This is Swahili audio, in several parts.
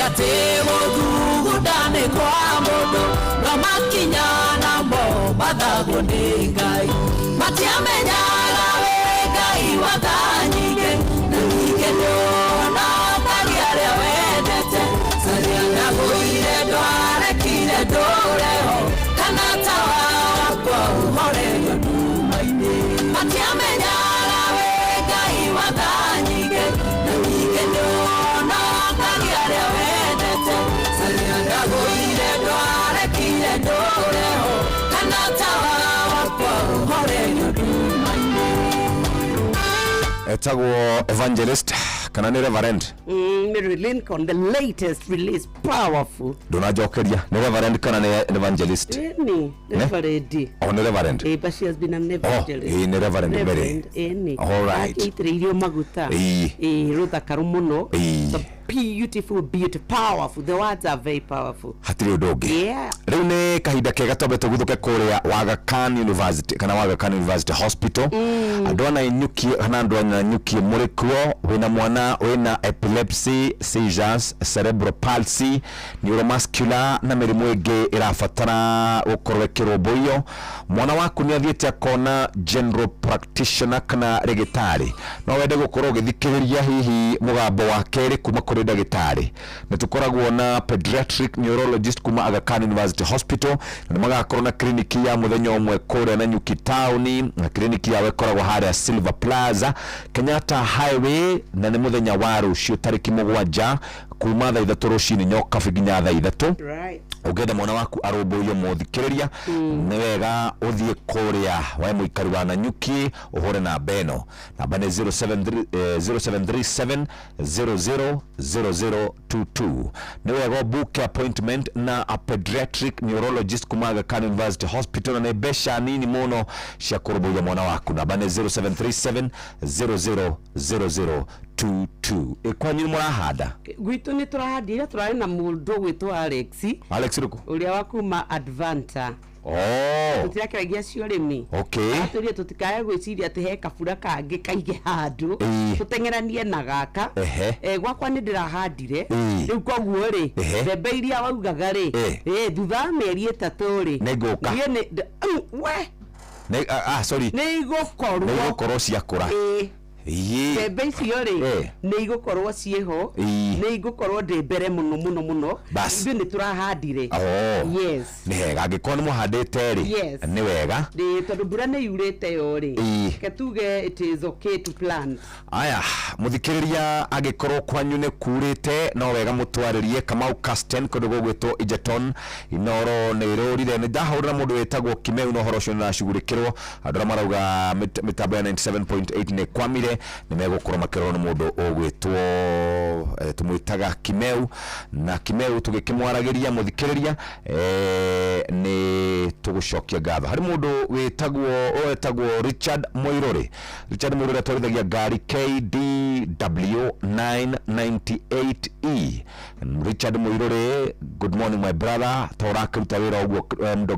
yate mudu dane kwa modo ramakinya nambo badago ngai matia menyala ngai wadanyige nige dona tariare wedete saria nago ile dware kile dore ho kanata kwa hore yodumaine matia menyala ngai wadanyige nige dona tariare wedete saria nago ile dware kile dore ho kanata kwa hore yodumaine etagwo evangelist kana ni reverend Mary Lincoln, the latest release, powerful. Donajokeria ni reverend kana ni evangelist Any reverend. Oh, ni reverend. But she has been an evangelist. Ni reverend Mary. Any. All right. Akiitiririo maguta. Rutha karumono. Beautiful, powerful. The words are very powerful. Hatiri udogi. Yeah. Riu ni kahinda kega tobeto guthuke kuria Aga Khan University kana Aga Khan University Hospital. Andu ana inyuki kana andu ana nyuki muri kuo wina mwana wina epilepsy, seizures, cerebral palsy, neuromuscular na mirimu ingi irafatara ukorwekirwo boyo. Mwana waku ni athiete akona general practitioner kana regitari. No wende gukorwo githikiriria hihi mugambo wa keri kuma kuri dagitari. Netukoragwo na pediatric neurologist kuma Aga Khan University Hospital. Na magakorwo na kliniki ya muthenya umwe kure na Nyuki Town, na kliniki ya wekoragwo haria Silver Plaza, Kenyatta Highway, na ni muthenya wa rucio tariki 7 kuma thaa 3 rucini nyoka nginya thaa 3. Right. Ugenda mwana waku arumburio muthikiriria ni wega uthie kuria wa muikari wa Nanyuki uhore na beno namba ni 0737 000022 ni wega book appointment na a pediatric neurologist kuma Aga Khan University Hospital na besha nini muno cia kurumburia mwana waku namba ni 0737 000022 ikwanyu murahanda gwitu ni turahadira turari na mundu gwitwa Alex ruku uria wakuma Advanta. Tutirakiagia ciorimi. Okay. Aturia tutikaye gwiciria ati he kabura kangi kaige handu tutengeranie na gaka gwakwa ni ndirahandire riu koguo ri mbembe iria waugaga ri thutha mieri 3 ri neguka we sorry ni igũkorwo ciakũra mbembe icio ri ni igũkorwo cieho ni igũkorwo ndĩ mbere muno ithuĩ ni turahandire. Yes, ni hega angĩkorwo nĩ mũhandĩte ri ni wega tondũ mbura nĩ yurĩte yo ri ketuge it is okay to plant. Aya mũthikĩrĩria angĩkorwo kwanyu nĩ kurĩte no wega mũtwarĩrie Kamau Casten kũndũ gũgwĩtwo Egerton Inoro nĩ rũrire nĩ ndahũrĩra mũndũ wĩtagwo Kimeu no horo ũcio nĩracugurĩkĩrwo andũ arĩa marauga mĩtambo ya 97.8 nĩ kwamire nĩ megũkorwo makĩrorwo nĩ mũndũ ũgwĩtwo tũmwĩtaga Kimeu na Kimeu tũgĩkĩmwaragĩria mũthikĩrĩria nĩ tũgũcokia ngatho harĩ mũndũ wĩtagwo Richard Moirore atwarithagia ngari KDW 998E. Richard Moirore, good morning my brother, tũrakĩruta wĩra ũguo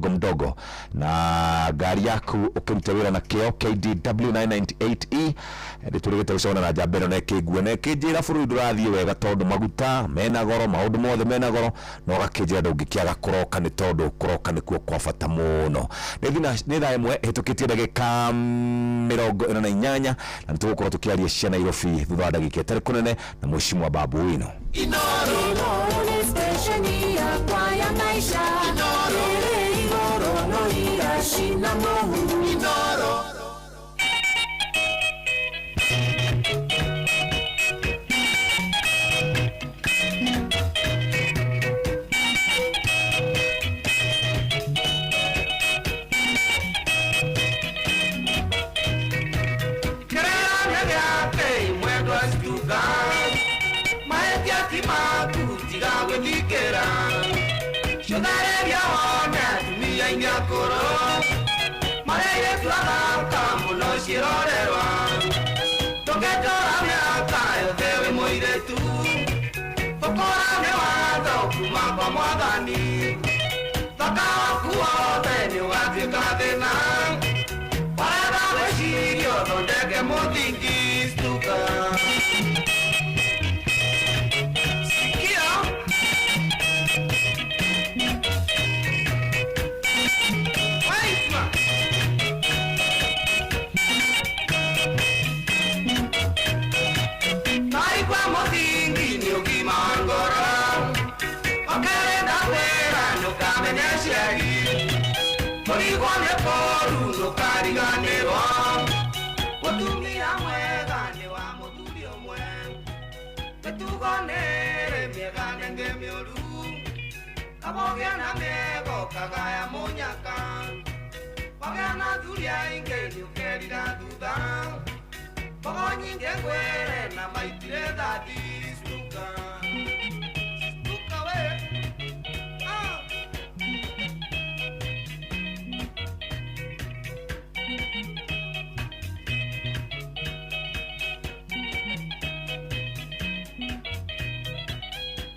mdogo na ngari yaku ũkĩruta wĩra na kĩo KDW 998E ndĩtũrĩgĩte gũcona na njambero na ĩkĩngua na ĩkĩnjĩra bũrũri ndũrathiĩ wega tondũ maguta mena goro maũndũ mothe mena goro no gakĩnjĩra ndũngĩkĩaga kũroka nĩ tondũ kũroka nĩkuo kwa bata mũno. Nĩ thaa ĩmwe hĩtũkĩtie ndagĩka 48 na nĩtũgũkorwo tũkĩaria cia Nairobi thutha wa ndagĩka ĩtarĩ kũnene na Mheshimiwa Babu Owino. Tukonere miegane ngemiolu Kabogena miego kagaya monyaka Bagana zulia inge nyukerira duda Bagonyinge ngwere na maitire dadi stuka Stuka we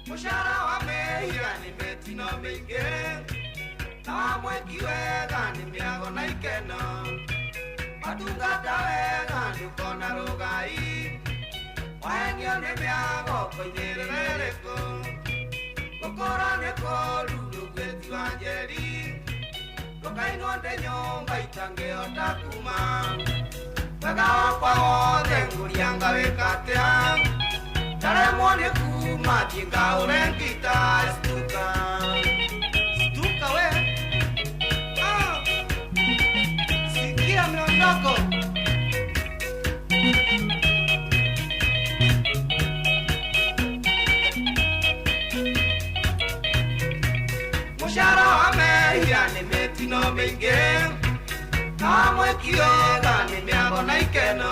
Mushara wa meia ni metino mingi Na mweki wega ni miago na ikeno Matungata wega ni ukona rugai Waenio ni miago kwenyerereko Kokora ni koru gweti wanjeri Lokainwa nde nyomba itange otakuma Wega wakwa ode ngurianga wekatea Tare mwone kuma jinga urengita stuka Stuka we Sikia miondoko Mushara wa mehia ni metino mingi Kamwe kioga ni miago na ikeno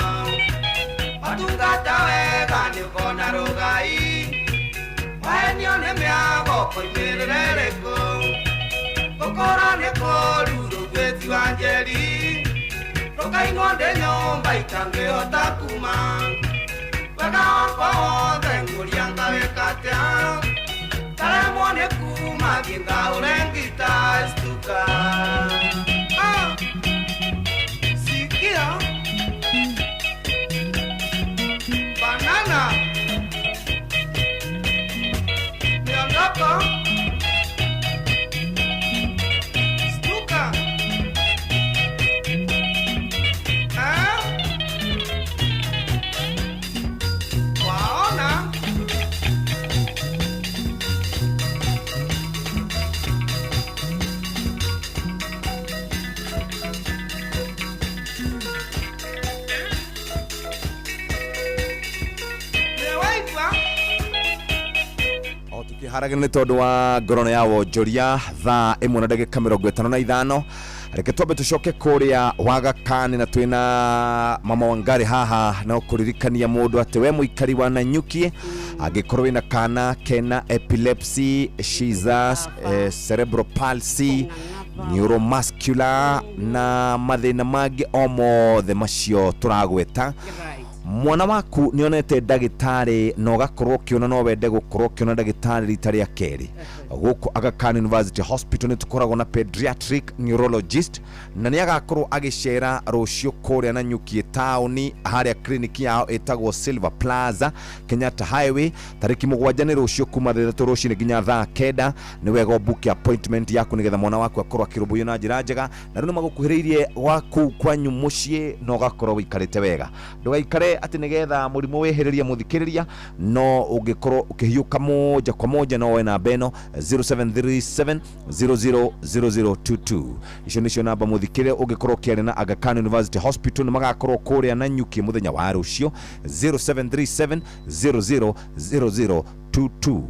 Matungata wega ni ukona rugai Waenio ni miago koimirereko Kokora ni koru gweti wanjeri Rokainwa nde nyomba itange otakuma Wega wakwa ode ngurianga wekatea Tare mwone kuma ginga urengita stuka Sikia Banana Miondoko Stuka Waona Haragana nĩ tondũ wa ngorono ya wonjoria thaa 1:55 reke twambe tucoke kũrĩa Wagakani na twĩna Mama Wangari haha no kũririkania mũndũ atĩ we mũikari wa Nanyuki angĩkorwo wĩna kana kena epilepsy, seizures, cerebral palsy, neuromuscular na mathĩna mangĩ o mothe macio tũragweta mwana waku nionete ndagitari no gakorwo kiona no wende gukorwo kiona ndagitari rita ria keri guku Aga Khan University Hospital ni tukoragwo na pediatric neurologist na ni agakorwo agicera rucio kuria na Nanyuki town haria clinic yao etagwo Silver Plaza Kenyatta Highway tariki 7 ni rucio kuma thaa rucio nginya thaa 9 ni wega book appointment yaku nigetha mwana waku akorwo akirumbuyo na njira njega na riu magukuhiriirie waku kwanyu mucii no gakorwo wikarite wega ndugaikare ati nigetha murimu weheriria muthikiriria no ungikorwo ukihiuka moja kwa moja no wena beno 0737000022 icio nicio namba muthikire ungikorwo kiari na Aga Khan University Hospital ni magakorwo kuria na Nanyuki muthenya wa rucio 0737000022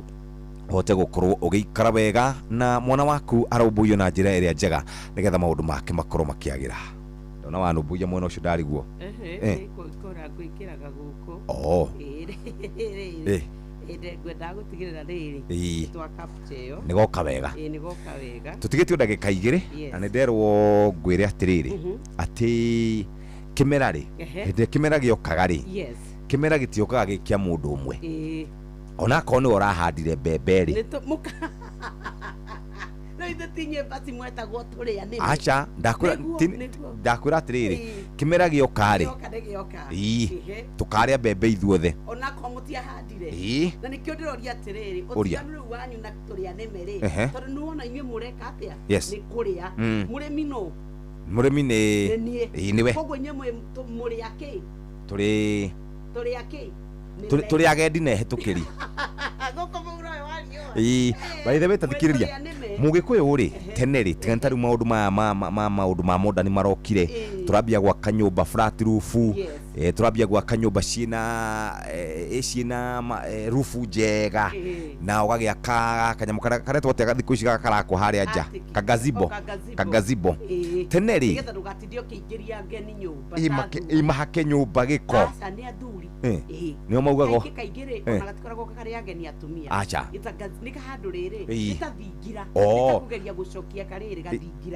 hote gukorwo ugiikara wega na mwana waku arumbuyo na njira iria njega nigetha maundu make makorwo makiagira ndona wanumbuya mwana ucio ndariguo kora gwikiraga guku gwenda gutigirira riri twa kapcheo nigoka wega nigoka wega tutigitio ndagika igiri na nderwo ngwire atiriri ati kimera ri hinde kimera giokaga ri kimera gitiokaga gikia mundu umwe ona ko ni urahandire mbembe ri tinye basi mweta goturia nini acha ndakwira atiriri kimera giokari tukaria mbembe ithuothe ona ko mutia handire na nikio ndiroria atiriri utianu wanyu na turia nemere tondu nuona inywe mureka atia ni kuria murimi no murimi niwe koguo nyemwe muri yake turi yake turi agendi na hetukiri goko mura wanyu by the way tathikiriria mugikuyu ri teneri tentari maundu ma maundu ma modani marokire turambia gwa kanyumba flat roof turambia gwa kanyumba ciina roof njega na ugagiaka kanyamå karia twatega thikå ici gakarako haria nja kagazibo teneri imahake nyumba giko nio maugago acha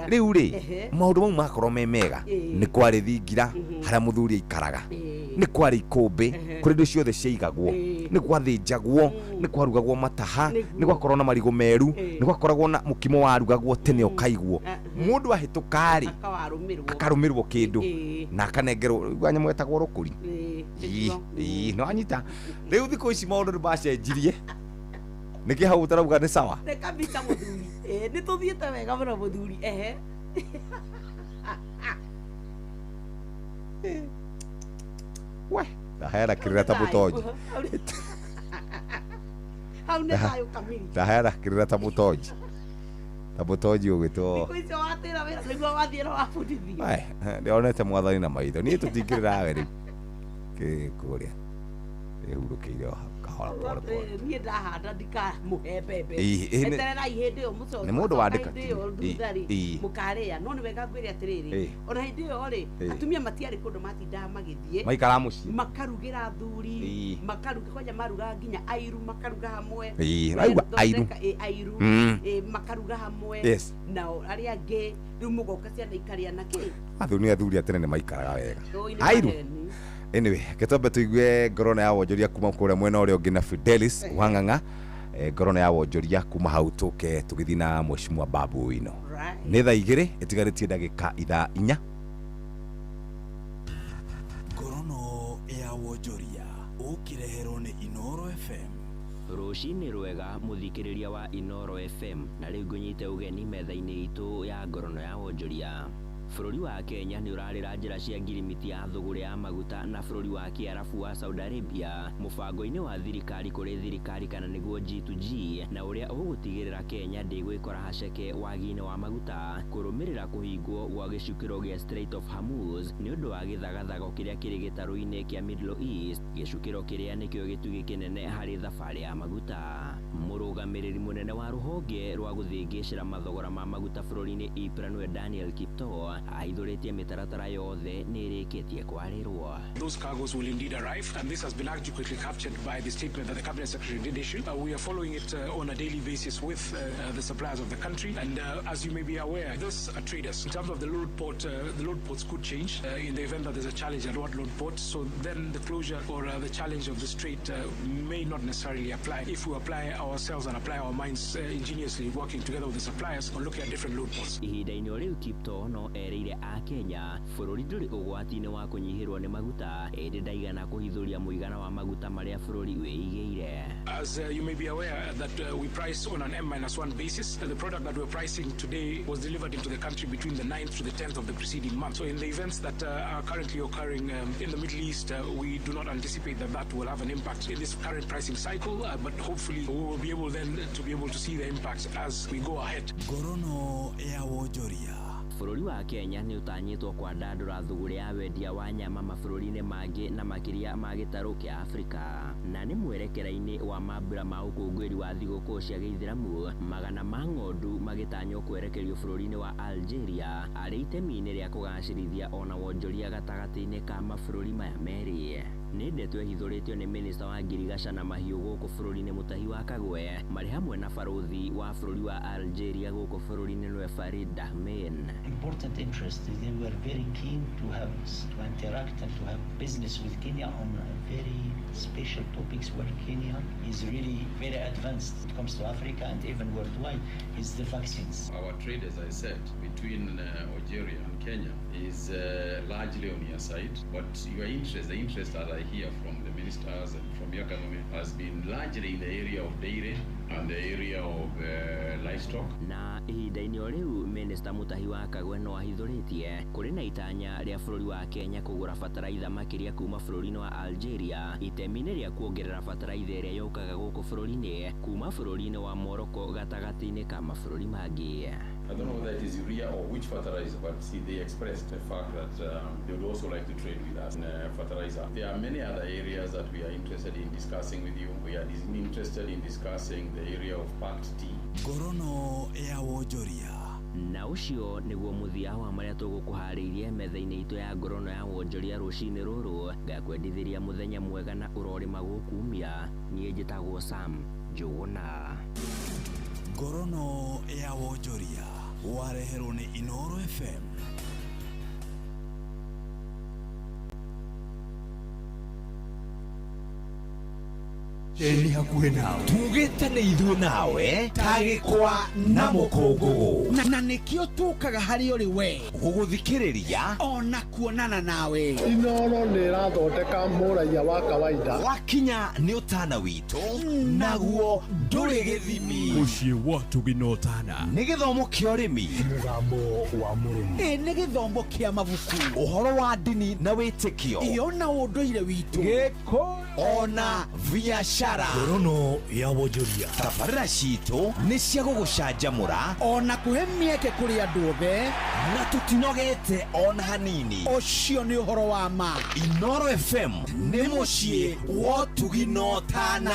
riu ri maundu mau makorwo me mega ni kwari thingira haria muthuri aikaraga ni kwari ikumbi kuri ndu ciothe ciaigagwo ni kwathinjagwo ni kwarugagwo mataha ni gwakorwo na marigo meru ni gwakoragwo na mukimo warugagwo tene ukaigwo mundu ahitukari akarumirwo kindu na akanengerwo nyamu etagwo rukuri no anyita riu thikå ici maundu nimacenjirie niki hau utarauga ni sawa reka mbica muthuri ni tuthiete wega muno muthuri we ndahera kirira ta mutonji hau ni thayo kamili ndahera kirira ta mutonji ugwitwo icio watira wira niguo wathiira wabundithio ndionete mwathani na maitho nie tutingiriraga riu kuria ihurukiire kahora pole nie ndahanda ndikamuhe mbembe etererai hindi yo mucoka ni mundu wandika mukaria no ni wega ngwire atiriri ona hindi yo ri atumia matiari kundu matindaga magithie maikara mucii makarugira thuri makaruga kwaja maruga nginya airu makaruga hamwe raigua airu makaruga hamwe na aria angi riu mugoka ciana ikaria na ki athuri atene ni maikaraga wega airu anyway ketombe tuigue ngorona ya wonjoria kuma kuria mwena uria ungi na Fidelis Wang'ang'a ngorona ya wonjoria kuma hau tuke tugithi na Mheshimiwa Babu Owino ni thaa 2 itigaritie ndagika 4 ngorono ya wonjoria ukireherwo ni Inoro FM rucini rwega muthikiriria wa Inoro FM na riu ngunyite ugeni metha-ini itu ya ngorono ya wonjoria. Bururi wa Kenya ni urarira njira cia ngirimiti ya thuguri ya maguta na bururi wa Kiarabu wa Saudi Arabia mubango-ini wa thirikari kuri thirikari kana niguo G2G na uria ugutigirira Kenya ndigwikora haceke wagi-ini wa maguta kurumirira kuhingwo gwa gicukiro gia Strait of Hormuz ni undu wa githagathago kiria kiri gitaru-ini kia Middle East gicukiro kiria nikio gitugi kinene hari thabari ya maguta. Murugamiriri munene wa ruhonge rwa guthingicira mathogora ma maguta bururi-ini Ipranwe Daniel Kipto aithuritie mitaratara yothe ni irikitie kwarirwo. Those cargoes will indeed arrive, and this has been adequately captured by the statement that the Cabinet Secretary did issue. We are following it on a daily basis with the suppliers of the country, and as you may be aware, this are traders. In terms of the load ports could change in the event that there's a challenge at one load port. So then the closure or the challenge of the strait may not necessarily apply if we apply ourselves and apply our minds ingeniously, working together with the suppliers on looking at different load ports. Ihinda-ini riu Kipto no ereire a Kenya bururi nduri ugwati-ini wa kunyihirwo ni maguta indi ndaigana kuhithuria muigana wa maguta maria bururi wiigeire. As you may be aware that we price on an M-1 basis. The product that we're pricing today was delivered into the country between the 9th to the 10th of the preceding month. So in the events that are currently occurring in the Middle East, we do not anticipate that will have an impact in this current pricing cycle, but hopefully we will be able then to see the impact as we go ahead. Ngorono ya wonjoria. Bururi wa Kenya ni utanyitwo kwa ndandura thuguri ya wendia wa nyama mabũrũri-inĩ mangĩ na makiria ma gĩtarũ kĩa Afrika na ni mwerekera-inĩ wa mambura ma ũkũngũĩri wa thigũkũ cia Gĩithĩramu magana ma ng'ondu magĩtanywo kwerekerio bũrũri-inĩ wa Algeria arĩ itemi-inĩ rĩa kũgacĩrithia ona wonjoria gatagatĩ-inĩ ka mabũrũri maya merĩ. Nĩ ndeto ihithũrĩtio nĩ minista wa ngirigaca na mahiũ gũkũ bũrũri-inĩ Mũtahi wa Kagwe marĩ hamwe na barothi wa bũrũri wa Algeria gũkũ bũrũri-inĩ nĩwe Farid Ahmed. Important interest. They were very keen to interact and to have business with Kenya on very special topics where Kenya is really very advanced when it comes to Africa and even worldwide is the vaccines. Our trade, as I said, between Algeria and Kenya is largely on your side, but your interest, the interest that I hear from the ministers and from your government has been largely in the area of dairy and the area of livestock. Na ihinda-inĩ o rĩu Minista Mũtahi wa Kagwe no ahithũrĩtie kũrĩ na itanya rĩa bũrũri wa Kenya kũgũra bataraitha makĩria kuma bũrũri-inĩ wa Algeria itemi-inĩ rĩa kuongerera bataraitha ĩrĩa yũkaga gũkũ bũrũri-inĩ kuma bũrũri-inĩ wa Morocco gatagatĩ-inĩ ka mabũrũri mangĩ. I don't know whether it is urea or which fertilizer, but see, they expressed the fact that they would also like to trade with us in fertilizer. There are many other areas that we are interested in discussing with you. We are interested in discussing the area of packed tea. Ngorono ya wonjoria. Na ucio niguo muthia wa maria tugukuhariirie metha-ini itu ya ngorono ya wonjoria rucini ruru ngakwendithiria muthenya mwega na urorima gukumia nie njitagwo Sam Njuguna. Ngorono ya wonjoria wareherwo ni Inoro FM. Ni hakuhe nawe tugite ni ithuĩ nawe tagĩkwa na mũkũngũgũ na nĩkĩo tũkaga harĩ ũrĩ we gũgũthikĩrĩria ona kuonana nawe. Inoro nĩ ĩrathondeka mũraia wa kawaida wakinya nĩ ũtana witũ naguo ndũrĩ gĩthimi. Mũciĩ wa Tuginotana nĩ gĩthomo kĩa ũrĩmi, mũgambo wa mũrĩmi, nĩ gĩthomo kĩa mabuku, ũhoro wa ndini na wĩtĩkio, ona ũndũire witũ, gĩkũyũ ona biacara. Ngorono ya wonjoria. Tabarĩra citũ nĩ cia gũgũcanjamũra ona kũhe mĩeke kũrĩ andũ othe na tũtinogete ona hanini. Ũcio nĩ ũhoro wa ma. Inoro FM nĩ mũciĩ wa Tuginotana.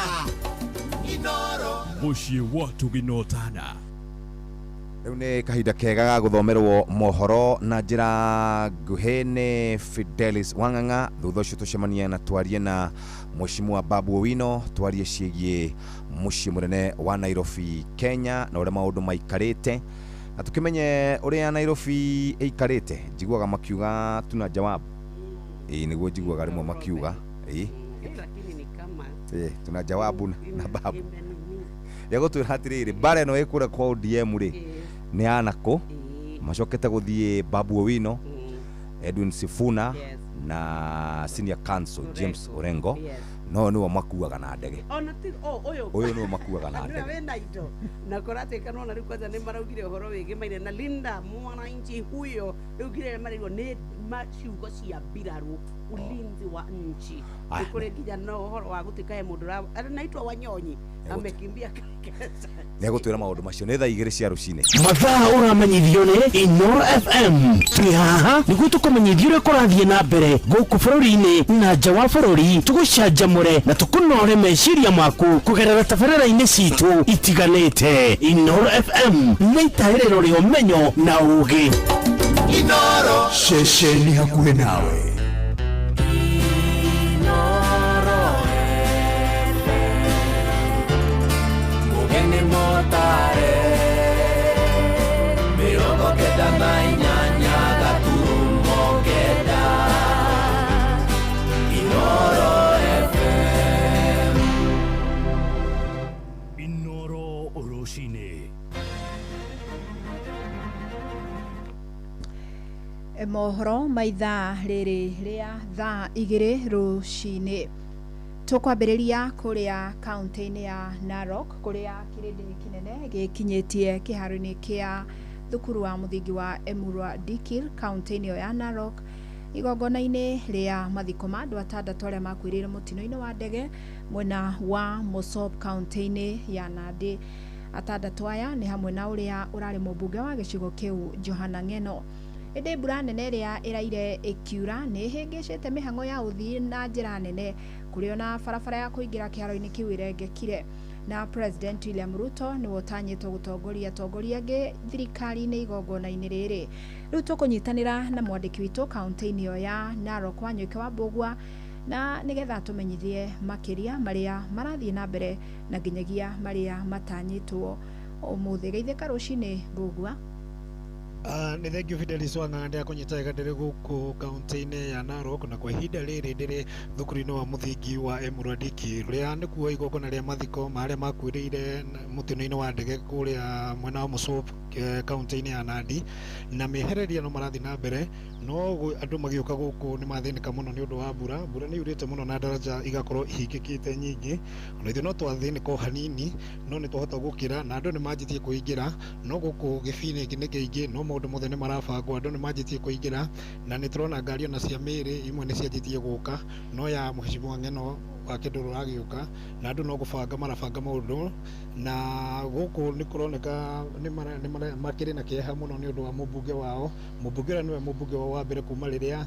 Inoro mũciĩ wa Tuginotana. Rĩu nĩ kahinda kega ga gũthomerwo mohoro na njĩra nguhĩ nĩ Fidelis Wang'ang'a. Thutha ũcio tũcemanie na twarie na Mheshimiwa Babu Owino twarie ciĩgiĩ mũciĩ mũnene wa Nairobi, Kenya na ũrĩa maũndũ maikarĩte na tũkĩmenye ũrĩa Nairobi ĩikarĩte. Njiguaga makiuga tuna jawab. Nĩguo njiguaga rĩmwe makiuga lakini ni kama tuna jawabu na Babu yagũtwĩra atĩrĩrĩ mbara ĩno ĩkũrĩa kwa ODM rĩ nĩ anako macokete gũthiĩ Babu Owino, Edwin Sifuna na senior counsel James Orengo. No niwe makuaga na ndege. Ona ti uyu niwe makuaga na ndege. Na na indo na korate kana na rĩu kwanza nĩ maraugire ũhoro wĩgiĩ maire na Linda mwananchi huyo rĩu ngire marĩrwo nĩ maciugo cia mbirarũ ulinzi wa nchi. Kule kijana no ũhoro wa gũtikae mũndũ anaitwa Wanyonyi amekimbia Kesa. Nĩegũtwĩra maũndũ macio nĩ thaa 2 cia rũcinĩ. Mathaa ũramenyithio nĩ Inoro FM. Tũrĩ haha nĩguo tũkũmenyithia ũrĩa kũrathiĩ na mbere gũkũ bũrũri-inĩ na nja wa bũrũri, tũgũcanjamũre na tũkũnore meciria maku kũgerera tabarĩra-inĩ citũ itiganĩte. Inoro FM nĩ itaĩrĩro rĩa ũmenyo na ũũgĩ. Inoro ceceni hakuhĩ nawe. Inoro Roshine. Mohoro maithaa rĩrĩ rĩa thaa 2 rũcinĩ. Tũkwambĩrĩria kũrĩa kaunti-inĩ ya Narok kũrĩa kĩrĩndĩ kĩnene gĩkinyĩtie kĩharo-inĩ kĩa thukuru wa mũthingi wa Emurua Dikir kaunti-inĩ ya Narok igongona-inĩ rĩa mathiko ma andũ 6 arĩa makuĩrĩire mũtino-inĩ wa ndege mwena wa Mosop kaunti-inĩ ya Nandi. 6 aya nĩ hamwe na ũrĩa ũrarĩ mũmbunge wa gĩcigo kĩu Johana Ng'eno. Ĩndĩ mbura nene ĩrĩa ĩraire ĩkiura nĩ ĩhĩngĩcĩte mĩhang'o ya ũthii na njĩra nene kũrĩ ona barabara ya kũingĩra kĩharo-inĩ kĩu ĩrengekire. Na President William Ruto nĩ wotanyĩtwo gũtongoria atongoria angĩ thirikari-inĩ igongona-inĩ rĩrĩ. Rĩu tũkũnyitanĩra na mwandĩki witũ kaunti-inĩ ĩyo ya Narok Wanyoike wa Mbũgua na nĩgetha tũmenyithie makĩria marĩa marathiĩ na mbere na nginyagia marĩa matanyĩtwo ũmũthĩ. Geithĩka rũcinĩ Mbũgua. Nĩ thengiũ Fidelis Wang'ang'a ndĩ akũnyita ndĩrĩ gũkũ kaunti-inĩ ya Narok na kwa ihinda rĩrĩ ndĩrĩ thukuru-inĩ wa mũthingi wa Emurua Dikir rĩa nĩkuo igongona rĩa mathiko marĩa makuĩrĩire mũtino-inĩ wa ndege kũrĩa mwena wa Mosop kaunti-inĩ ya Nandi na mĩehereria no marathiĩ na mbere no andũ magĩũka gũkũ nĩ mathĩnĩka mũno nĩ ũndũ wa mbura nĩ yurĩte mũno na daraja igakorwo ihingĩkĩte nyingĩ ona ithuĩ no twathĩnĩka o hanini no nĩ twahota gũkĩra na andũ nĩ manjĩtie kũingĩra no gũkũ gĩbini nĩ kĩingĩ no maũndũ mothe nĩ marabangwo andũ nĩ manjĩtie kũingĩra na nĩ tũrona ngari ona cia mĩrĩ imwe nĩ cianjĩtie gũka no ya Mheshimiwa Ng'eno wa kindu ruragiuka na andu no gubanga marabanga maundu na guku ni kuroneka ni makiri na kieha muno ni undu wa mubunge wao mubunge niwe mubunge wa mbere kuma riria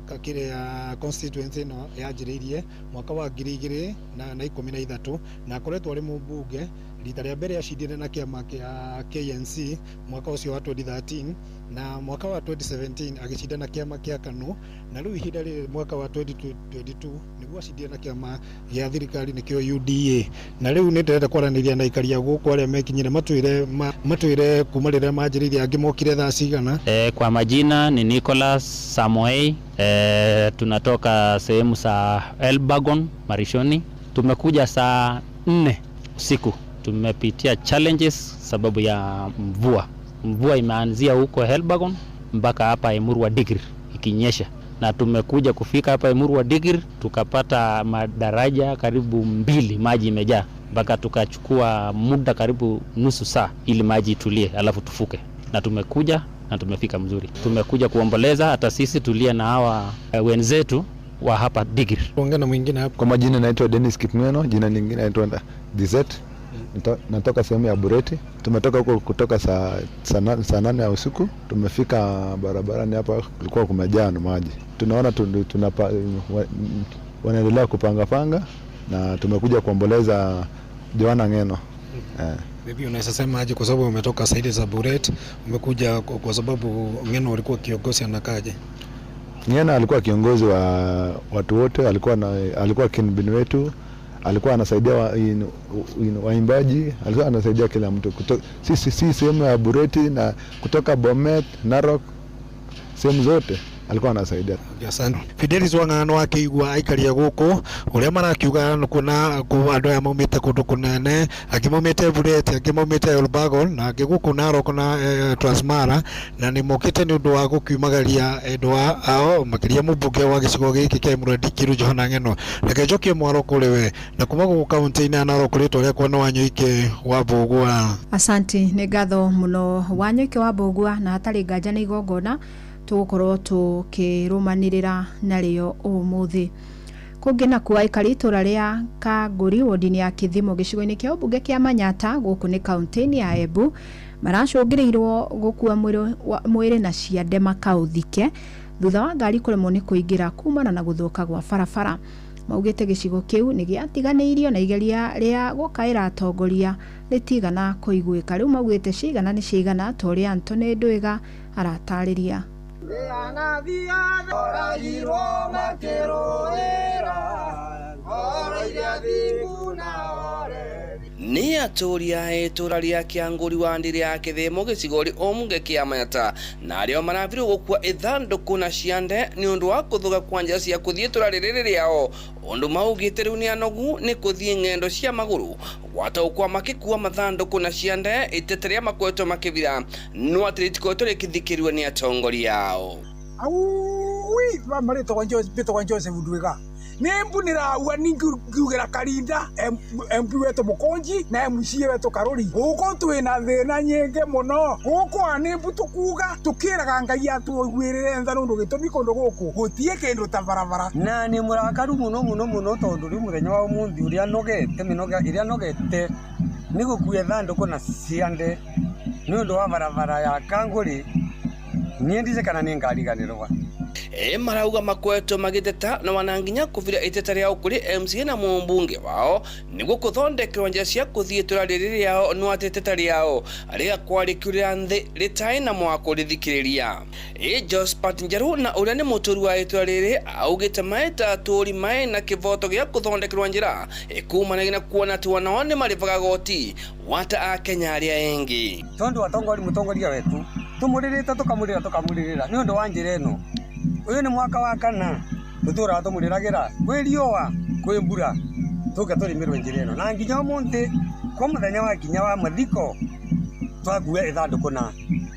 kakire ya constituency no yanjiririe mwaka wa 2013 na akoretwo ari mubunge rita rĩa mbere acindire na kiama kia KNC mwaka ucio wa 2013 na mwaka wa 2017 agicinda na kiama kia KANU na riu ihinda rĩ mwaka wa 2022 niguo acindire na kiama gia thirikari nikio UDA na riu ni ndĩrenda kwaraniria na ikaria guku aria mekinyire matwire kuma rĩrĩa manjĩrĩirie angĩ mokire thaa cigana. Kwa majina ni Nicholas Samoei, tunatoka sehemu za Elbagon Marishoni. Tumekuja saa 4 usiku. Tumepitia challenges sababu ya mvua imeanzia huko Elbagon mpaka hapa Emurua Dikir ikinyesha, na tumekuja kufika hapa Emurua Dikir tukapata madaraja karibu 2 maji imejaa, mpaka tukachukua muda karibu nusu saa ili maji itulie alafu tufuke, na tumekuja na tumefika mzuri. Tumekuja kuomboleza hata sisi tulia na hawa wenzetu wa hapa Dikir. Ongea na mwingine hapa. Kwa majina naitwa Dennis Kipngeno, jina lingine naitwa Dizet. Natoka sehemu ya Bureti. Tumetoka huko kutoka saa 8 ya usiku. Tumefika barabarani hapa kulikuwa kumejaa na maji. Tunaona wanaendelea kupanga na tumekuja kuomboleza Joanna Ngeno. Bibi, unaweza sema aje kwa sababu umetoka saidi za Bureti, umekuja kwa sababu Ngeno alikuwa kiongozi anakaje? Ngeno alikuwa kiongozi wa watu wote, alikuwa kinbini wetu. Alikuwa anasaidia waimbaji, alikuwa anasaidia kila mtu. Sisi sehemu ya Bureti na kutoka Bomet, Narok, sehemu zote alikuwa anasaidia. Asante. Fidelis Wang'ano akigwa aikaria guku uria marakiuga kuna andu aya maumite kundu kunene, akimaumite Bureti, akimaumite Elbagon na akiguku Narok na Transmara, na ni mokite ni undu wa gukiumagaria endu ao makiria mubunge wa gicigo giki kia Emurua Dikir Joanna Ngeno. Reke njokie mwaro kuriwe na kuma guku kaunti-ini ya Narok rito ria kwa Wanyoike wa Mbugua. Asante, ni ngatho muno Wanyoike wa Mbugua, na hatari nganja ni igongona tugukorwo tukirumanirira nario umuthi. Kungena kuwa ikari itura ria Kanguri wodini ya Kithimo gicigo-ini kia ubunge kia Manyata guku ni kaunti-ini ya Embu maracungirirwo gukua mwiri na ciande makauthike thutha wa ngari kuremwo ni kuingira kumana na guthuka gwa barabara. Maugite gicigo kiu ni giatiganiirio na igeria ria gukaira atongoria ritigana kuiguika. Riu maugite cigana ni cigana toria Anthony Ndwiga aratariria. Ni aturia itura ria Kianguri wa ndiri ya Kithimo gicigori omunge kia Manyata na ario marabiru gukua ithanduku na ciande ni undu wa kuthuga kwa njira cia kuthie tura riri riao. Undu maugite riu ni anogu ni kuthie ngendo cia maguru gwataukwa makikua mathanduku na ciande iteteria makweto makibira no atritiko turi kithikirwa ni atongoria yao. Aui marito kwa Joseph Ndwiga nembunira ua ningiugera Karinda MP wetu Mukonji na MC wetu Karuri guko twina thina nyingi muno guko anembu tukuga tukiraga Ngai atugwirire nthano ndu gitumi kundu guku gutie kindu ta barabara na ni murakaru muno tondu ri muthenya wa umuthi uria nogete minoga iria nogete ni gukuya thanduku na ciande ni undu wa barabara ya Kanguri niendize kana ni ngariganirwa. Marauga makweto magiteta na wananginya kuvira iteta riao kuri MC na mumbunge wao niguo kuthondekerwa njira cia kuthie tura riri riao no ateteta riao aria kwarikuria nthi ritai na mwako rithikiriria. Josephat Njaru na uria ni muturi wa itura riri augite maita aturi mai na kivoto gia kuthondekerwa njira ikumanagia na kuona tu wanaone marivaga goti wata a Kenya aria engi tondu mutongoria wetu tumuririte tukamuririra ni undu wa njira ino. Uyu ni mwaka wa 4 tutura tumuriragira kwi riua kwi mbura tuke turimirwe njira ino na nginya umunthi kwa muthenya wa kinya wa mathiko twakuwe ithanduku na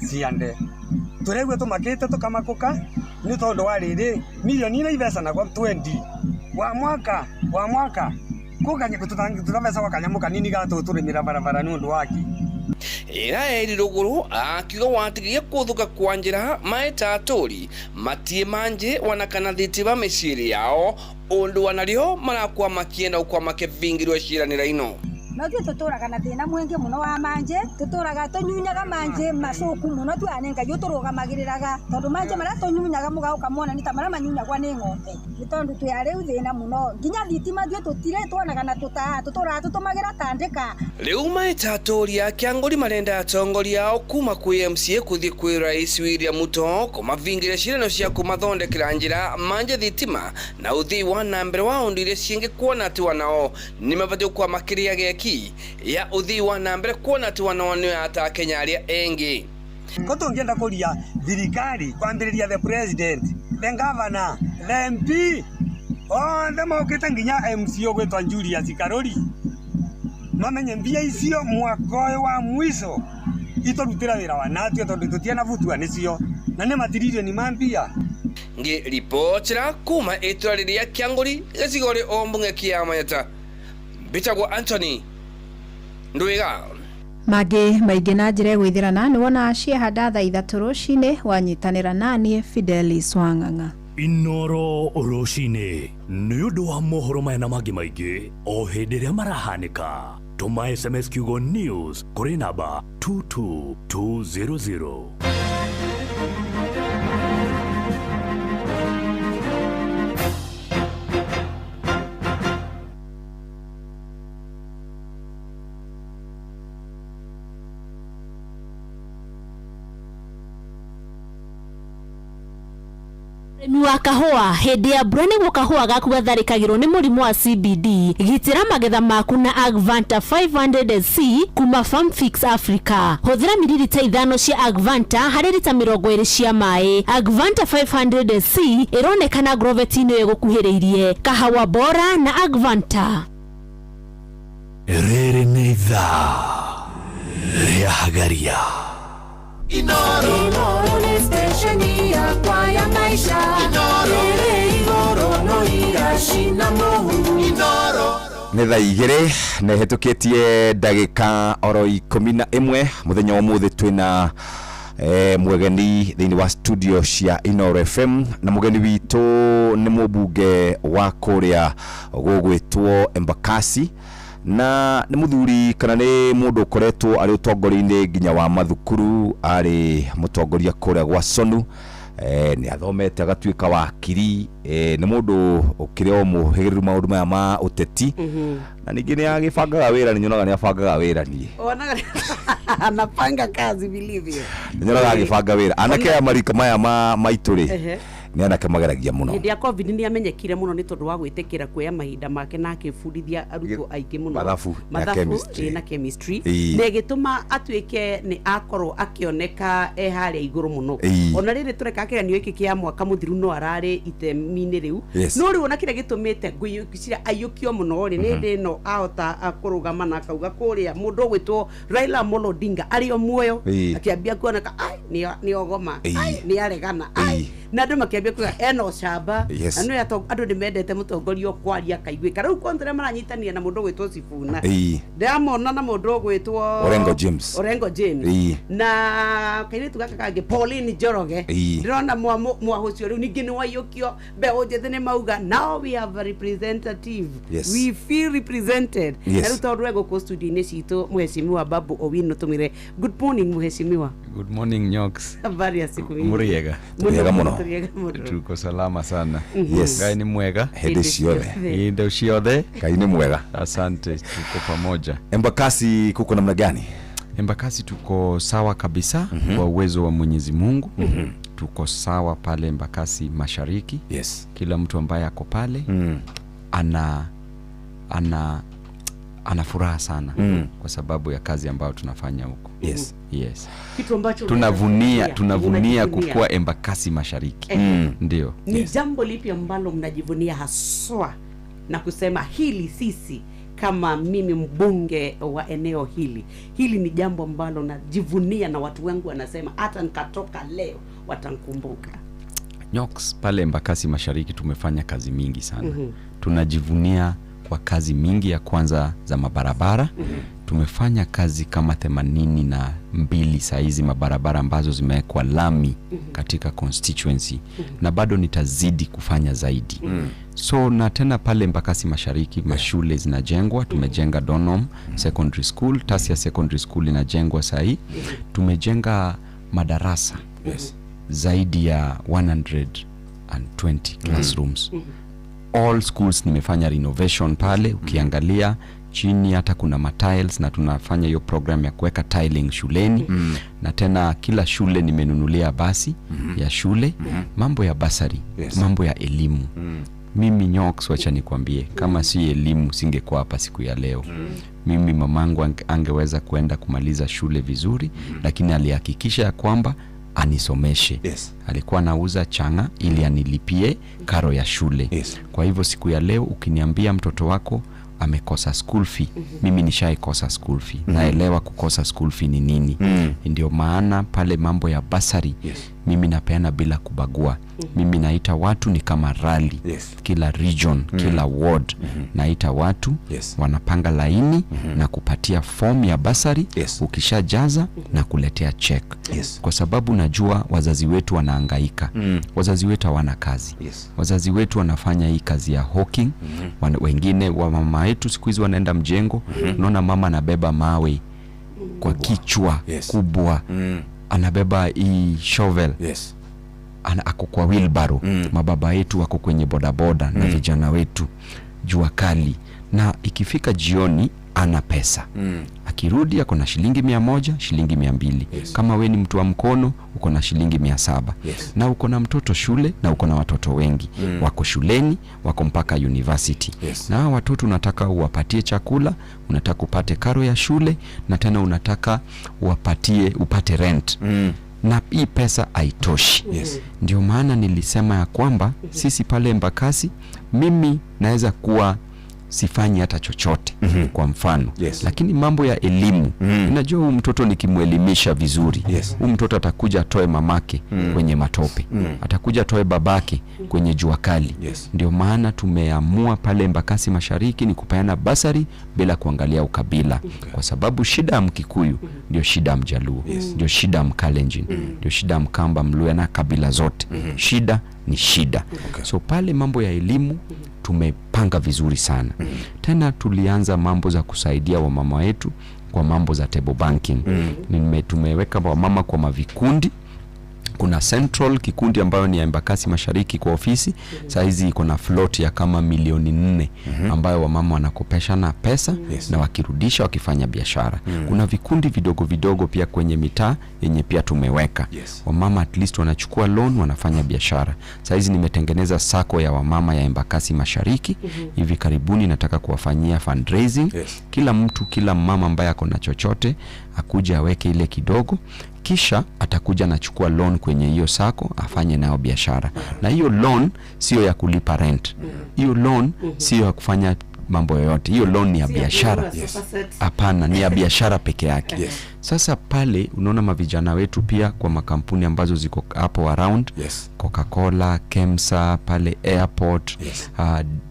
ciande turegwe tumakite tukamakuka ni tondu wa riri milioni ina ibesa na kwa 20 wa mwaka kuganye tutavesa kwa kanyamu kanini gatu turimira barabara ni undu waki ira eri ruguru akiuga watigiye kuthuka kwa njira maetaturi matie manje wanakana thitima miciri yao undu wanario marakwa makienda ukwa makevingirwe ciranira ino no tuturaga na thina mwingi muno wa manje tuturaga tunyunyaga manje macuku muno twanenga yo turugamagiriraga tondu manje mara tunyunyaga mugauka mona ni tamara manyunyagwa ni ng'ombe ni tondu tuyari thina muno nginya thitima thio tutire twanaga na tuturaga tutumagira tandika riu maitatoria Kianguri marenda atongoria ao kuma kwi MCA kuthi kwi Rais William Ruto kumavingire cirano cia kumathondekera njira manje thitima na uthii wa nambere wa undu iria ciingi kuona ati wanao ni mabadi kwa makiria geki ya uthii wa nambere kuona ati wanao ni ata Kenya aria engi ko tungienda kuria thirikari kwambiriria the president the governor the MP the mokete nginya MCA gwetwa Julius Karori mamenye mbia icio mwaka wa mwisho itorutira wira wa natio tondu tutiana vutua nicio na ne matiririo ni mambia ngi reportera kuma iturariria Kianguri gicigori ombunge kia Mayata bitagwo Anthony Ndwiga maingĩ na njĩra gwĩthirana nĩ wona ciehanda thaa 3 rũcinĩ wanyitanĩra naniĩ Fidelis Wang'ang'a. Inoro rũcinĩ nĩ ũndũ wa mohoro maya na mangĩ maingĩ o hĩndĩ ĩrĩa marahanĩka tũma SMS kiugo news kũrĩ namba 22200. Wa kahua hĩndĩ ya mbura nĩguo kahua gaku gatharĩkagĩrwo nĩ mũrimũ wa CBD gitĩra magetha maku na Agvanta 500C kuma Farm Fix Africa. Hũthĩra mililita 5 cia Agvanta harĩ lita 20 cia maĩ. Agvanta 500C ĩronekana Grovet-inĩ ĩgũkuhĩrĩirie. Kahawa bora na Agvanta. Rĩrĩ nĩ ithaa rĩa Hagaria. Inoro ni station ya kwa ya maisha. Inoro no igashina muhuru. Inoro nĩ thaa igĩrĩ na hetũkĩtie ndagĩka oro 11 mũthenya wa mũthĩ twĩna mwegeni thĩinĩ wa studio cia Inoro FM na mũgeni witũ nĩ mũmbunge wa kũrĩa gũgwĩtwo Embakasi na nĩ mũthuri kana nĩ mũndũ ũkoretwo arĩ ũtongoria-inĩ nginya wa mathukuru arĩ mũtongoria kũrĩa gwa Sonu nĩ athomete agatuĩka wakiri nĩ mũndũ ũkĩrĩ o mũhĩgĩrĩru maũndũ maya ma ũteti na ningĩ nĩ agĩbangaga wĩra nĩ nyonaga nĩ abangaga wĩra niĩ anapanga kazi vilivyo nĩ nyonaga agĩbanga wĩra anake aya marika maya maitũ rĩ nĩ anake mageragia mũno hĩndĩ ya COVID nĩ amenyekire mũno nĩ tondũ wa gwĩtĩkĩra kuoya mahinda make na akĩbundithia arutwo aingĩ mũno mathabu na chemistry na gĩtũma atuĩke nĩ akorwo akĩoneka harĩa igũrũ mũno ona rĩrĩ tũreka kĩgeranio gĩkĩ kĩa mwaka mũthiru no ararĩ itemi-inĩ rĩu no rĩu ona kĩrĩa gĩtũmĩte ngũcira aiyũkio mũno rĩ nĩ hĩndĩ ĩno ahota kũrũgama na akauga kũrĩa mũndũ ũgwĩtwo Raila Amolo Odinga arĩ o muoyo akĩambia kuoneka nĩ ogoma nĩ aregana na andũ makĩambia kuga eno camba na nĩ andũ nĩ mendete mũtongoria kwaria kaiguĩka rĩu kontre maranyitania na mũndũ ũgwĩtwo Sifuna ndamona na mũndũ ũgwĩtwo Orengo James na kairĩtu gaka kangĩ Pauline Njoroge ndĩrona mwahucio rĩu ningĩ nĩ waiyũkio mbeũ njĩthĩ nĩ mauga now we have a representative we feel represented na rĩu tondũ egũkũ studio-inĩ citũ mheshimiwa Babu Owino tũmĩre good morning mheshimiwa. Good morning Nyox. Habari ya siku hii? Muriega. Muriega muno. Tuko salama sana. Yes. Ngai ni mwega. Hende ciothe. Hende ciothe. Ngai ni mwega. Asante, tuko pamoja. Embakasi kuko namna gani? Embakasi tuko sawa kabisa kwa uwezo wa Mwenyezi Mungu. Tuko sawa pale Embakasi Mashariki. Yes. Kila mtu ambaye ako pale ana furaha sana kwa sababu ya kazi ambayo tunafanya huko. Yes. Yes. Kitu ambacho tunavunia kukua Embakasi Mashariki. Ndio. Ni jambo lipi ambalo mnajivunia haswa na kusema hili sisi kama mimi mbunge wa eneo hili ni jambo ambalo najivunia na watu wengi wanasema hata nikatoka leo watankumbuka? Nyox, pale Embakasi Mashariki tumefanya kazi mingi sana. Tunajivunia kwa kazi mingi ya kwanza za mabarabara. tumefanya kazi kama 82 saizi mabarabara ambazo zimewekwa lami katika constituency na bado nitazidi kufanya zaidi. So na tena pale Embakasi Mashariki mashule zinajengwa, tumejenga Donholm Secondary School, Tasia Secondary School inajengwa sahi. Tumejenga madarasa zaidi ya 120 classrooms. All schools nimefanya renovation pale, ukiangalia chini hata kuna matiles na tunafanya hiyo program ya kuweka tiling shuleni. Na tena kila shule nimenunulia basi ya shule. Mambo ya basari, mambo ya elimu. Mimi Nyox, wacha nikwambie, kama si elimu singekuwa hapa siku ya leo. Mimi mamangu angeweza kuenda kumaliza shule vizuri, lakini alihakikisha ya kwamba anisomeshe. Alikuwa anauza changa ili anilipie karo ya shule. Kwa hivyo siku ya leo ukiniambia mtoto wako amekosa school fee, mimi nishaikosa school fee. Naelewa kukosa school fee ni nini. Ndio maana pale mambo ya basari mimi napeana bila kubagua. Mimi naita watu ni kama rally. Kila region, kila ward naita watu wanapanga laini na kupatia form ya basari. Ukishajaza na kuletea check. Kwa sababu najua wazazi wetu wanahangaika. Wazazi wetu hawana kazi. Wazazi wetu wanafanya hii kazi ya hawking. Wengine wa mama yetu siku hizi wanaenda mjengo, unaona mama anabeba mawe kwa kichwa kubwa. Anabeba hii shovel. Ako kwa wheelbarrow. Mababa yetu wako kwenye bodaboda na vijana wetu jua kali, na ikifika jioni ana pesa. Akirudi ako na shilingi 100, shilingi 200. Kama we ni mtu wa mkono uko na shilingi 700. Na uko na mtoto shule na uko na watoto wengi wako shuleni, wako mpaka university. Na watoto unataka uwapatie chakula, unataka upate karo ya shule, na tena unataka upate rent. Na hii pesa haitoshi. Ndio maana nilisema ya kwamba sisi pale Embakasi, mimi naweza kuwa sifanyi hata chochote kwa mfano, lakini mambo ya elimu, unajua huyu mtoto nikimuelimisha vizuri, huyu mtoto atakuja atoe mamake kwenye matope, atakuja atoe babake kwenye jua kali. Ndio maana tumeamua pale Embakasi Mashariki ni kupeana basari bila kuangalia ukabila. Kwa sababu shida ya Mkikuyu ndio shida ya Mjaluo, ndio shida ya Mkalenjin, ndio shida ya Mkamba, Mluya na kabila zote. Shida ni shida. So pale mambo ya elimu tumepanga vizuri sana. Tena tulianza mambo za kusaidia wamama wetu kwa mambo za table banking. Tumeweka wamama kwa mavikundi. Kuna central kikundi ambayo ni ya Embakasi Mashariki kwa ofisi. Saizi iko na float ya kama milioni 4 ambayo wamama wanakopesha na pesa na wakirudisha wakifanya biashara. Kuna vikundi vidogo vidogo pia kwenye mitaa yenye pia tumeweka. Wamama at least wanachukua loan, wanafanya biashara. Saizi nimetengeneza sako ya wamama ya Embakasi Mashariki. Hivi karibuni nataka kuwafanyia fundraising. Kila mama ambaye ako na chochote akuja aweke ile kidogo, kisha atakuja na chukua loan kwenye hiyo sako afanye nayo biashara. Na hiyo loan sio ya kulipa rent. Hiyo loan sio ya kufanya mambo yoyote. Hiyo loan ni ya biashara. Hapana, ni ya biashara peke yake. Sasa pale unaona mavijana wetu pia kwa makampuni ambazo ziko hapo around, Coca-Cola, Kemsa, pale airport,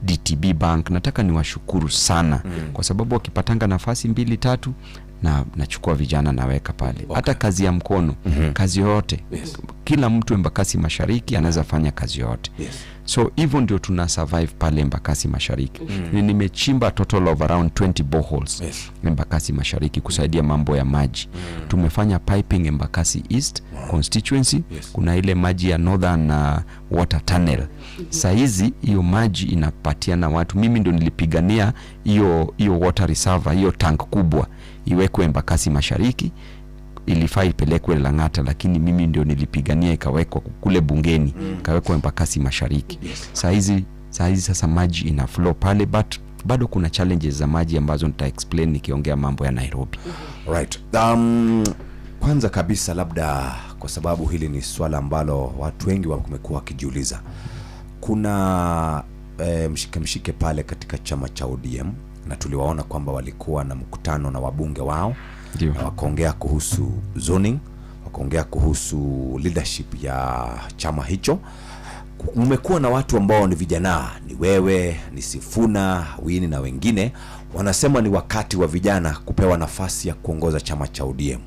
DTB Bank, nataka niwashukuru sana kwa sababu wakipatanga nafasi 2-3 na nachukua vijana naweka pale. Hata kazi ya mkono, kazi yote. Kila mtu Embakasi Mashariki anaweza fanya kazi yote. So hivyo ndio tuna survive pale Embakasi Mashariki. Nimechimba total of around 20 boreholes Embakasi Mashariki kusaidia mambo ya maji. Tumefanya piping Embakasi East constituency. Kuna ile maji ya Northern Water Tunnel. Saizi hiyo maji inapatiana watu. Mimi ndio nilipigania hiyo water reservoir, hiyo tank kubwa iwekwe Embakasi Mashariki. Ilifaa ipelekwe Lang'ata, lakini mimi ndio nilipigania ikawekwa kule bungeni, ikawekwa Embakasi Mashariki. Saizi sasa maji ina flow pale, but bado kuna challenges za maji ambazo nita explain nikiongea mambo ya Nairobi. Right. Kwanza kabisa labda kwa sababu hili ni swala ambalo watu wengi wamekuwa wakijiuliza. Kuna mshike pale katika chama cha ODM na tuliwaona kwamba walikuwa na mkutano na wabunge wao. Na wakaongea kuhusu zoning, wakaongea kuhusu leadership ya chama hicho. Umekuwa na watu ambao ni vijana, ni wewe, ni Sifuna, Winnie na wengine wanasema ni wakati wa vijana kupewa nafasi ya kuongoza chama cha ODM.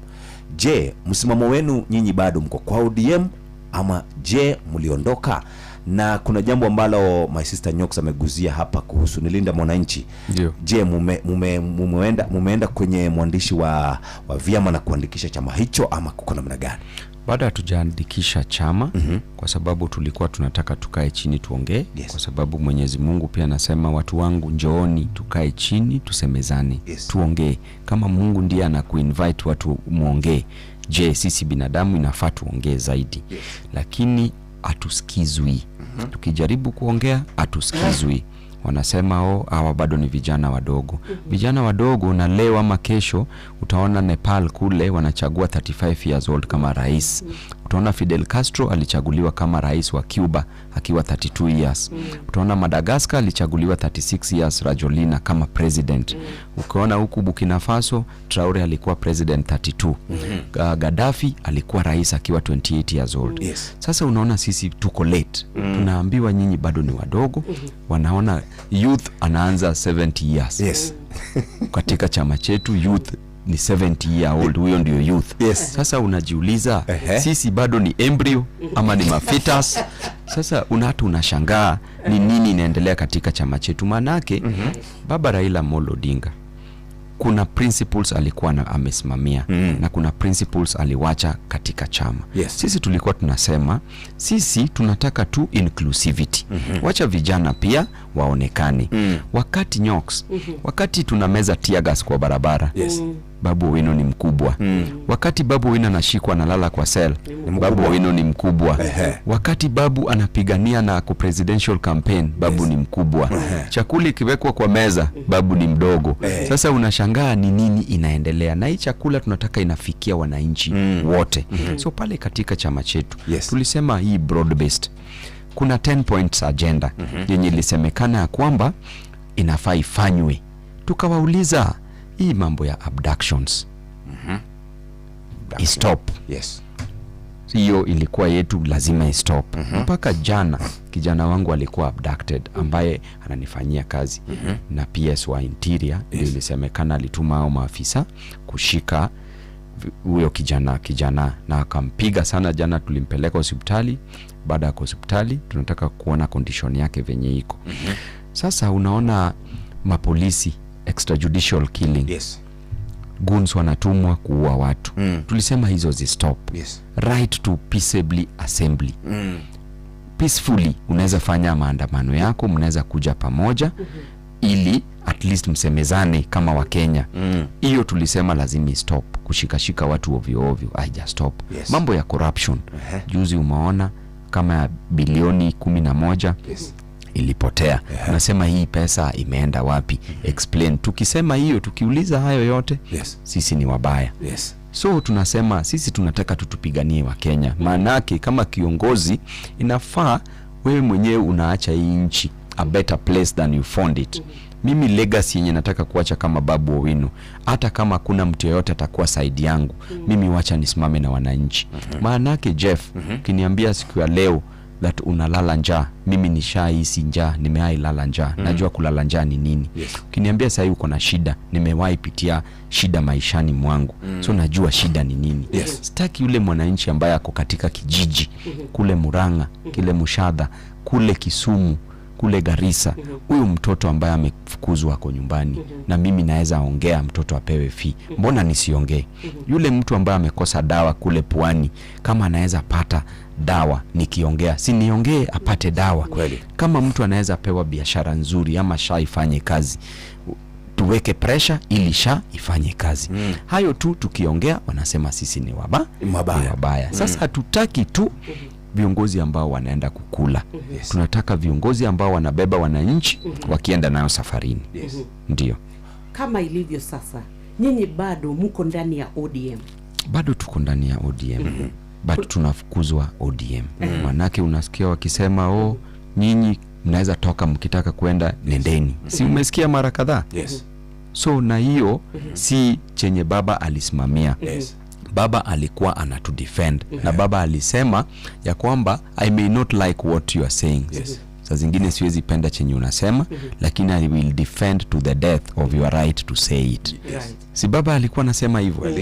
Je, msimamo wenu nyinyi bado mko kwa ODM ama je mliondoka? Na kuna jambo ambalo my sister Nyox ameguzia hapa kuhusu Nilinda Mwananchi. Je, mumeenda kwenye mwandishi wa vyama na kuandikisha chama hicho ama kuko namna gani? Bado hatujaandikisha chama kwa sababu tulikuwa tunataka tukae chini tuongee, kwa sababu Mwenyezi Mungu pia anasema watu wangu njooni tukae chini tusemezane, tuongee. Kama Mungu ndiye anakuinvite watu muongee, je sisi binadamu inafaa tuongee zaidi? Lakini hatusikizwi. Tukijaribu kuongea hatusikizwi. Wanasema hawa bado ni vijana wadogo. Vijana wadogo, na leo ama kesho utaona Nepal kule wanachagua 35 years old kama rais. Utaona Fidel Castro alichaguliwa kama rais wa Cuba akiwa 32 years. Utaona Madagascar alichaguliwa 36 years Rajolina kama president. Ukiona huku Burkina Faso Traore alikuwa president 32. Gaddafi alikuwa rais akiwa 28 years old. Sasa unaona sisi tuko late. Tunaambiwa nyinyi bado ni wadogo. Wanaona youth anaanza 70 years. Katika chama chetu youth ni 70 year old, huyo ndio youth. Sasa unajiuliza sisi bado ni embryo ama ni mafetus? Sasa unashangaa ni nini inaendelea katika chama chetu. Manake Baba Raila Amolo Odinga kuna principles alikuwa amesimamia na kuna principles aliwacha katika chama. Sisi tulikuwa tunasema sisi tunataka tu inclusivity. Wacha vijana pia waonekane. Wakati Nyox, wakati tunameza tear gas kwa barabara, Babu Owino ni mkubwa. Wakati Babu Owino anashikwa analala kwa cell, Babu Owino ni mkubwa. Wakati Babu anapigania na ku presidential campaign, Babu ni mkubwa. Chakula kiwekwa kwa meza, Babu ni mdogo. Sasa unashangaa ni nini inaendelea, na hii chakula tunataka inafikia wananchi wote. So pale katika chama chetu tulisema hii broad based, kuna 10 points agenda yenye ilisemekana ya kwamba inafaa ifanywe. Tukawauliza hii mambo ya abductions stop. Hiyo ilikuwa yetu, lazima stop. Mpaka jana kijana wangu alikuwa abducted ambaye ananifanyia kazi na PS wa Interior. Ndio ilisemekana alituma hao maafisa kushika huyo kijana na akampiga sana. Jana tulimpeleka hospitali. Baada ya hospitali tunataka kuona condition yake venye iko. Sasa unaona mapolisi extrajudicial killing. Guns wanatumwa kuua watu. Tulisema hizo stop. Right to peaceably assembly. Peacefully unaweza fanya maandamano yako, mnaweza kuja pamoja ili at least msemezane kama wa Kenya. Hiyo tulisema lazima stop. Kushikashika watu ovyo ovyo haija stop. Mambo ya corruption. Juzi umeona kama ya bilioni 11 ilipotea. Nasema hii pesa imeenda wapi? Explain. Tukisema hiyo, tukiuliza hayo yote, sisi ni wabaya. So tunasema sisi tunataka tutupiganie wa Kenya. Maanake kama kiongozi inafaa wewe mwenyewe unaacha hii nchi a better place than you found it. Mimi legacy yenye nataka kuacha kama Babu Owino, hata kama kuna mtu yeyote atakuwa side yangu, mimi wacha nisimame na wananchi. Maanake Jeff, ukiniambia siku ya leo that unalala njaa, mimi nishahisi njaa, nimewahi lala njaa. Najua kulala njaa ni nini. Ukiniambia sasa uko na shida, nimewahi pitia shida maishani mwangu. So najua shida ni nini. Sitaki yule mwananchi ambaye ako katika kijiji kule Murang'a, kile Mushadha, kule Kisumu, kule Garissa, huyu mtoto ambaye amefukuzwa kwa nyumbani na mimi naweza ongea mtoto apewe fee. Mbona nisiongee? Yule mtu ambaye amekosa dawa kule Pwani, kama anaweza pata dawa nikiongea, si niongee apate dawa. Kama mtu anaweza pewa biashara nzuri ama SHA ifanye kazi, tuweke pressure ili SHA ifanye kazi. Hayo tu tukiongea wanasema sisi ni wabaya. Sasa hatutaki tu viongozi ambao wanaenda kukula. Tunataka viongozi ambao wanabeba wananchi wakienda nayo safarini. Ndio. Kama ilivyo sasa, nyinyi bado mko ndani ya ODM? Bado tuko ndani ya ODM. But tunafukuzwa ODM. Manake unasikia wakisema nyinyi mnaweza toka mkitaka kwenda nendeni. Si umesikia mara kadhaa? So na hiyo si chenye baba alisimamia. Baba alikuwa anatudefend. Na baba alisema ya kwamba I may not like what you are saying. Saa zingine siwezi penda chenye unasema, lakini I will defend to the death of your right to say it. Si baba alikuwa anasema hivyo?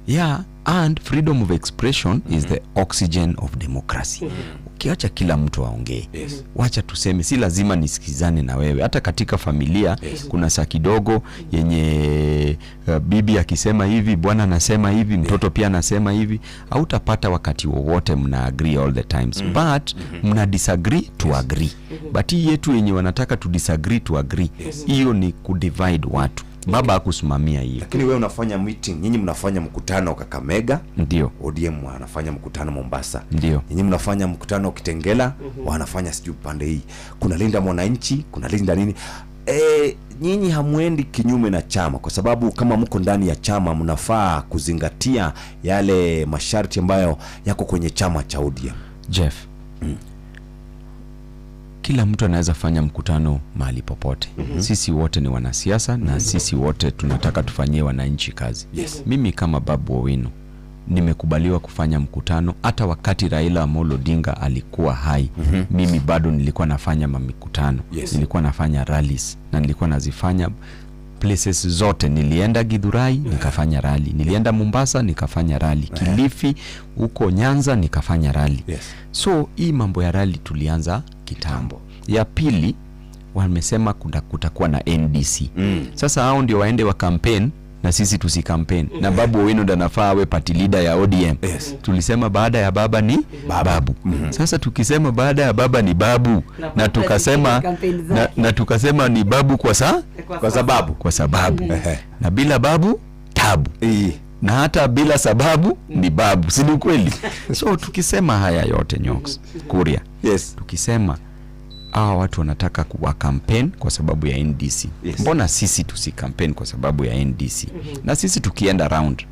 Yeah, and freedom of expression is the oxygen of democracy. Ukiacha kila mtu aongee, wacha tuseme, si lazima nisikizane na wewe. Hata katika familia kuna saa kidogo yenye bibi akisema hivi, bwana anasema hivi, mtoto pia anasema hivi, hautapata wakati wowote mna agree all the times, but mna disagree to agree. But hii yetu yenye wanataka to disagree to agree, hiyo ni kudivide watu. Baba hakusimamia hiyo. Lakini wewe unafanya meeting, nyinyi mnafanya mkutano Kakamega, ndio. ODM wanafanya mkutano Mombasa, ndio. Nyinyi mnafanya mkutano Kitengela, wanafanya sijui pande hii. Kuna linda mwananchi, kuna linda nini? Nyinyi hamwendi kinyume na chama, kwa sababu kama mko ndani ya chama mnafaa kuzingatia yale masharti ambayo yako kwenye chama cha ODM. Jeff, kila mtu anaweza fanya mkutano mahali popote. Sisi wote ni wanasiasa na sisi wote tunataka tufanyie wananchi kazi. Mimi kama Babu Owino nimekubaliwa kufanya mkutano hata wakati Raila Amolo Odinga alikuwa hai. Mimi bado nilikuwa nafanya mikutano. Nilikuwa nafanya rallies na nilikuwa nazifanya places zote. Nilienda Githurai nikafanya rally, nilienda Mombasa nikafanya rally, Kilifi huko Nyanza nikafanya rally. So hii mambo ya rally tulianza kitambo. Ya pili, wamesema kutakuwa na NDC. Sasa hao ndio waende wa campaign na sisi tusi campaign. Na Babu Owino ndo anafaa awe party leader ya ODM. Tulisema baada ya baba ni babu. Sasa tukisema baada ya baba ni babu na tukasema na tukasema ni babu kwa sababu na bila babu tabu. Na hata bila sababu ni babu, si ni kweli? So tukisema haya yote Nyoks Kuria, tukisema hawa watu wanataka kuwa campaign kwa sababu ya NDC, mbona sisi tusi campaign kwa sababu ya NDC? Na sisi tukienda round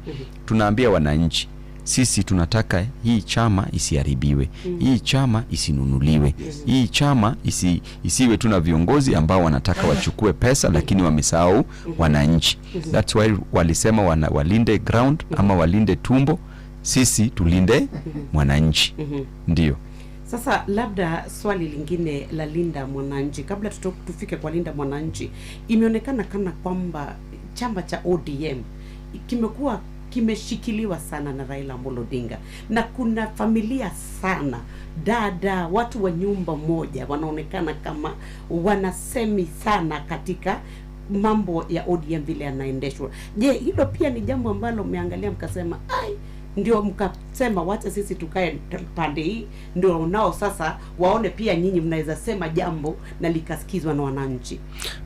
tunaambia wananchi, sisi tunataka hii chama isiharibiwe, hii chama isinunuliwe, hii chama isiwe tuna viongozi ambao wanataka wachukue pesa lakini wamesahau wananchi. That's why walisema walinde ground ama walinde tumbo, sisi tulinde mwananchi. Ndio. Sasa labda swali lingine la linda mwananchi, kabla tufike kwa linda mwananchi, imeonekana kana kwamba chama cha ODM kimekuwa kimeshikiliwa sana na Raila Amolo Odinga, na kuna familia sana, dada, watu wa nyumba moja wanaonekana kama wanasemi sana katika mambo ya ODM vile yanaendeshwa. Je, hilo pia ni jambo ambalo mmeangalia mkasema ndio mkasema wacha sisi tukae pande hii, ndio nao sasa waone pia nyinyi mnaweza sema jambo na likasikizwa na wananchi?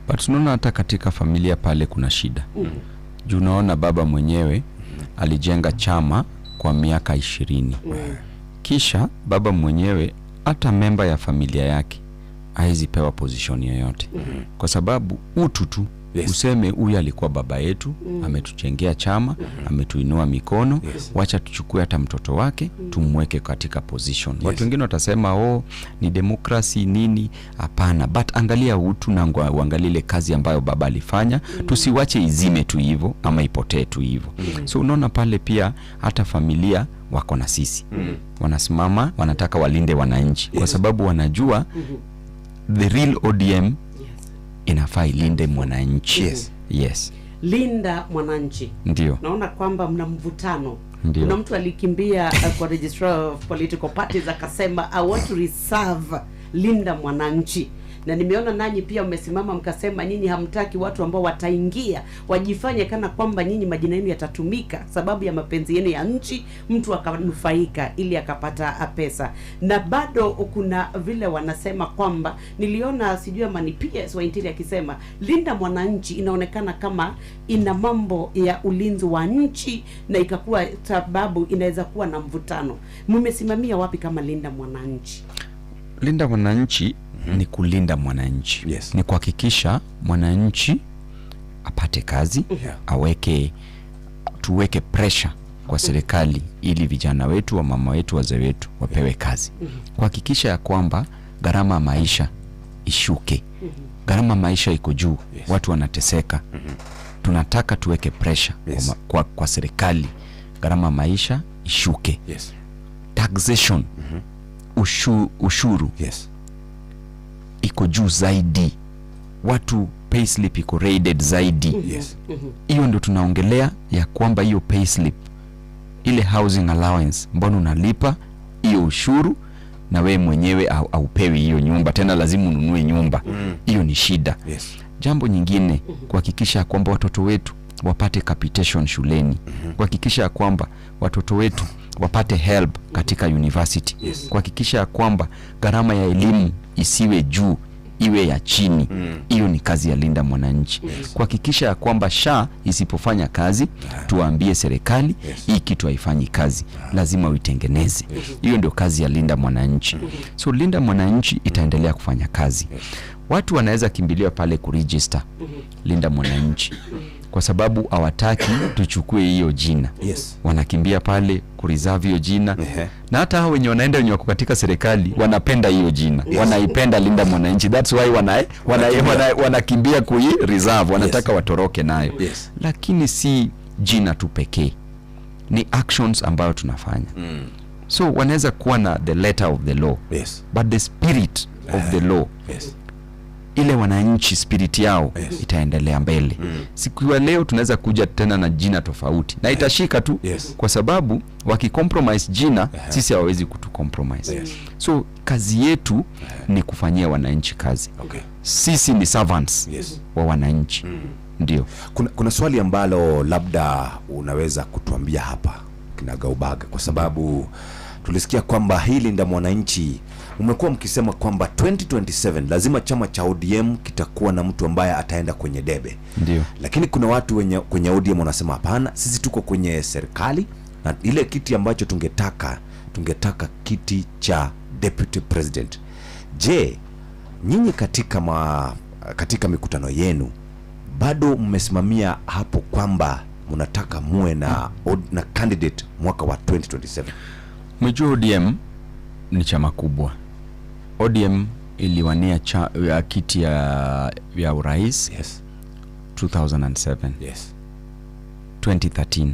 But tunaona hata katika familia pale kuna shida. Juu unaona baba mwenyewe alijenga chama kwa miaka 20. Kisha baba mwenyewe hata memba ya familia yake haizi pewa position yoyote. Kwa sababu utu tu useme huyu alikuwa baba yetu, ametujengea chama, ametuinua mikono, wacha tuchukue hata mtoto wake tumweke katika position. Watu wengine watasema ni demokrasi nini? Hapana, but angalia utu na uangalie ile kazi ambayo baba alifanya. Tusiwache izime tu hivyo ama ipotee tu hivyo. So unaona pale pia hata familia wako na sisi. Wanasimama, wanataka walinde wananchi kwa sababu wanajua the real ODM inafaa ilinde mwananchi. Yes. Linda mwananchi. Ndio. Naona kwamba mna mvutano. Kuna mtu alikimbia kwa registrar of political parties akasema I want to reserve linda mwananchi. Na nimeona nanyi pia umesimama mkasema nyinyi hamtaki watu ambao wataingia wajifanye kana kwamba nyinyi majina yenu yatatumika sababu ya mapenzi yenu ya nchi, mtu akanufaika ili akapata pesa. Na bado kuna vile wanasema kwamba niliona sijui ama ni PS wa Interior akisema linda mwananchi inaonekana kama ina mambo ya ulinzi wa nchi na ikakuwa sababu inaweza kuwa na mvutano. Mmesimamia wapi kama linda mwananchi? Linda mwananchi ni kulinda mwananchi. Ni kuhakikisha mwananchi apate kazi, tuweke pressure kwa serikali ili vijana wetu, wa mama wetu, wazee wetu wapewe kazi. Kuhakikisha ya kwamba gharama ya maisha ishuke. Gharama maisha iko juu, watu wanateseka. Tunataka tuweke pressure kwa serikali, gharama maisha ishuke. Taxation, ushuru. iko juu zaidi, watu payslip iko rated zaidi. Hiyo ndio tunaongelea ya kwamba hiyo payslip, ile housing allowance, mbona unalipa hiyo ushuru na we mwenyewe aupewi hiyo nyumba, tena lazima ununue nyumba. Hiyo ni shida. Jambo nyingine, kuhakikisha kwamba watoto wetu wapate capitation shuleni, kuhakikisha kwamba watoto wetu wapate help katika university, kuhakikisha kwamba gharama ya elimu isiwe juu, iwe ya chini. Hiyo ni kazi ya Linda Mwananchi. Kuhakikisha kwamba SHA isipofanya kazi, tuambie serikali hii kitu haifanyi kazi, lazima uitengeneze. Hiyo ndio kazi ya Linda Mwananchi. So Linda Mwananchi itaendelea kufanya kazi. Watu wanaweza kimbilia pale kuregister Linda Mwananchi kwa sababu hawataki tuchukue hiyo jina. Wanakimbia panakimbia kureserve hiyo jina. Na hata hao wenye wako katika serikali wanapenda hiyo jina. Wanaipenda Linda Mwananchi. That's why wanakimbia reserve, wanataka watoroke nayo. Lakini si jina tu pekee, ni actions ambayo tunafanya. So wanaweza kuwa na the letter of the law, but the spirit of the law, ile wananchi spirit yao itaendelea mbele. Siku ya leo tunaweza kuja tena na jina tofauti na itashika tu, kwa sababu wakicompromise jina, sisi hawawezi kutucompromise. So kazi yetu ni kufanyia wananchi kazi. Sisi ni servants wa wananchi. Ndio. Kuna swali ambalo labda unaweza kutuambia hapa kinagaubaga, kwa sababu tulisikia kwamba hii Linda Mwananchi umekuwa mkisema kwamba 2027 lazima chama cha ODM kitakuwa na mtu ambaye ataenda kwenye debe. Ndio. Lakini kuna watu kwenye ODM wanasema hapana, sisi tuko kwenye serikali na ile kiti ambacho tungetaka kiti cha deputy president. Je, nyinyi katika mikutano yenu bado mmesimamia hapo kwamba mnataka muwe na candidate mwaka wa 2027? Mjua ODM ni chama kubwa. ODM iliwania kiti ya urais 2007, 2013,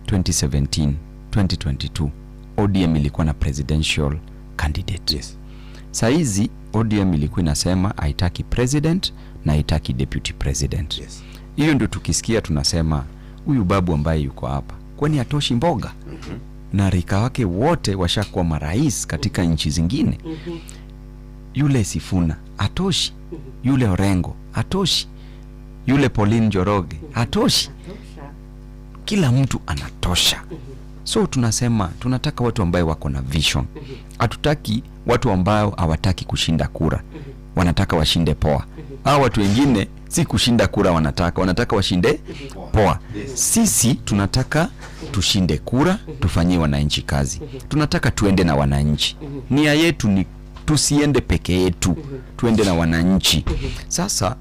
2017, 2022. ODM ilikuwa na presidential candidate. Saizi ODM ilikuwa inasema haitaki president na haitaki deputy president. Hiyo ndio tukisikia tunasema huyu babu ambaye yuko hapa, kwani hatoshi mboga? Na rika wake wote washakuwa marais katika nchi zingine. Yule Sifuna hatoshi, yule Orengo hatoshi, yule Pauline Njoroge hatoshi. Kila mtu anatosha. So tunasema tunataka watu ambao wako na vision. Hatutaki watu ambao hawataki kushinda kura, wanataka washinde poa. Hao watu wengine si kushinda kura wanataka washinde poa. Sisi tunataka tushinde kura, tufanyie wananchi kazi. Tunataka tuende na wananchi. Nia yetu ni tusiende peke yetu, tuende na wananchi. Sasa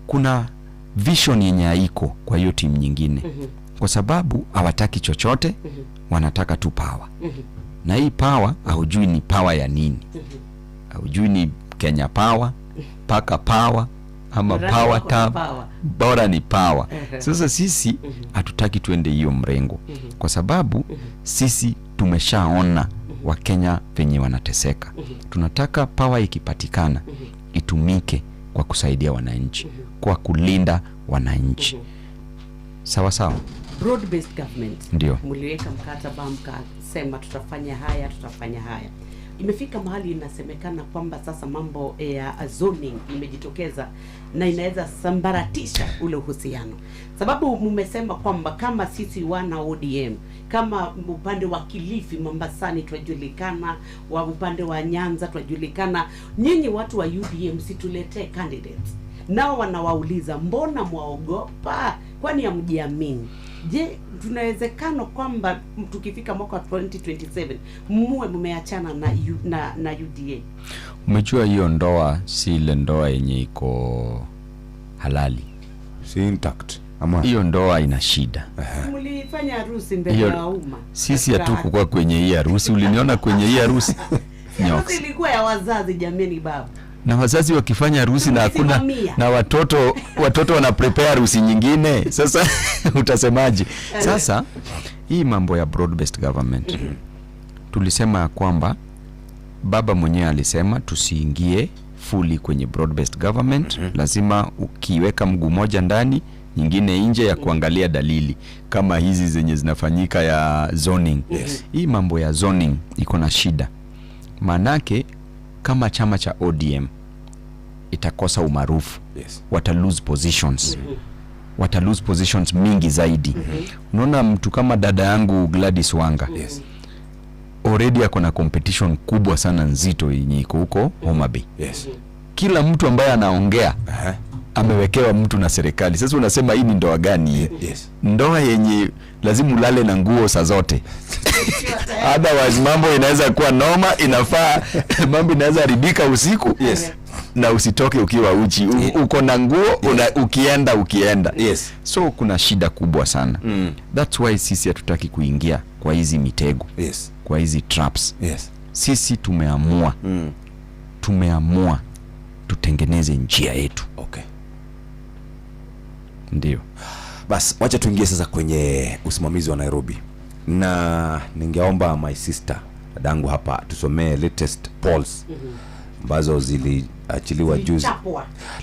kuna vision yenye haiko kwa hiyo timu nyingine, kwa sababu hawataki chochote, wanataka tu power. Na hii power haujui ni power ya nini. Haujui ni Kenya power, paka power ama power tab, bora ni power. Sasa sisi hatutaki tuende hiyo mrengo, kwa sababu sisi tumeshaona Wakenya venye wanateseka. Tunataka power ikipatikana itumike kwa kusaidia wananchi, kwa kulinda wananchi. Sawa sawa. Broad based government. Ndio. Mliweka mkataba mkasema tutafanya haya. Imefika mahali inasemekana kwamba sasa mambo ya zoning imejitokeza na inaweza sambaratisha ule uhusiano. Sababu mmesema kwamba kama sisi wana ODM, kama upande wa Kilifi, Mombasani tunajulikana, wa upande wa Nyanza tunajulikana, nyinyi watu wa UDM situletee candidates. Nao wanawauliza mbona mwaogopa? Kwani hamjiamini? Je, tunawezekano kwamba tukifika mwaka 2027 muwe mmeachana na UDA? Umejua hiyo ndoa si ile ndoa yenye iko halali, si intact. Ama hiyo ndoa ina shida. Mlifanya harusi mbele ya umma. Sisi hatukuwa kwenye hii harusi. Uliniona kwenye hii harusi? Harusi ilikuwa ya wazazi jameni baba. Na wazazi wakifanya harusi na hakuna na watoto wana prepare harusi nyingine. Sasa utasemaje? Sasa hii mambo ya broad based government tulisema kwamba baba mwenyewe alisema tusiingie fully kwenye broad based government. Lazima ukiweka mguu moja ndani nyingine nje ya kuangalia dalili kama hizi zenye zinafanyika ya zoning. Hii mambo ya zoning iko na shida. Manake kama chama cha ODM itakosa umaarufu, wata lose positions. Wata lose positions mingi zaidi. Unaona mtu kama dada yangu Gladys Wanga. Already ako na competition kubwa sana nzito yenye iko huko Homa Bay. Kila mtu ambaye anaongea amewekewa mtu na serikali. Sasa unasema hii ni ndoa gani? Ndoa yenye lazima ulale na nguo saa zote. Otherwise mambo inaweza kuwa noma, inafaa mambo inaweza haribika usiku. Na usitoke ukiwa uchi. Uko na nguo ukienda. So kuna shida kubwa sana. That's why sisi hatutaki kuingia kwa hizi mitego. Kwa hizi traps. Sisi tumeamua tutengeneze njia yetu. Ndio. Bas, wacha tuingie sasa kwenye usimamizi wa Nairobi. Na ningeomba my sister dadangu hapa tusomee latest polls ambazo ziliachiliwa juzi.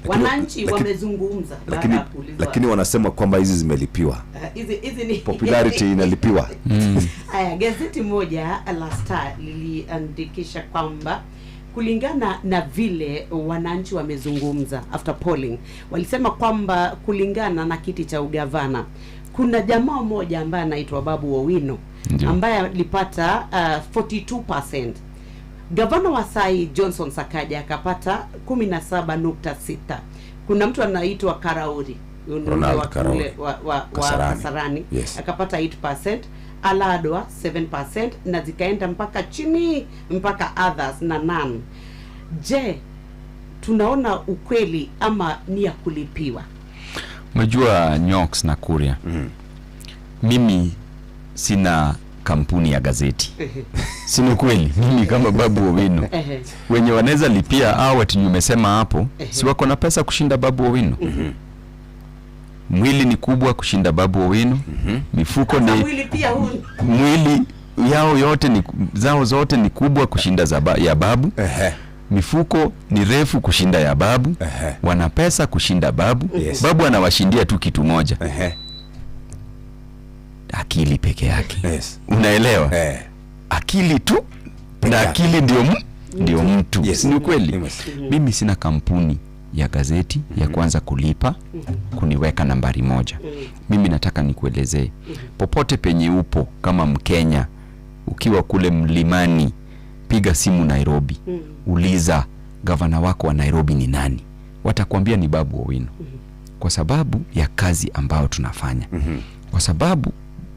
Wananchi wamezungumza baada ya kuulizwa. Lakini wanasema kwamba hizi zimelipiwa. Hizi ni popularity inalipiwa. Aya, gazeti moja la Star liliandikisha kwamba kulingana na vile wananchi wamezungumza after polling, walisema kwamba kulingana na kiti cha ugavana kuna jamaa mmoja ambaye anaitwa Babu Owino ambaye alipata 42%. Gavana wa Sai Johnson Sakaja akapata 17.6. Kuna mtu anaitwa Karauri wa Kasarani akapata 8%, Aladwa 7% na zikaenda mpaka chini mpaka others na none. Je, tunaona ukweli ama ni ya kulipiwa? Unajua Nyox na Kuria. Mimi sina kampuni ya gazeti. Sina kweli. Mimi kama Babu Owino. Wenye wanaweza lipia au ati umesema hapo, si wako na pesa kushinda Babu Owino. Mwili ni kubwa kushinda Babu Owino. Mifuko ni mwili yao yote ni zao zote ni kubwa kushinda ya Babu. Mifuko ni refu kushinda ya Babu. Wana pesa kushinda Babu. Babu anawashindia tu kitu moja. Akili peke yake. Unaelewa? Akili tu na akili ndio mtu. Ni kweli. Mimi sina kampuni ya gazeti ya kwanza kulipa kuniweka nambari moja. Mimi nataka nikuelezee popote penye upo kama Mkenya, ukiwa kule mlimani, piga simu Nairobi, uliza gavana wako wa Nairobi ni nani, watakwambia ni Babu Owino. Kwa sababu ya kazi ambayo tunafanya. Kwa sababu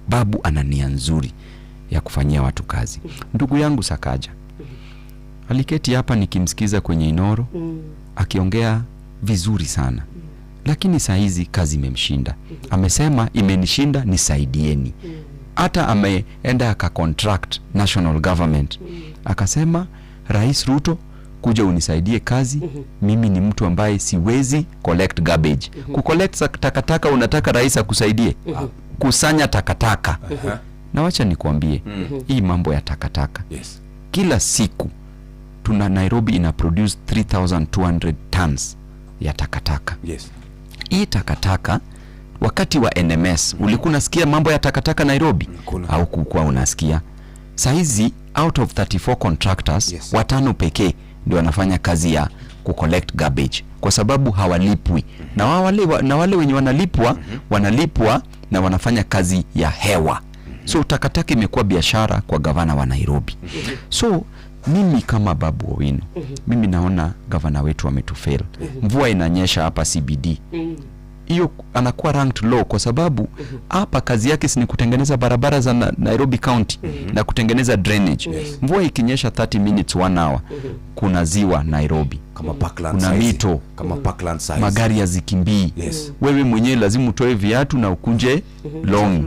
Babu ana nia nzuri ya kufanyia watu kazi. Ndugu yangu Sakaja aliketi hapa nikimsikiza kwenye Inoro akiongea vizuri sana. Lakini saa hizi kazi imemshinda. Amesema imenishinda nisaidieni. Hata ameenda akacontract national government. Akasema Rais Ruto kuja unisaidie kazi. Mimi ni mtu ambaye siwezi collect garbage. Kucollect takataka unataka rais akusaidie? Kusanya takataka. Na wacha nikwambie hii mambo ya takataka. Kila siku tuna Nairobi ina produce 3200 tons ya takataka. Hii takataka wakati wa NMS ulikuwa unasikia mambo ya takataka Nairobi? Au kukuwa unasikia? Saizi out of 34 contractors, 5 pekee ndio wanafanya kazi ya kucollect garbage kwa sababu hawalipwi. Na wale wenye wanalipwa na wanafanya kazi ya hewa. So takataka imekuwa biashara kwa gavana wa Nairobi. So mimi kama Babu Owino, mimi naona gavana wetu ametufail. Mvua inanyesha hapa CBD. Hiyo anakuwa ranked low kwa sababu hapa kazi yake si kutengeneza barabara za Nairobi County na kutengeneza drainage. Mvua ikinyesha 30 minutes 1 hour kuna ziwa Nairobi, kama Parkland, kuna mito kama Parkland size, magari yazikimbii. Wewe mwenyewe lazima utoe viatu na ukunje long.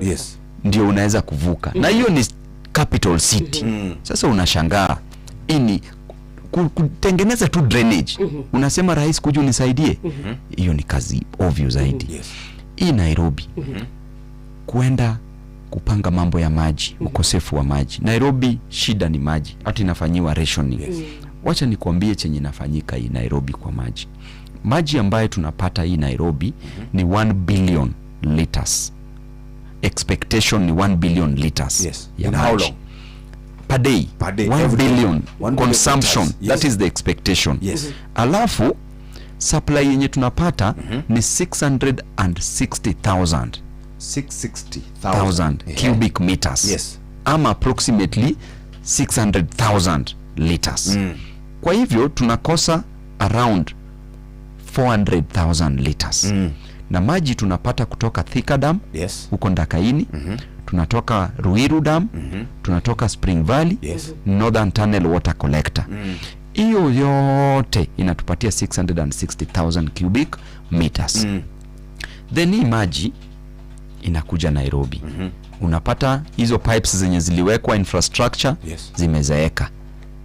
Ndio unaweza kuvuka. Na hiyo ni capital city. Sasa unashangaa ini kutengeneza tu drainage. Unasema rais kuja unisaidie. Hiyo ni kazi obvious zaidi. Hii Nairobi kuenda kupanga mambo ya maji, ukosefu wa maji. Nairobi shida ni maji, hata inafanyiwa rationing. Wacha nikwambie chenye inafanyika hii Nairobi kwa maji. Maji ambayo tunapata hii Nairobi ni 1 billion liters. Expectation ni 1 billion liters. Yes. Ya In maji. how long? Per day. 1 billion consumption. Yes. That is the expectation. Yes. Alafu supply yenye tunapata ni 660,000 cubic meters. Yes. Ama approximately 600,000 liters. Kwa hivyo tunakosa around 400,000 liters. Na maji tunapata kutoka Thika Dam, huko Ndakaini, tunatoka Ruiru Dam, tunatoka Spring Valley, Northern Tunnel Water Collector. Hiyo yote inatupatia 660,000 cubic meters. Then hii maji inakuja Nairobi. Unapata hizo pipes zenye ziliwekwa infrastructure zimezeeka,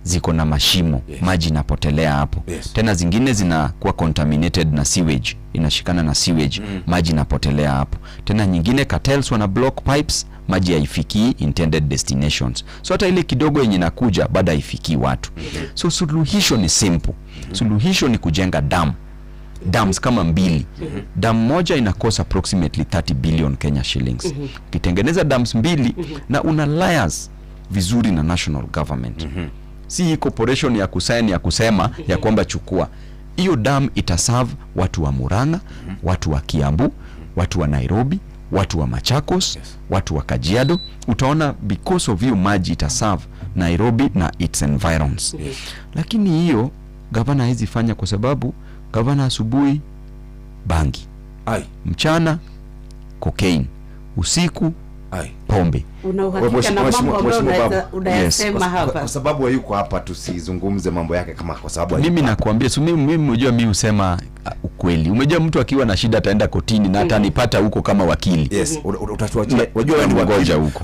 ziko na mashimo, maji inapotelea hapo. Tena zingine zinakuwa contaminated na sewage, inashikana na sewage, maji inapotelea hapo. Tena nyingine cartels wana block pipes, maji haifikii intended destinations. So hata ile kidogo yenye inakuja bado haifikii watu. So suluhisho ni simple. Suluhisho ni kujenga dams kama 2. Dam moja inakosa approximately 30 billion Kenya shillings. Ukitengeneza dams 2 na una layers vizuri na national government. Si hii corporation ya kusaini ya kusema ya kwamba chukua. Hiyo dam itaserve watu wa Murang'a, watu wa Kiambu, watu wa Nairobi, watu wa Machakos, watu wa Kajiado. Utaona because of hiyo maji itaserve Nairobi na its environs. Lakini hiyo gavana hizi fanya kwa sababu gavana asubuhi bangi, mchana cocaine, usiku pombe. Una uhakika na mambo ambayo unayasema hapa? Kwa sababu hayuko hapa tusizungumze mambo yake kama kwa sababu mimi nakwambia mimi unajua mimi husema ukweli. Umejua mtu akiwa na shida ataenda kotini na atanipata huko kama wakili. Yes, utatuachia. Unajua wewe ni wakili huko.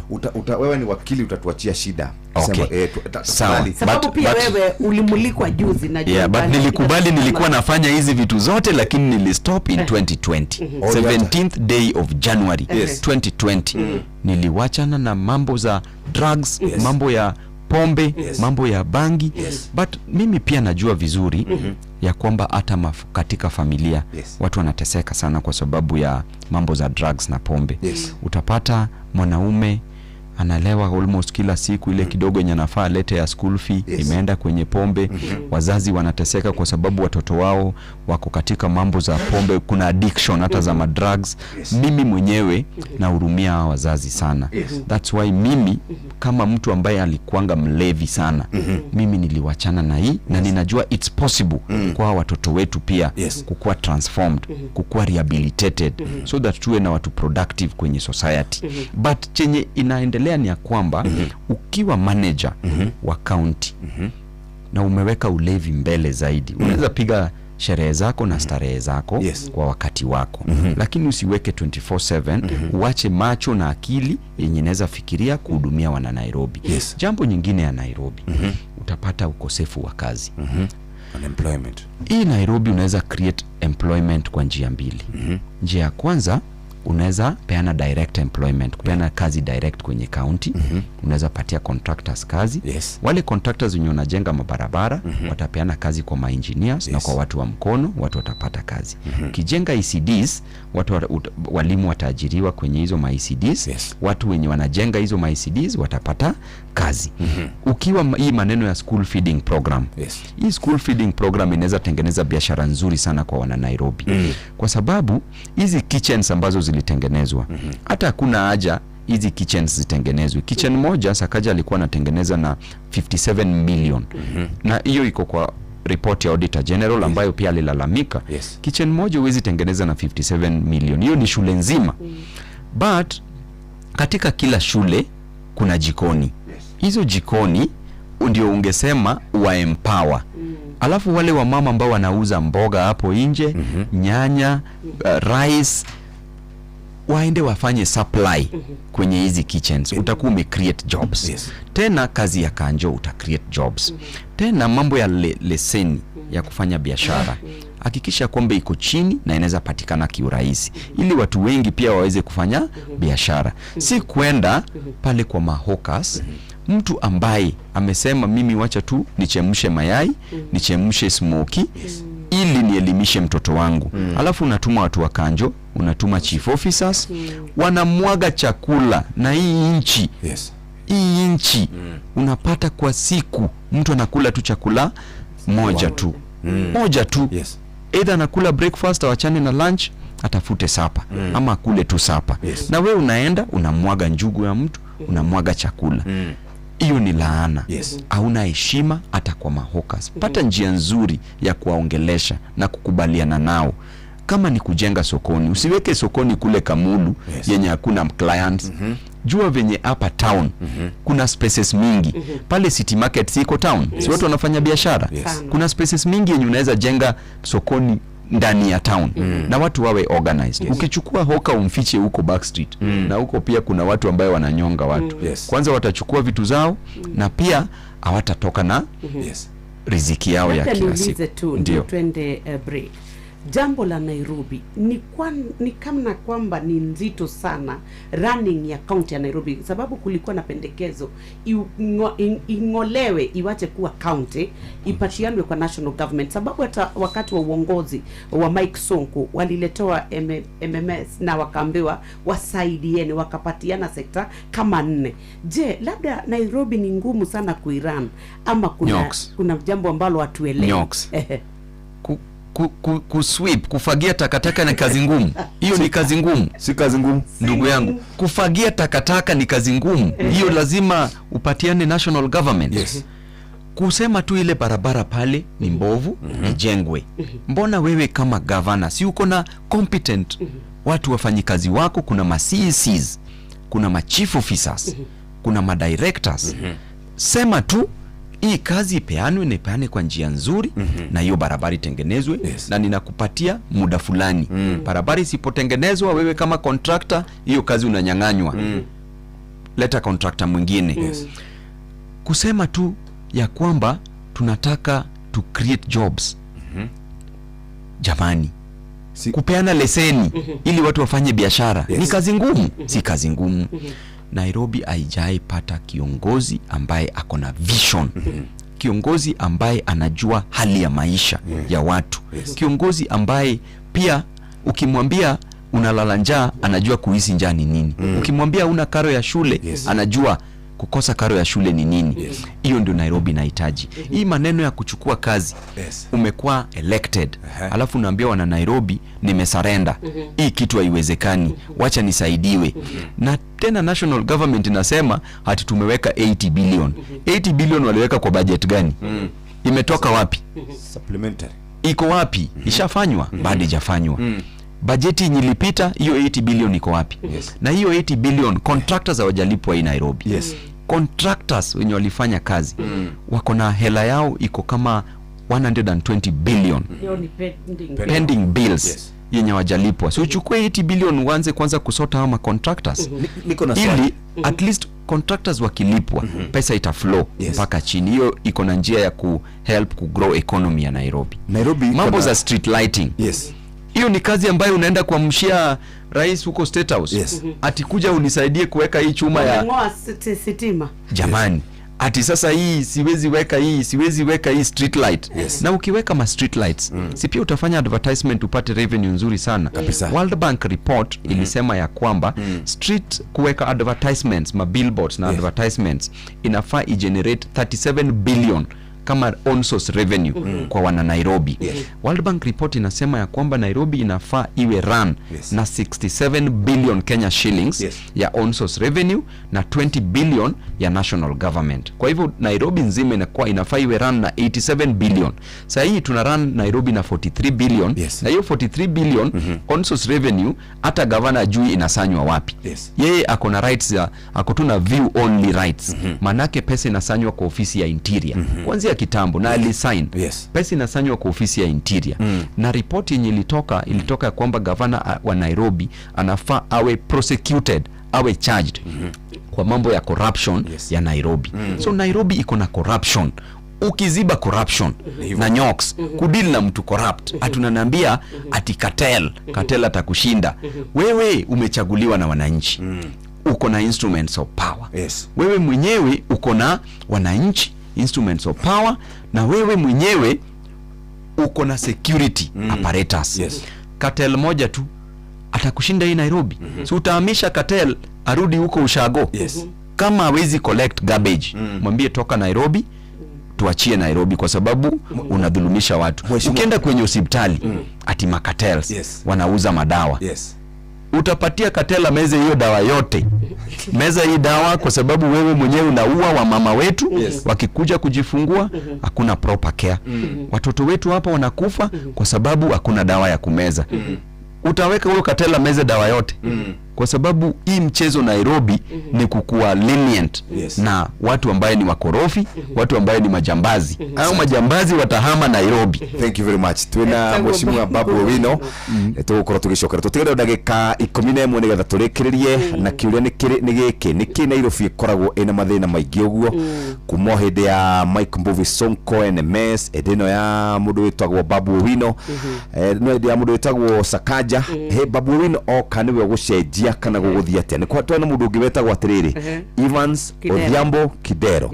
Wewe ni wakili, utatuachia shida. Okay. Sawa. Sababu pia wewe ulimulikwa juzi na yeah, but nilikubali nilikuwa nafanya hizi vitu zote lakini nilistop in 2020. 17th day of January 2020. Niliwachana na mambo za drugs, mambo ya pombe, mambo ya bangi. But mimi pia najua vizuri ya kwamba hata katika familia watu wanateseka sana kwa sababu ya mambo za drugs na pombe. Utapata mwanaume analewa almost kila siku, ile kidogo yenye anafaa lete ya school fee imeenda kwenye pombe. Wazazi wanateseka kwa sababu watoto wao wako katika mambo za pombe, kuna addiction hata za madrugs. Mimi mwenyewe nahurumia hao wazazi sana. That's why mimi kama mtu ambaye alikuanga mlevi sana, mimi niliwachana na hii na ninajua it's possible kwa watoto wetu pia kukua transformed, kukua rehabilitated so that tuwe na watu productive kwenye society. But chenye inaendelea ni ya kwamba ukiwa manager wa county na umeweka ulevi mbele zaidi, unaweza piga sherehe zako na starehe zako kwa wakati wako, lakini usiweke 24/7. Uache macho na akili yenye inaweza fikiria kuhudumia wana Nairobi. Jambo nyingine ya Nairobi, utapata ukosefu wa kazi. Unemployment. Hii Nairobi unaweza create employment kwa njia 2. Njia ya kwanza, unaweza peana direct employment, kupeana kazi direct kwenye county. Unaweza patia contractors kazi. Wale contractors wenye wanajenga mabarabara watapeana kazi kwa ma-engineers na kwa watu wa mkono, watu watapata kazi. Ukijenga ECDs, walimu wataajiriwa kwenye hizo ma-ECDs. Watu wenye wanajenga hizo ma-ECDs watapata kazi. Ukiwa hii maneno ya school feeding program, hii school feeding program inaweza tengeneza biashara nzuri sana kwa wana Nairobi. Kwa sababu hizi kitchens ambazo zilitengenezwa, hata hakuna haja hizi kitchens zitengenezwe. Kitchen moja Sakaja alikuwa anatengeneza na 57 million. Na hiyo iko kwa report ya Auditor General ambayo pia alilalamika. Kitchen moja huwezi tengeneza na 57 million. Hiyo ni shule nzima. But katika kila shule kuna jikoni. Hizo jikoni ndio ungesema wa empower. Alafu wale wa mama ambao wanauza mboga hapo nje, nyanya, rice, waende wafanye supply kwenye hizi kitchens. Utakuwa umecreate jobs. Tena kazi ya kanjo utacreate jobs. Tena mambo ya leseni ya kufanya biashara, hakikisha kwamba iko chini na inaweza patikana kiurahisi ili watu wengi pia waweze kufanya biashara. Si kwenda pale kwa mahawkers mtu ambaye amesema mimi wacha tu nichemshe mayai, nichemshe smoky ili nielimishe mtoto wangu. Alafu unatuma watu wa kanjo, unatuma chief officers, wanamwaga chakula na hii nchi. Hii nchi unapata kwa siku mtu anakula tu chakula moja tu. Moja tu. Either anakula breakfast awachane na lunch, atafute sapa ama akule tu sapa. Na we unaenda unamwaga njugu ya mtu, unamwaga chakula. Hiyo ni laana. Hauna heshima hata kwa mahokas. Pata njia nzuri ya kuwaongelesha na kukubaliana nao. Kama ni kujenga sokoni, usiweke sokoni kule Kamulu yenye hakuna clients. Jua venye hapa town kuna spaces mingi. Pale City Market siko town. Si watu wanafanya biashara. Kuna spaces mingi yenye unaweza jenga sokoni ndani ya town na watu wawe organized. Ukichukua hoka umfiche huko Backstreet na huko pia kuna watu ambao wananyonga watu. Kwanza watachukua vitu zao na pia hawatatoka na riziki yao ya kila siku. Ndio twende break. Jambo la Nairobi ni kama kwamba ni nzito sana running ya county ya Nairobi, sababu kulikuwa na pendekezo ingolewe iwache kuwa county, ipatianwe kwa national government, sababu hata wakati wa uongozi wa Mike Sonko waliletewa MMS na wakaambiwa wasaidieni, wakapatiana sekta kama 4. Je, labda Nairobi ni ngumu sana kuiran ama kuna jambo ambalo watuelewe? Kusweep, kufagia takataka ni kazi ngumu. Hiyo ni kazi ngumu. Si kazi ngumu ndugu yangu. Kufagia takataka ni kazi ngumu. Hiyo lazima upatiane national government. Kusema tu ile barabara pale ni mbovu, ijengwe. Mbona wewe kama governor si uko na competent watu wafanyikazi wako? Kuna ma CECs, kuna ma chief officers, kuna ma directors. Sema tu hii kazi ipeane kwa njia nzuri na hiyo barabara itengenezwe na ninakupatia muda fulani. Barabara isipotengenezwa, wewe kama contractor hiyo kazi unanyang'anywa. Leta contractor mwingine. Kusema tu ya kwamba tunataka to create jobs. Jamani, kupeana leseni ili watu wafanye biashara ni kazi ngumu? Si kazi ngumu. Nairobi haijai pata kiongozi ambaye akona vision. Kiongozi ambaye anajua hali ya maisha ya watu. Kiongozi ambaye pia ukimwambia unalala njaa anajua kuhisi njaa ni nini. Ukimwambia una karo ya shule anajua kukosa karo ya shule ni nini. Hiyo ndio Nairobi inahitaji. Hii maneno ya kuchukua kazi, umekuwa elected, alafu unaambia wana Nairobi nimesarenda. Hii kitu haiwezekani, wacha nisaidiwe. Na tena national government inasema hati tumeweka 80 billion. 80 billion waliweka kwa budget gani? Imetoka wapi? Supplementary. Iko wapi? Ishafanywa? Bado haijafanywa. Bajeti nyilipita, hiyo 80 billion iko wapi? Na hiyo 80 billion contractors hawajalipwa hii Nairobi. Contractors wenye walifanya kazi wako na hela yao iko kama 120 billion pending bills yenye hawajalipwa. So uchukue 80 billion uanze kwanza kusota hao contractors ili at least contractors wakilipwa pesa itaflow mpaka chini. Hiyo iko na njia ya help ku grow economy ya Nairobi. Mambo za street lighting. Hiyo ni kazi ambayo unaenda kuamshia rais huko State House. Atikuja unisaidie kuweka hii chuma ya sitima. Jamani, ati sasa hii siwezi weka hii street light. Na ukiweka ma street lights, si pia utafanya advertisement upate revenue nzuri sana. World Bank report ilisema ya kwamba street kuweka advertisements, ma billboards na advertisements inafaa igenerate 37 billion kama on source revenue kwa wana Nairobi. World Bank report inasema ya kwamba Nairobi inafaa iwe run na 67 billion Kenya shillings ya on source revenue na 20 billion ya national government. Kwa hivyo Nairobi nzima inafaa iwe run na 87 billion. Sasa hii tuna run Nairobi na 43 billion. Na hiyo 43 billion on source revenue hata governor juu inasanywa wapi? Yeye ako na rights ako tu na view only rights. Manake pesa inasanywa kwa ofisi ya interior. Kwanza kitambo na alisign. Pesa inasanywa kwa ofisi ya interior. Na ripoti yenye ilitoka kwamba governor wa Nairobi anafaa awe prosecuted, awe charged kwa mambo ya corruption ya Nairobi. So Nairobi iko na corruption. Ukiziba corruption na nyoks kudili na mtu corrupt, atunaniambia ati cartel atakushinda. Wewe umechaguliwa na wananchi. uko na instruments of power. Yes. Wewe mwenyewe uko na wananchi, instruments of power, na wewe mwenyewe uko na security apparatus. Yes. Cartel moja tu atakushinda hii Nairobi. So utahamisha cartel arudi huko ushago. Yes. Kama hawezi collect garbage, mwambie toka Nairobi, tuachie Nairobi kwa sababu unadhulumisha watu. Ukienda kwenye hospitali ati cartels wanauza madawa. Yes. Utapatia cartel meze hiyo dawa yote. Meza hii dawa kwa sababu wewe mwenyewe unaua wa mama wetu. Wakikuja kujifungua hakuna proper care. Watoto wetu hapa wanakufa kwa sababu hakuna dawa ya kumeza. Utaweka huyo cartel meze dawa yote. Kwa sababu hii mchezo Nairobi ni kukua lenient na watu ambaye ni wakorofi, watu ambaye ni majambazi. Hao majambazi watahama Nairobi. Thank you very much. Twina Mheshimiwa Babu Owino tukora tugicokera tutigire ndagika 11 nigetha turekererie na kiuria ni giki niki Nairobi ikoragwo ina mathina maingi uguo kuma hindi ya Mike Mbuvi Sonko NMS edino ya mundu witagwo Babu Owino no ya mundu witagwo Sakaja Babu Owino okaniwe gucenjia kana guguthia ati ni kwatwa na mundu ngibetagwo atiriri Evans Odhiambo Kidero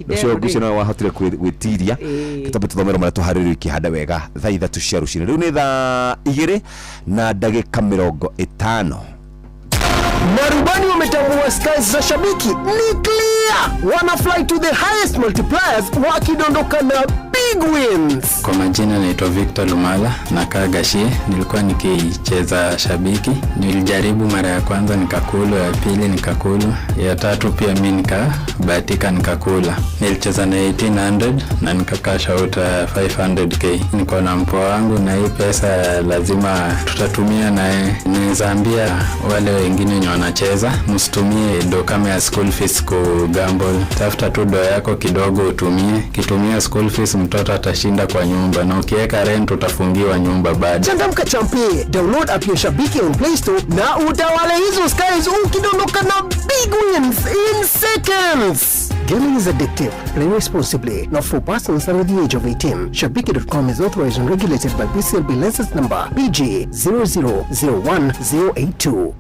ucio gucino wa hotire gwitiria kitabu tuthomero mara tuhariri kihanda wega thaa 3 cia rucini riu ni thaa 2 na ndagika 50. Marubani wametambua skies za shabiki ni clear. Wana fly to the highest multipliers wakidondoka na big wins. Kwa majina naitwa Victor Lumala na Kagashi. Nilikuwa nikicheza shabiki. Nilijaribu mara ya kwanza nikakula, ya pili nikakula, ya tatu pia mimi nikabahatika nikakula. Nilicheza na 1800 na nikakasha out 500k. Niko na mpoa wangu na hii pesa lazima tutatumia naye. Nizaambia wale wengine wenye wanacheza msitumie do kama ya school fees ku gamble. Tafuta tu do yako kidogo utumie. Kitumia school fees mtoto atashinda kwa nyumba na ukiweka rent utafungiwa nyumba baada. Changamka champi, download app ya Shabiki on Play Store na utawale hizo skies ukidondoka na big wins in seconds. Gaming is addictive. Play responsibly. Not for persons under the age of 18. Shabiki.com is authorized and regulated by BCLB license number BG 0001082.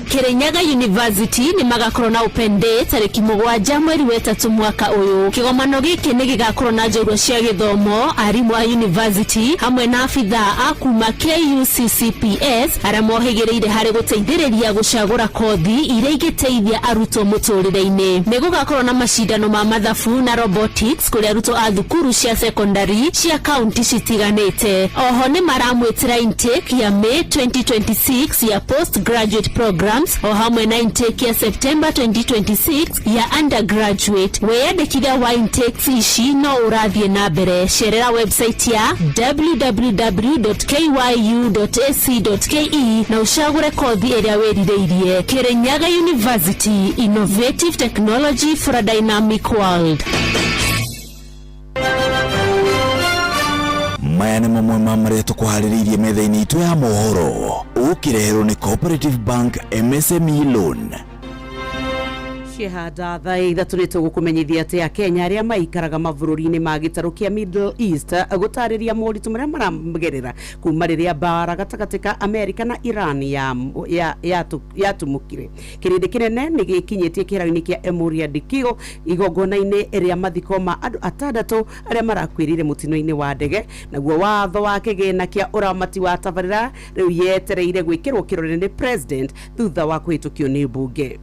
Kirinyaga University ni magakorwo na open day tariki 7 mweri wa 3 mwaka uyu. Kigomano giki ni gigakorwo na njorua cia githomo arimu a university hamwe na afitha akuma KUCCPS aria mohigireire hari guteithiriria gucagura kothi iria igiteithia arutwo muturire-ini. Ni gugakorwo na mashindano ma mathabu na robotics kuri arutwo a thukuru cia secondary cia county citiganite. Oho ni maramwitira intake ya May 2026 ya postgraduate program o hamwe na intake ya September 2026 ya undergraduate. Weyandikithia wa intakes ici no urathie na mbere. Sherera website ya www.kyu.ac.ke na ushagure kothi iria werireirie. Kirinyaga University, innovative technology for a dynamic world. Maya nĩ mamwe ma marĩa tũkũharĩrĩirie metha-inĩ itũ ya mohoro. Ũkĩreherwo nĩ Cooperative Bank MSME Loan. Shehada thaa 3 nĩtũgũkũmenyithia atĩ a Kenya arĩa maikaraga mabũrũri-inĩ ma gĩtarũ kĩa Middle East gũtarĩria moritũ marĩa maragerera kuma rĩrĩa mbara gatagatĩ ka Amerika na Iran yatumũkire. Kĩrĩndĩ kĩnene nĩ gĩkinyĩtie kĩharo-inĩ kĩa Emuria Dikio igongona-inĩ rĩa mathiko ma andũ 6 arĩa marakuĩrĩire mũtino-inĩ wa ndege. Naguo watho wa kĩgĩna kĩa ũramati wa tabarĩra rĩu yetereire gwĩkĩrwo kĩrore nĩ president thutha wa kũhĩtũkio nĩ mbunge.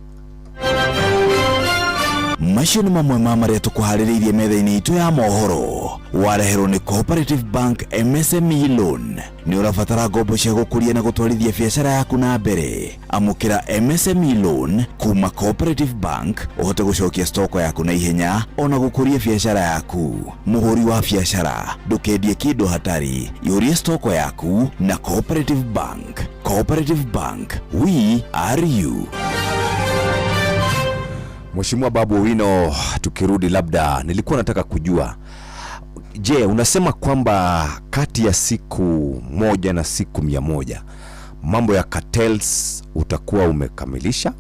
Macio nĩ mamwe ma marĩa tũkũharĩrĩirie metha-inĩ itũ ya mohoro. Wareherwo nĩ Cooperative Bank MSME Loan. Nĩ ũrabatara ngombo cia gũkũria na gũtwarithia biacara yaku na mbere. Amũkĩra MSME Loan kuma Cooperative Bank ũhote gũcokia stoko yaku na ihenya ona gũkũria biacara yaku. Mũhũri wa biacara ndũkendie kĩndũ hatari, yũria stoko yaku na Cooperative Bank. Cooperative Bank, we are you. Mheshimiwa Babu Owino, tukirudi labda nilikuwa nataka kujua, je, unasema kwamba kati ya siku 1 na siku 100 mambo ya cartels utakuwa umekamilisha,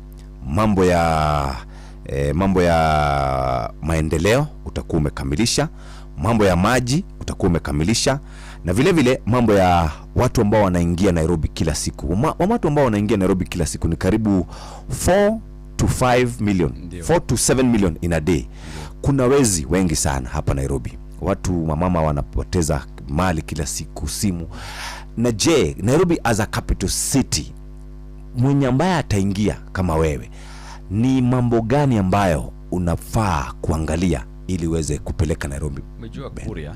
mambo ya maendeleo utakuwa umekamilisha, mambo ya maji utakuwa umekamilisha, Na vile vile mambo ya watu ambao wanaingia Nairobi kila siku. Watu ambao wanaingia Nairobi kila siku ni karibu 4 to 5 million, 4 to 7 million in a day. Kuna wezi wengi sana hapa Nairobi. Watu mamama wanapoteza mali kila siku, simu. Na je, Nairobi as a capital city, mwenye ambaye ataingia kama wewe, ni mambo gani ambayo unafaa kuangalia ili uweze kupeleka Nairobi? Umejua Kuria,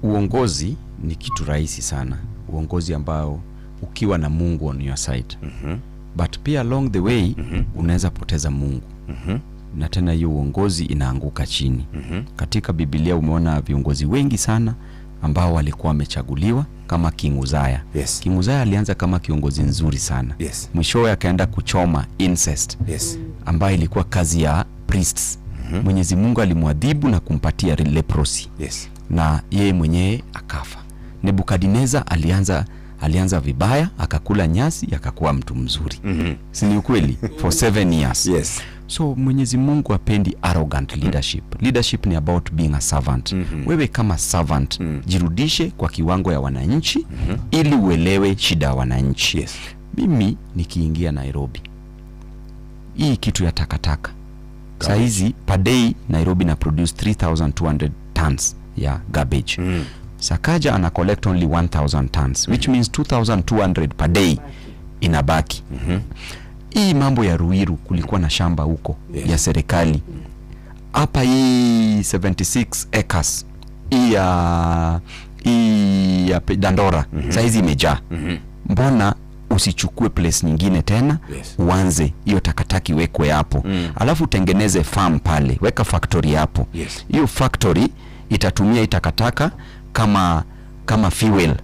uongozi ni kitu rahisi sana. Uongozi ambao ukiwa na Mungu on your side. But pia along the way unaweza poteza Mungu. Na tena hiyo uongozi inaanguka chini. Katika Biblia umeona viongozi wengi sana ambao walikuwa wamechaguliwa kama King Uzziah. King Uzziah alianza kama kiongozi nzuri sana. Mwishowe akaenda kuchoma incest. Ambayo ilikuwa kazi ya priests. Mwenyezi Mungu alimwadhibu na kumpatia leprosy. Na yeye mwenyewe akafa. Nebukadnezar alianza vibaya, akakula nyasi, akakuwa mtu mzuri. Si ni ukweli? For 7 years. So Mwenyezi Mungu hapendi arrogant leadership. Leadership ni about being a servant. Wewe kama servant, jirudishe kwa kiwango ya wananchi ili uelewe shida ya wananchi. Mimi nikiingia Nairobi, hii kitu ya takataka. Saa hizi per day Nairobi na produce 3200 tons ya garbage. Sakaja ana collect only 1000 tons, which means 2200 per day inabaki. Hii mambo ya Ruiru, kulikuwa na shamba huko ya serikali. Hapa hii 76 acres hii ya Dandora saa hizi imejaa. Mbona usichukue place nyingine tena? Uanze hiyo takataki wekwe hapo. Alafu tengeneze farm pale, weka factory hapo. Hiyo factory itatumia itakataka kama fuel.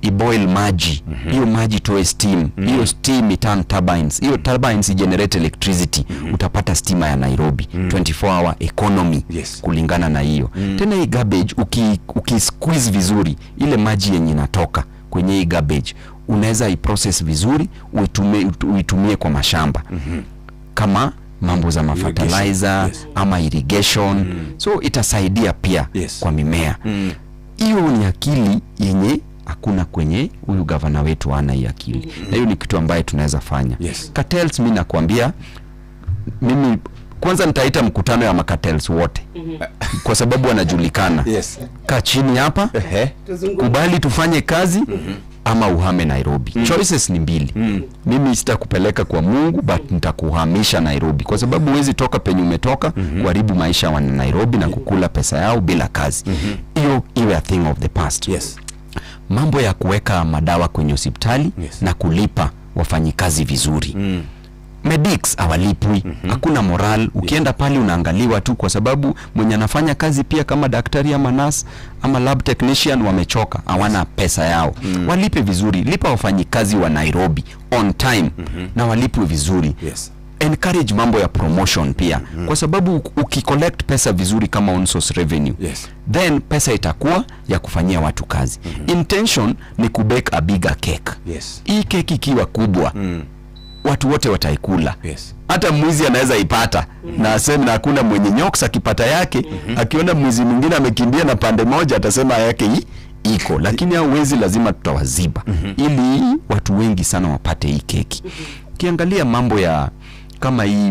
Iboil maji. Hiyo maji toe steam. Hiyo steam iturn turbines. Hiyo turbines generate electricity. Utapata stima ya Nairobi. 24 hour economy kulingana na hiyo. Tena hii garbage ukisqueeze vizuri, ile maji yenye inatoka kwenye hii garbage unaweza iprocess vizuri, uitumie kwa mashamba. Kama mambo za fertilizer ama irrigation. So itasaidia pia kwa mimea. Hiyo ni akili yenye hakuna kwenye huyu gavana wetu, ana hii akili. Na hiyo ni kitu ambaye tunaweza fanya. Cartels, mimi nakwambia, mimi kwanza nitaita mkutano ya makartels wote. Kwa sababu wanajulikana. Kaa chini hapa, kubali tufanye kazi ama uhame Nairobi. Choices ni mbili. Mimi sitakupeleka kwa Mungu, but nitakuhamisha Nairobi, kwa sababu huwezi toka penye umetoka kuharibu maisha wa Nairobi na kukula pesa yao bila kazi. Hiyo iwe a thing of the past. Mambo ya kuweka madawa kwenye hospitali na kulipa wafanyikazi vizuri. Medics hawalipwi, hakuna moral. Ukienda pale unaangaliwa tu, kwa sababu mwenye anafanya kazi pia kama daktari ama nurse ama lab technician wamechoka, hawana pesa yao. Walipe vizuri, lipa wafanyikazi wa Nairobi on time na walipwe vizuri. Encourage mambo ya promotion pia, kwa sababu ukicollect pesa vizuri kama on source revenue, then pesa itakuwa ya kufanyia watu kazi. Intention ni kubake a bigger cake. Hii keki ikiwa kubwa, watu wote wataikula. Hata mwizi anaweza ipata na aseme, na hakuna mwenye nyoks akipata yake, akiona mwizi mwingine amekimbia na pande moja atasema yake hii iko. Lakini hao wezi lazima tutawaziba ili watu wengi sana wapate hii keki. Ukiangalia mambo ya kama hii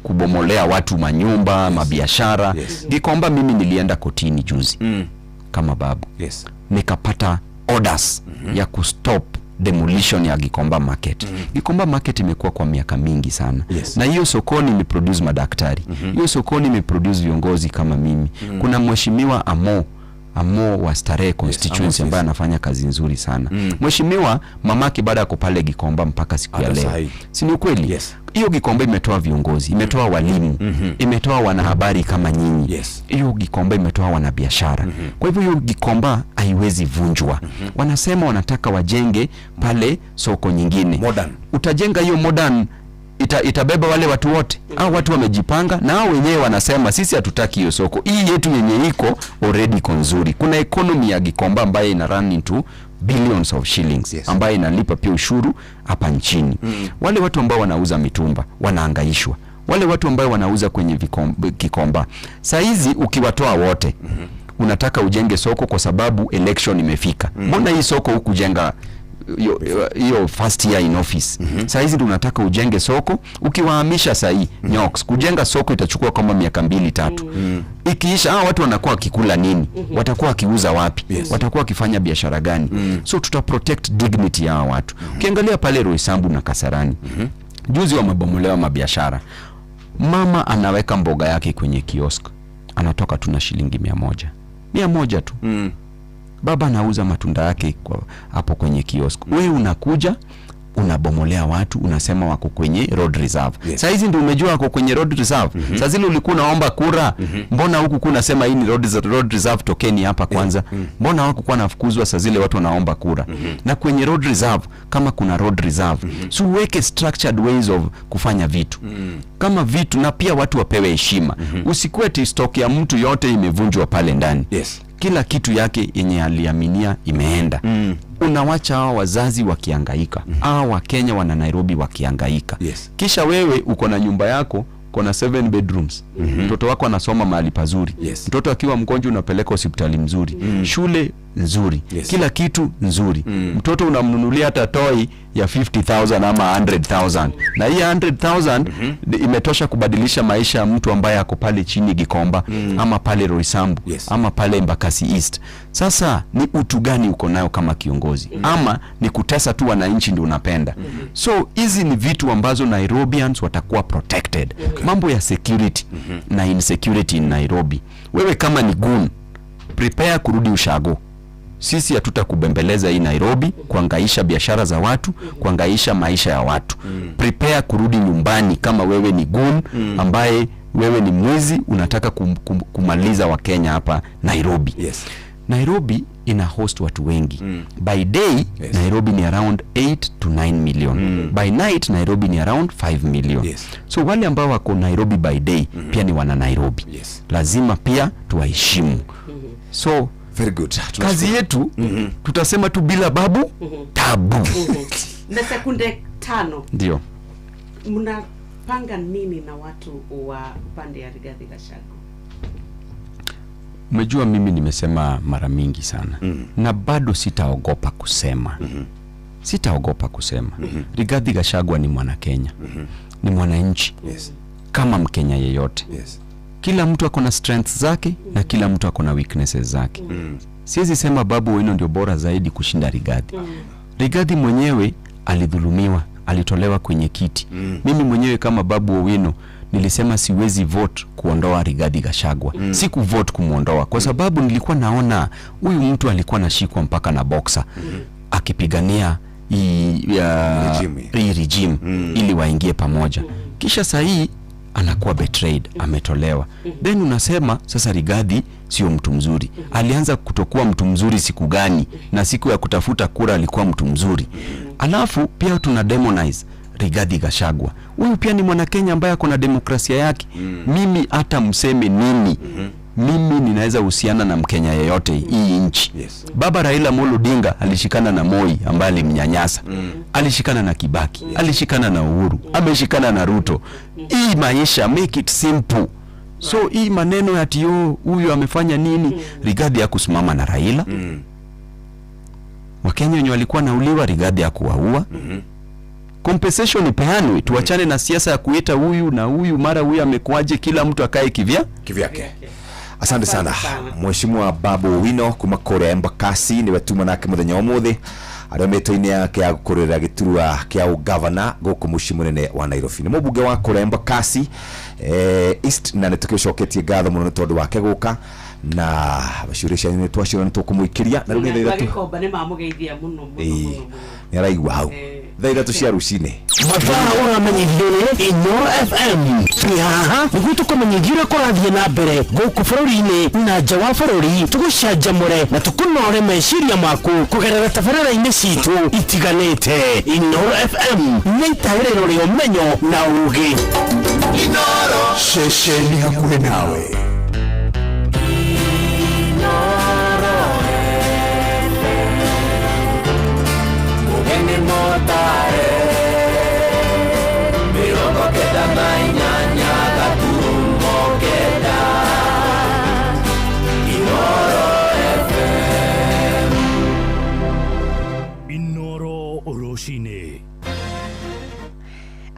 kubomolea watu manyumba, mabiashara. Gikomba, mimi nilienda kotini juzi kama babu. Nikapata orders ya kustop demolition ya Gikomba Market. Gikomba Market imekuwa kwa miaka mingi sana. Na hiyo sokoni imeproduce madaktari. Hiyo sokoni imeproduce viongozi kama mimi. Kuna mheshimiwa Amo wa Starehe constituency ambaye anafanya kazi nzuri sana. Mheshimiwa mamake baada yako pale Gikomba mpaka siku ya leo. Si ni ukweli? Hiyo Gikomba imetoa viongozi, imetoa walimu, imetoa wanahabari kama nyinyi. Hiyo Gikomba imetoa wanabiashara. Kwa hivyo hiyo Gikomba haiwezi vunjwa. Wanasema wanataka wajenge pale soko nyingine. Utajenga hiyo modern, itabeba wale watu wote. Hao watu wamejipanga na hao wenyewe wanasema sisi hatutaki hiyo soko. Hii yetu yenye iko already konzuri. Kuna economy ya Gikomba ambayo ina run into billions of shillings, ambayo inalipa pia ushuru hapa nchini. Wale watu ambao wanauza mitumba wanaangaishwa. Wale watu ambao wanauza kwenye Gikomba, saa hizi ukiwatoa wote unataka ujenge soko kwa sababu election imefika. Mbona hii soko hukujenga hiyo first year in office? Sasa hizi ndio unataka ujenge soko, ukiwahamisha sahi Nyoks kujenga soko itachukua kama miaka 2-3. Ikiisha watu wanakuwa wakikula nini? Watakuwa wakiuza wapi? Watakuwa wakifanya biashara gani? So tuta protect dignity ya watu. Ukiangalia pale Roysambu na Kasarani, juzi wamebomolewa mabiashara. Mama anaweka mboga yake kwenye kiosk, anatoka tu na shilingi 100 tu. Baba anauza matunda yake hapo kwenye kiosk. Wewe unakuja unabomolea watu, unasema wako kwenye road reserve. Sasa hizi ndio umejua wako kwenye road reserve. Sasa zile ulikuwa unaomba kura, mbona huku kuna sema hii ni road reserve, tokeni hapa kwanza. Mbona wako kwa nafukuzwa sasa zile watu wanaomba kura? Na kwenye road reserve, kama kuna road reserve, so uweke structured ways of kufanya vitu. Kama vitu, na pia watu wapewe heshima. Usikuwe stock ya mtu yote imevunjwa pale ndani. Kila kitu yake yenye aliaminia imeenda. Unawacha hao wazazi wakihangaika. Hao wa Kenya wana Nairobi wakihangaika. Kisha wewe uko na nyumba yako, uko na 7 bedrooms. Mtoto wako anasoma mahali pazuri. Mtoto akiwa mgonjwa unapeleka hospitali mzuri. Shule nzuri. Kila kitu nzuri. Mtoto unamnunulia hata toy ya 50,000 ama 100,000. Na hii 100,000 imetosha kubadilisha maisha ya mtu ambaye ako pale chini Gikomba, ama pale Roysambu, ama pale Embakasi East. Sasa ni utu gani uko nayo kama kiongozi? Ama ni kutesa tu wananchi ndio unapenda? So hizi ni vitu ambazo Nairobians watakuwa protected. Mambo ya security na insecurity in Nairobi. Wewe kama ni goon, prepare kurudi ushago. Sisi hatutakubembeleza hii Nairobi, kuangaisha biashara za watu, kuangaisha maisha ya watu. Prepare kurudi nyumbani kama wewe ni goon, ambaye wewe ni mwizi, unataka kumaliza wa Kenya hapa Nairobi. Nairobi ina host watu wengi. By day, Nairobi ni around 8 to 9 million. By night, Nairobi ni around 5 million. So wale ambao wako Nairobi by day, pia ni wana Nairobi. Lazima pia tuwaheshimu. So very good. Kazi yetu tutasema tu bila babu tabu. Na sekunde 5. Ndio. Mnapanga nini na watu wa upande ya Rigathi Gachagua? Umejua mimi nimesema mara mingi sana. Na bado sitaogopa kusema. Sitaogopa kusema. Rigathi Gachagua ni mwana Kenya. Ni mwananchi. Kama Mkenya yeyote. Kila mtu ako na strengths zake na kila mtu ako na weaknesses zake. Siwezi sema Babu Owino ndio bora zaidi kushinda Rigathi. Rigathi mwenyewe alidhulumiwa, alitolewa kwenye kiti. Mimi mwenyewe kama Babu Owino nilisema siwezi vote kuondoa Rigathi Gachagua. Siku vote kumuondoa kwa sababu nilikuwa naona huyu mtu alikuwa anashikwa mpaka na boxer akipigania regime ili waingie pamoja. Kisha sahi anakuwa betrayed, ametolewa. Then unasema sasa Rigathi sio mtu mzuri. Alianza kutokuwa mtu mzuri siku gani? Na siku ya kutafuta kura alikuwa mtu mzuri. Alafu pia tuna demonize Rigathi Gachagua. Huyu pia ni mwana Kenya ambaye ako na demokrasia yake. Mimi hata mseme nini, mimi ninaweza uhusiana na Mkenya yeyote hii nchi. Baba Raila Amolo Odinga alishikana na Moi ambaye alimnyanyasa. Alishikana na Kibaki, alishikana na Uhuru, ameshikana na Ruto. Hii maisha, make it simple. So hii maneno ya tio huyu amefanya nini? Rigathi hakusimama na Raila. Wakenya wenye walikuwa nauliwa, Rigathi hakuwaua. Compensation ipeanwe, tuachane na siasa ya kuita huyu na huyu, mara huyu amekuaje, kila mtu akae kivyake. Asante sana Mheshimiwa Babu Owino kuma kore Embakasi, niwe tuma nake muthenya umuthi aria metoini yake ya gukorera giturua kia governor guku muci munene wa Nairobi. Ni mubunge wa kore Embakasi East, na nitukicoketie ngatho muno tondu wake guka na bashurisha ni twashira ntukumuikiria na runi thaithatu Gikomba ni mamugeithia muno. Ni araigua hau thaithatu cia rucine mathaa uramenyithio ni Inooro FM. Twihaha niguo tukumenyithio kurathie na mbere guku bururi-ini na nja wa bururi, tugucanjamure na tukunore meciria maku kugerera tabarĩra-inĩ citu itiganĩte. Inooro FM nĩ itaĩrĩro rĩa ũmenyo na ũũgĩ. Inooro ceceni hakuhĩ nawe. Inooro rũcinĩ.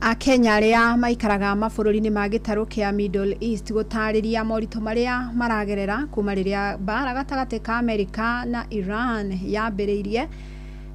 Akenya arĩa maikaraga mabũrũri-inĩ ma gĩtarũ kĩa Middle East gũtarĩria moritũ marĩa maragerera kuma rĩrĩa mbara gatagatĩ ka Amerika na Iran yambĩrĩirie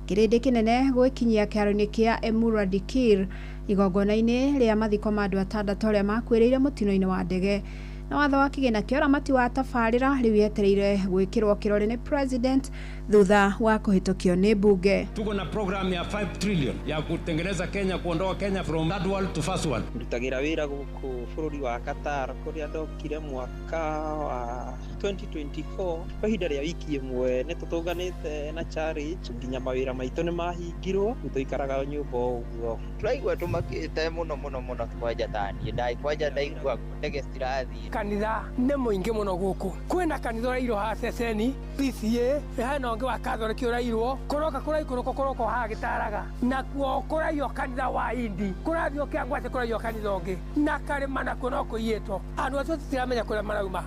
kĩrĩndĩ kĩnene gwĩkinyia kĩharo-inĩ kĩa Emuradikir igongona-inĩ rĩa mathiko ma andũ 6 arĩa makuĩrĩire mũtino-inĩ wa ndege. Na watho wa kĩgĩna kĩa ũramati wa tabarĩra rĩu yetereire gwĩkĩrwo kĩrore nĩ president thutha wa kũhĩtũkio nĩ bunge. Tuko na program ya 5 trillion ya kutengeneza Kenya, kuondoa Kenya from third world to first world. Ndutagira wĩra gũkũ bũrũri wa Qatar kũrĩa ndokire mwaka wa 2024 kwa ihinda rĩa wiki ĩmwe nĩ tũtũnganĩte na challenge nginya mawĩra maitũ nĩ mahingirwo tũikaraga nyũmba ũguo. Turaigua tũmakĩte mũno twanja tani kwanja ndaigua ndege citirathiĩ. Kanitha nĩ mũingĩ mũno gũkũ. Kwĩna kanitha ũrairwo ha Ceceni, PCA, hena ũngĩ wa Catholic ũrairwo, kũroka kũraikũrũko kũroko ha Gĩtaraga, na kuo kũraiywo kanitha wa Indi, kũrathio Kĩangwate kũraiywo kanitha ũngĩ, na Karĩma nakuo no kũiyĩtwo. Andũ acio tutiramenya kũrĩa marauma.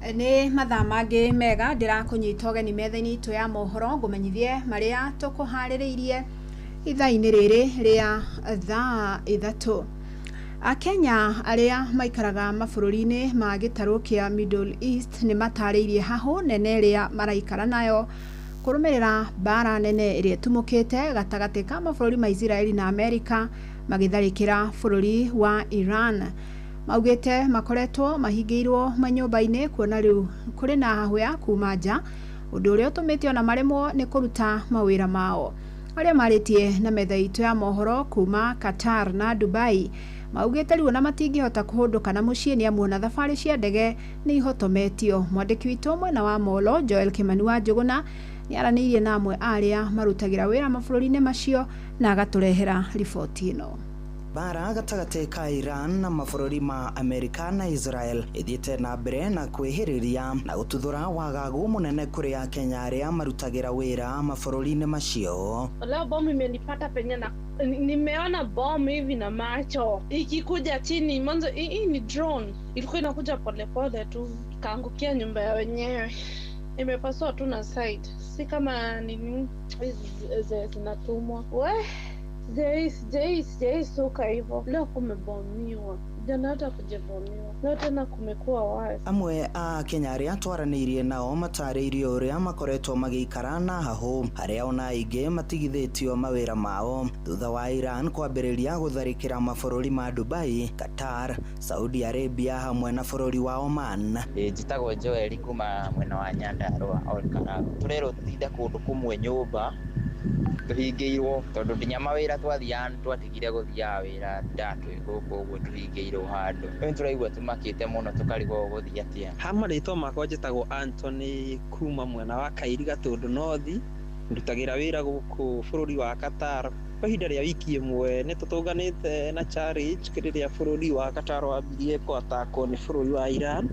Nĩ mathaa mangĩ mega ndĩrakũnyita ũgeni metha-inĩ itũ ya mohoro ngũmenyithie marĩa tũkũharĩrĩirie ithaa-inĩ rĩrĩ rĩa thaa 3. Akenya arĩa maikaraga mabũrũri-inĩ ma gĩtarũ kĩa Middle East nĩ matarĩirie hahũ nene ĩrĩa maraikara nayo kũrũmĩrĩra mbara nene ĩrĩa ĩtumũkĩte gatagatĩ ka mabũrũri ma Israeli na Amerika magĩtharĩkĩra bũrũri wa Iran. Maugĩte makoretwo mahingĩirwo manyũmba-inĩ kuona rĩu kũrĩ na hahũ ya kuma nja, ũndũ ũrĩa ũtũmĩte ona maremwo nĩ kũruta mawĩra mao. Arĩa marĩtie na metha itũ ya mohoro kuma Qatar na Dubai maugĩte rĩu na matingĩhota kũhũndũka na mũciĩ nĩ amu na thabarĩ cia ndege nĩ ihotometio. Mwandĩki witũ mwena wa Molo Joel Kimani wa Njũgũna nĩ aranĩirie na amwe arĩa marutagĩra wĩra mabũrũri-inĩ macio na agatũrehera riboti ĩno. Bara gatagatĩ ka Iran na mabũrũri ma Amerika na Israel ithiĩte na mbere na kwĩhĩrĩria na gũtuthũra wagagu mũnene kũrĩ Akenya arĩa marutagĩra wĩra mabũrũri-inĩ macio. Leo bomu imenipata penye na nimeona bomu hivi na macho ikikuja chini. Mwanzo hii ni drone, ilikuwa inakuja polepole tu ikaangukia nyumba ya wenyewe, imepasua tu na side, si kama nini zinatumwa. Sijai suka hivyo. Leo kumebomiwa, jana hata kujebomiwa, leo tena kumekuwa wazi. Amwe a Kenya arĩa twaranĩirie nao matarĩirie ũrĩa makoretwo magĩikara na hahũ, arĩa ona aingĩ matigithĩtio mawĩra mao thutha wa Iran kwambĩrĩria gũtharĩkĩra mabũrũri ma Dubai, Qatar, Saudi Arabia hamwe na bũrũri wa Oman. Njĩtagwo Joel kuma mwena wa Nyandarua Olkalau. Tũrerwo tũtinde kũndũ kũmwe nyũmba tũhingĩirwo tondũ nginya mawĩra twathiaga twatigire gũthiaga wĩra ndatwĩ gũkũ ũguo tũhingĩirwo handũ. Rĩu tũraigua tũmakĩte mũno tũkarigwo gũthiĩ atĩa. Ha marĩtwa makwa njĩtagwo Anthony kuma mwena wa Kairiga Tũndũ North, ndutagĩra wĩra gũkũ bũrũri wa Qatar. Kwa ihinda rĩa wiki ĩmwe nĩ tũtũnganĩte na challenge kĩrĩa bũrũri wa Qatar wambirie kũatakwo nĩ bũrũri wa Iran,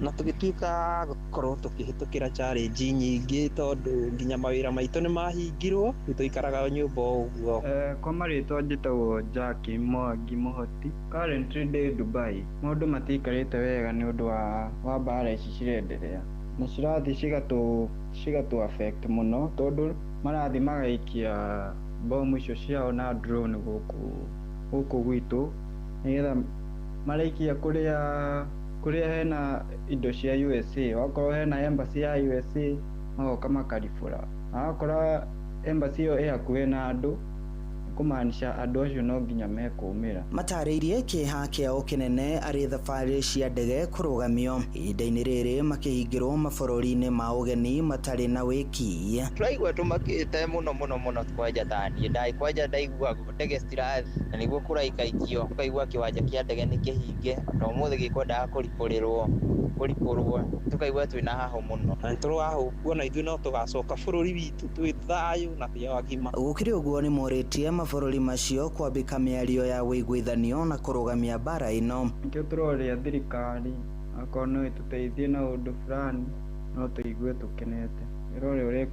na tũgĩtuĩka gũkorwo tũkĩhĩtũkĩra challenge nyingĩ tondũ nginya mawĩra maitũ nĩ mahingirwo, nĩ tũikaraga nyũmba ũguo. Kwa marĩtwa njĩtagwo Jackie Mwangi Mũhoti, currently ndĩ Dubai. Maũndũ matiikarĩte wega nĩ ũndũ wa mbara ici cirenderea, na cirathiĩ cigatũ affect mũno tondũ marathiĩ magaikia bomu icio ciao na drone gũkũ gwitũ, nĩgetha maraikia kũrĩa hena indo cia USA. Wakorwo hena embassy ya USA magoka makaribũra, agakora embassy ĩyo ĩ hakuhĩ na andũ, kũmaanisha andũ acio no nginya mekũmĩra. Matarĩirie kĩeha kĩao kĩnene arĩ thabarĩ cia ndege kũrũgamio ihinda-inĩ rĩrĩ makĩhingĩrwo mabũrũri-inĩ ma ũgeni matarĩ na wĩki. Tũraigua tũmakĩte mũno kwanja tani kwanja ndaigua ndege citirathiĩ, na nĩguo kũraikaikio tũkaigua kĩwanja kĩa ndege nĩ kĩhinge, na ũmũthĩ gĩkwendaga kũripũrĩrwo tũkaigua twĩna hahũ mũno, na nĩtũrahũ kuona ithuĩ no tũgacoka bũrũri witũ twĩ thayũ na twĩ wagima. Gũkĩrĩ ũguo nĩ morĩtie mabũrũri macio kwambĩka mĩario ya wĩiguithanio na kũrũgamia mbara ĩno. Nĩkĩo tũroria thirikari akorwo no ĩtũteithie na ũndũ fulani no tũigue tũkenete, ĩrore ũrĩa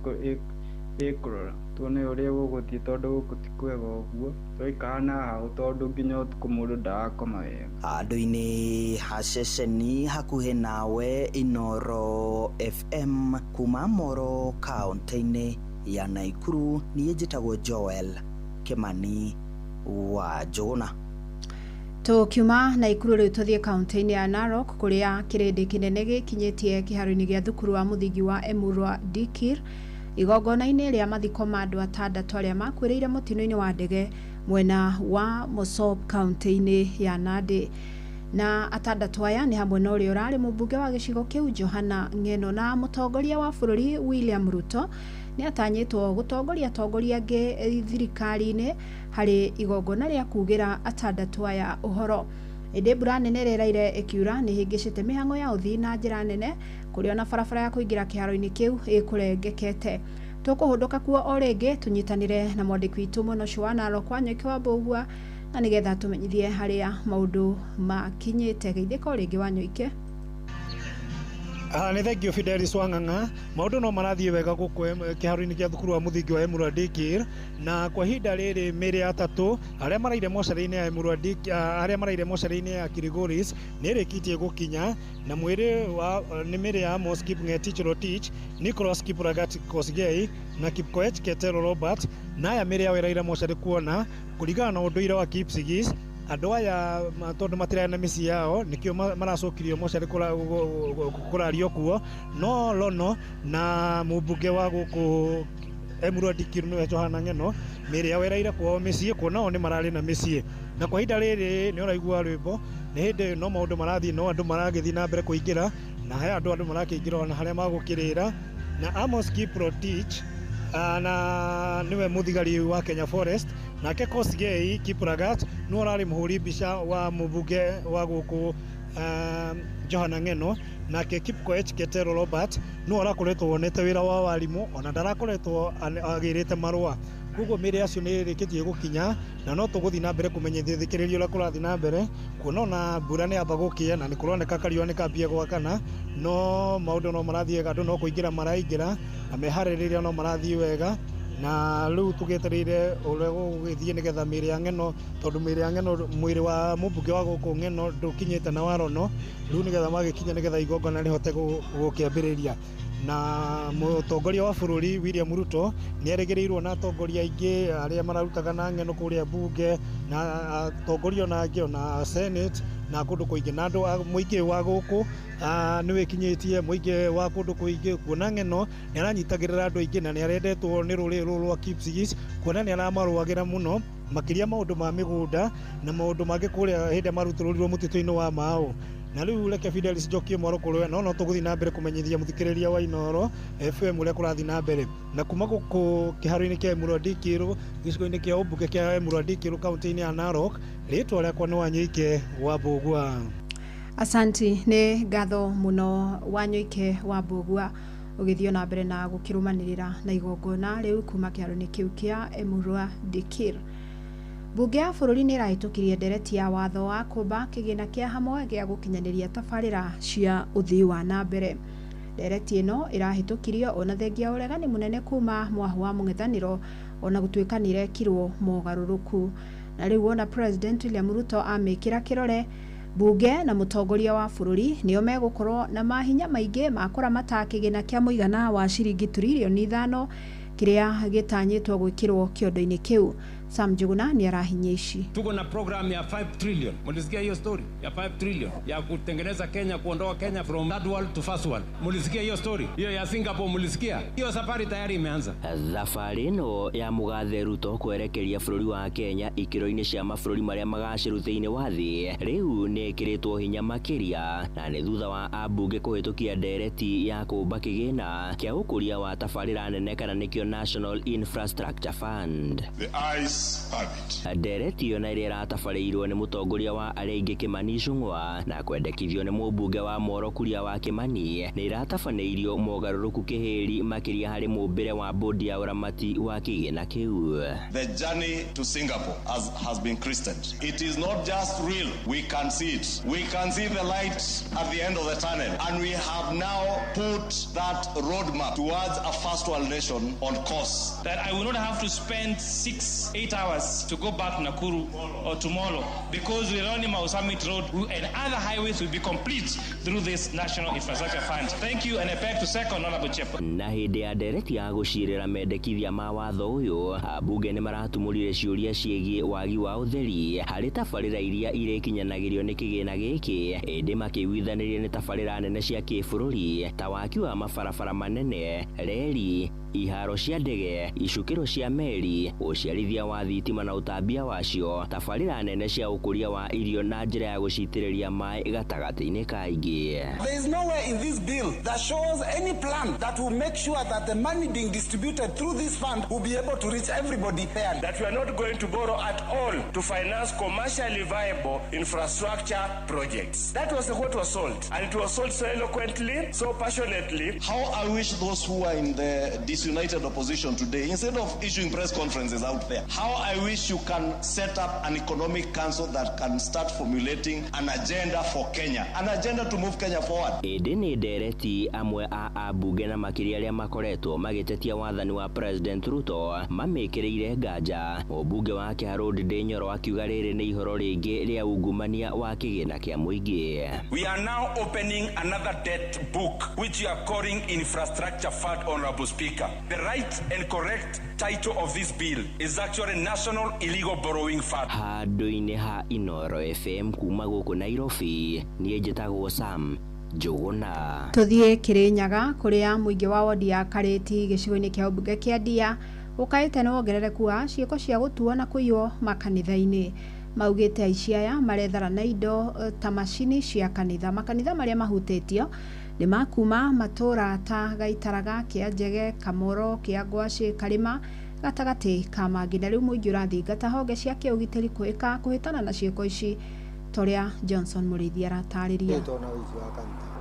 ikurora tuone uria guguthie tondu guku ti kwega uguo twaikana hau tondu nginya utuku mundu ndagakoma wega handũ-inĩ ha ceceni hakuhĩ nawe Inoro FM kuma Moro kaunti-inĩ ya Naikuru. Niĩ njĩtagwo Joel Kimani wa Njũgũna. Tukiuma Naikuru rĩu tũthiĩ kaunti-inĩ ya Narok kũrĩa kĩrĩndĩ kĩnene gĩkinyĩtie kĩharo-inĩ gĩa thukuru wa mũthingi wa Emurua Dikir igongona-inĩ rĩa mathiko ma andũ 6 arĩa makuĩrĩire mũtino-inĩ wa ndege mwena wa Mosop kaunti-inĩ ya Nandi. Na 6 aya nĩ hamwe na ũrĩa ũrarĩ mũmbunge wa gĩcigo kĩu Johana Ng'eno, na mũtongoria wa bũrũri William Ruto nĩ atanyĩtwo gũtongoria atongoria angĩ thirikari-inĩ harĩ igongona rĩa kugĩra 6 aya ũhoro. Ĩndĩ mbura nene rĩraire ĩkiura nĩ hĩngĩcĩte mĩhang'o ya ũthii na njĩra nene kũrĩa ona barabara ya kũingĩra kĩharo-inĩ kĩu ĩkũrengekete. Tũkũhũndũka kuo o rĩngĩ tũnyitanĩre na mwandĩki witũ mwena ũcio wa Narok Wanyoike wa Mbũgua na nĩgetha tũmenyithie harĩa maũndũ makinyĩte. Geithĩka o rĩngĩ Wanyoike. Nĩ thengio Fidelis Wang'ang'a. Maũndũ no marathiĩ wega gũkũ kĩharo-inĩ kĩa thukuru wa mũthingi wa Emurua Dikir, na kwa ihinda rĩrĩ mĩĩrĩ ya 3 arĩa maraire mocarĩ-inĩ ya Emurua Dikir, arĩa maraire mocarĩ-inĩ ya Kirigoris nĩ ĩrĩkĩtie gũkinya, na mwĩrĩ wa nĩ mĩĩrĩ ya Amos Kipng'etich Rotich, Nicholas Kiplagat Kosgei na Kipkoech Ketero Robert, na aya mĩĩrĩ yao ĩraire mocarĩ kuona kũringana na ũndũire wa Kipsigis. Andũ aya tondũ matirarĩ na mĩciĩ yao nĩkĩo maracokirio mocarĩ kũrario kuo, no Lono na mũmbunge wa gũkũ Emurua Dikir nĩwe Johana Ng'eno mĩĩrĩ yao ĩraire kwao mĩciĩ kuona o nĩ mararĩ na mĩciĩ. Na kwa ihinda rĩrĩ nĩ ũraigua rwĩmbo nĩ hĩndĩ no maũndũ marathiĩ, no andũ maragĩthiĩ na mbere kũingĩra, na he andũ marakĩingĩra ona harĩa magũkĩrĩra. Na Amos Kiprotich na niwe muthigari wa Kenya Forest, nake Kosgei Kiplagat no ararĩ mũhũri mbica wa mũmbunge wa gũkũ Johana Ng'eno, nake Kipkoech Ketero Robert no arakoretwo wonete wĩra wa warimũ ona ndarakoretwo agĩrĩte marũa. Koguo mĩĩrĩ acio nĩ ĩrĩkĩtie gũkinya na no tũgũthiĩ na mbere kũmenyithia thikĩrĩria ũrĩa kũrathiĩ na mbere, kuona ona mbura nĩ yamba gũkĩa na nĩ kũroneka kariũa nĩ kambia gwakana, no maũndũ no marathiĩ wega, andũ no kũingĩra maraingĩra na meharĩrĩria no marathiĩ wega. Na rĩu tũgĩetereire ũrĩa gũgĩthiĩ nĩgetha mĩĩrĩ ya Ng'eno, tondũ mĩĩrĩ ya Ng'eno, mwĩrĩ wa mũmbunge wa gũkũ Ng'eno ndũkinyĩte na Warono, rĩu nĩgetha magĩkinya nĩgetha igongona rĩhote gũkĩambĩrĩria. Na mũtongoria wa bũrũri William Ruto nĩ erĩgĩrĩirwo na atongoria aingĩ arĩa mararutaga na Ng'eno kũrĩa bunge na atongoria ona angĩ ona Senate na kũndũ kũingĩ, na andũ mũingĩ wa gũkũ nĩ wĩkinyĩtie mũingĩ wa kũndũ kũingĩ, kuona Ng'eno nĩ aranyitagĩrĩra andũ aingĩ na nĩ arendetwo nĩ rũrĩrĩ rũrũ rwa Kipsigis, kuona nĩ aramarũagĩra mũno makĩria maũndũ ma mĩgũnda na maũndũ mangĩ kũrĩa hĩndĩ marutĩrũrirwo mũtitũ-inĩ wa Mau. Na rĩu reke Fidelis njokie mwaro kũrũe no tũgũthiĩ na mbere kũmenyithia mũthikĩrĩria wa Inoro FM ũrĩa kũrathiĩ na mbere. Na kuma gũkũ kĩharo-inĩ kĩa Emurua Dikir, gĩcigo-inĩ kĩa ũmbunge kĩa Emurua Dikir kaunti-inĩ ya Narok, rĩtwa rĩakwa nĩ Wanyoike wa Mbũgua. Asanti, nĩ ngatho mũno Wanyoike wa Mbũgua ũgĩthiĩ na mbere na gũkĩrũmanĩrĩra na igongona rĩu kuma kĩharo-inĩ kĩu kĩa Emurua Dikir. Bunge ya bũrũri nĩ ĩrahĩtũkirie ndereti ya watho wa kũmba kĩgĩna kĩa hamwe gĩa gũkinyanĩria tabarĩra cia ũthii wa na mbere. Ndereti ĩno ĩrahĩtũkirio ona thengia ũregani mũnene kuma mwahu wa mũng'ethanĩro ona gũtuĩka nĩ irekirwo mogarũrũku. Na rĩu ona President William Ruto amĩkĩra kĩrore, bunge na mũtongoria wa bũrũri nĩo megũkorwo na mahinya maingĩ ma kũramata kĩgĩna kĩa mũigana wa ciringi tiririoni 5 kĩrĩa gĩtanyĩtwo gwĩkĩrwo kĩondo-inĩ kĩu. Sam Njuguna ni arahinya ici. Tuko na program ya 5 trillion. Mulisikia hiyo story ya 5 trillion ya kutengeneza Kenya, kuondoa Kenya from third world to first world. Mulisikia hiyo story? Hiyo ya Singapore mulisikia? Hiyo safari tayari imeanza. Thabarĩ no ya Mũgathe Ruto kwerekeria bũrũri wa Kenya ikĩro-inĩ cia mabũrũri marĩa magacĩru thĩinĩ wa thĩ rĩu nĩ ĩkĩrĩtwo hinya makĩria, na nĩ thutha wa ambunge kũhĩtũkia ndereti ya kũmba kĩgĩna kĩa ũkũria wa tabarĩra nene kana nĩkĩo National Infrastructure Fund. The ayes driver's permit. Ndereti iyo na iria ratabarĩirwo nĩ mũtongoria wa arĩa aingĩ Kimani Ichung'wa na kwendekithio nĩ mũmbunge wa Moro Kuria wa Kimani nĩ iratabanĩirio mogarũrũku kĩhĩri makĩria harĩ mũmbĩre wa bodi ya ũramati wa kĩgĩna kĩu. The journey to Singapore has been christened. It is not just real. We can see it. We can see the light at the end of the tunnel, and we have now put that roadmap towards a first world nation on course. That I will not have to spend 6-8 hours to go back Nakuru or tomorrow, because we're on Mau Summit Road and other highways will be complete through this National Infrastructure Fund. Thank you, and I beg to second Honorable Chairman. Na hĩndĩ ya ndereti ya gũcirĩra mendekithia ma watho ũyũ, ambunge nĩ maratumũrire ciũria ciĩgiĩ wagi wa ũtheri harĩ tabarĩra iria irĩkinyanagĩrio nĩ kĩgĩna gĩkĩ, ĩndĩ makĩiguithanĩria nĩ tabarĩra nene cia kĩbũrũri ta waki wa mabarabara manene, reri, iharo cia ndege, icukĩro cia meri, ũciarithia wa thitima na ũtambia wacio, tabarĩra nene cia ũkũria wa irio na njĩra ya gũcitĩrĩria maĩ gatagatĩ-inĩ kaingĩ. There is nowhere in this bill that shows any plan that will make sure that the money being distributed through this fund will be able to reach everybody fairly. That we are not going to borrow at all to finance commercially viable infrastructure projects. That was what was sold, and it was sold so eloquently, so passionately. How I wish those who are in the disunited opposition today, instead of issuing press conferences out there, how I wish you can set up an economic council that can start formulating an agenda for Kenya, an agenda to move Kenya forward. Ĩndĩ nĩ ndereti amwe a ambunge na makĩria arĩa makoretwo magĩtetia wathani wa President Ruto mamĩkĩrĩire nganja. Mũmbunge wa Kiharu Ndindi Nyoro akiuga rĩrĩ nĩ ihoro rĩngĩ rĩa ungumania wa kĩgĩna kĩa mũingĩ. We are now opening another debt book which you are calling Infrastructure Fund, Honorable Speaker. The right and correct title of this bill is actually National Illegal Borrowing Fund. Handũ-inĩ ha Inoro FM kuma gũkũ Nairobi, niĩ njĩtagwo Sam Njũgũna. Tuthiĩ Kĩrĩnyaga kũrĩa mũingĩ wa wodi ya Karĩti gĩcigo-inĩ kĩa ũmbunge kĩa Ndia ũkaĩte nĩ wongerereku wa ciĩko cia gũtuo na kũiywo makanitha-inĩ. Maugĩte aici aya marethara na indo ta macini cia kanitha. Makanitha marĩa mahutĩtio nĩ makuma matũra ta Gaitaraga, Kĩanjege, Kamoro, Kĩangwacĩ, Karĩma gatagatĩ ka mangĩ. Na rĩu mũingĩ ũrathingata honge cia kĩũgitĩri kũhĩtana na ciĩko ici toria Johnson Mũrĩithi aratarĩria.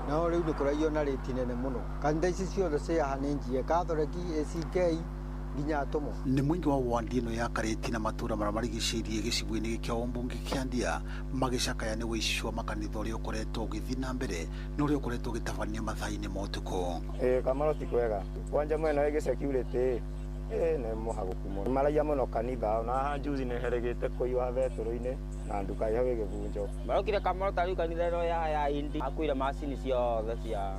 No rĩu nĩ kũraiywo na rĩti nene mũno. Kanitha ici ciothe ciahanĩnjie Gathoreki, ACK nginya atomo. Nĩ mũingĩ wa wandi ĩno ya Karĩti na matũra marĩa marigicĩirie gĩcigo-inĩ kĩa ũmbunge kĩa Ndia magĩcakaya nĩ wĩici wa makanitha ũrĩa ũkoretwo ũgĩthiĩ na mbere na ũrĩa ũkoretwo ũgĩtabanio mathaa-inĩ ma ũtukũ. Kamaro ti kwega. Kwanja mwena wa security nĩ mũhagũku mũno. Maraiya mũno kanitha na haha juzi nĩ herigĩte kũiywo betũrũ-inĩ na nduka iho ĩgĩbunjwo. Marokire Kamaro ta rĩu kanitha ĩno ya indi akuire macini ciothe cia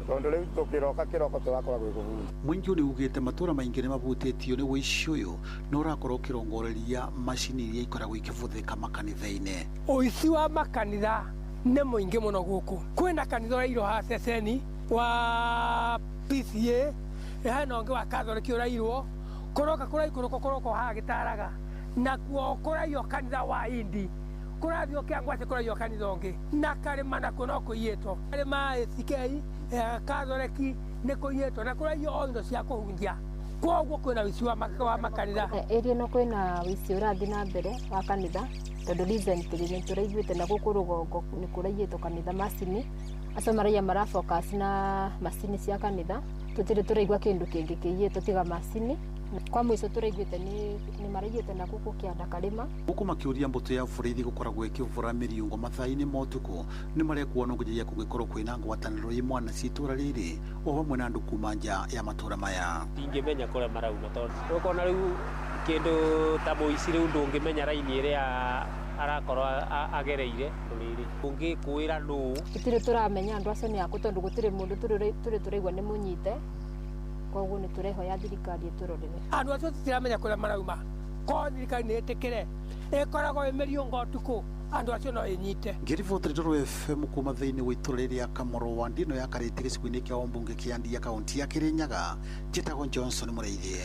tondũ rĩu tũkĩroka kĩroko tũrakora gwĩkũbunja. Mũingĩ nĩ ugĩte matũra maingĩ nĩ mabutĩtio nĩ wĩici ũyũ na ũrakorwo ũkĩrongoreria macini iria ikoragwo ikĩbũthĩka makanitha-inĩ. Ũici wa makanitha nĩ mũingĩ mũno gũkũ. Kwĩna kanitha ũrairwo ha Ceceni wa PCA, hena ũngĩ wa Catholic ũrairwo, kũroka kũroko ha Gĩtaraga, na kuo kũraiywo kanitha wa Indi, kũrathio Kĩangwacĩ kũraiywo kanitha ũngĩ, na Karĩma nakuo no kũiyĩtwo. Karĩma ACK, Catholic nĩ kũiyĩtwo na kũraiywo indo cia kũhunjia. Koguo kwĩna ũici wa makanitha. Ĩrĩa no kwĩna ũici ũrathiĩ na mbere wa kanitha, tondũ recently nĩ tũraiguĩte na gũkũ rũgongo nĩ kũraiyĩtwo kanitha macini, acio maraiya marafocus na macini cia kanitha. Tũtirĩ tũraigua kĩndũ kĩngĩ kĩiyĩtwo tiga macini. Kwa mũico tũraiguĩte nĩ maraiyĩte na gũkũ Kĩanda Karĩma. Gũkũ makĩũria mbũtũ ya borithi gũkoragwo ĩkĩbũra mĩriũngũ mathaa-inĩ ma ũtukũ nĩ marekuo no kũnjĩria kũngĩkorwo kwĩna ngwatanĩro ĩmwe na itũra rĩrĩ o hamwe na andũ kuma nja ya matũra maya. Ingĩmenya kũrĩa marauma tondũ ũkona rĩu kĩndũ ta mũici rĩu ndũngĩmenya raini ĩrĩa arakorwo agereire rĩrĩ ũngĩkwĩra nũ. Tũtirĩ tũramenya andũ acio nĩ akũ tondũ gũtirĩ mũndũ tũraigua nĩ mũnyite. Koguo nĩ tũrehoya thirikari ĩtũrorere. Andũ acio tũtiramenya kũrĩa marauma. Ko thirikari nĩ ĩtĩkĩre ĩkoragwo ĩmĩriũngo ũtukũ, andũ acio no ĩnyite. Ngĩriboti Ndoro FM kuma thĩinĩ wa itũra rĩrĩ ya Kamoro wandi ĩno ya Karĩti gĩcigo-inĩ kĩa ũmbunge kĩa Ndia kaunti ya Kĩrĩnyaga, njĩtagwo Johnson Mũrĩithi.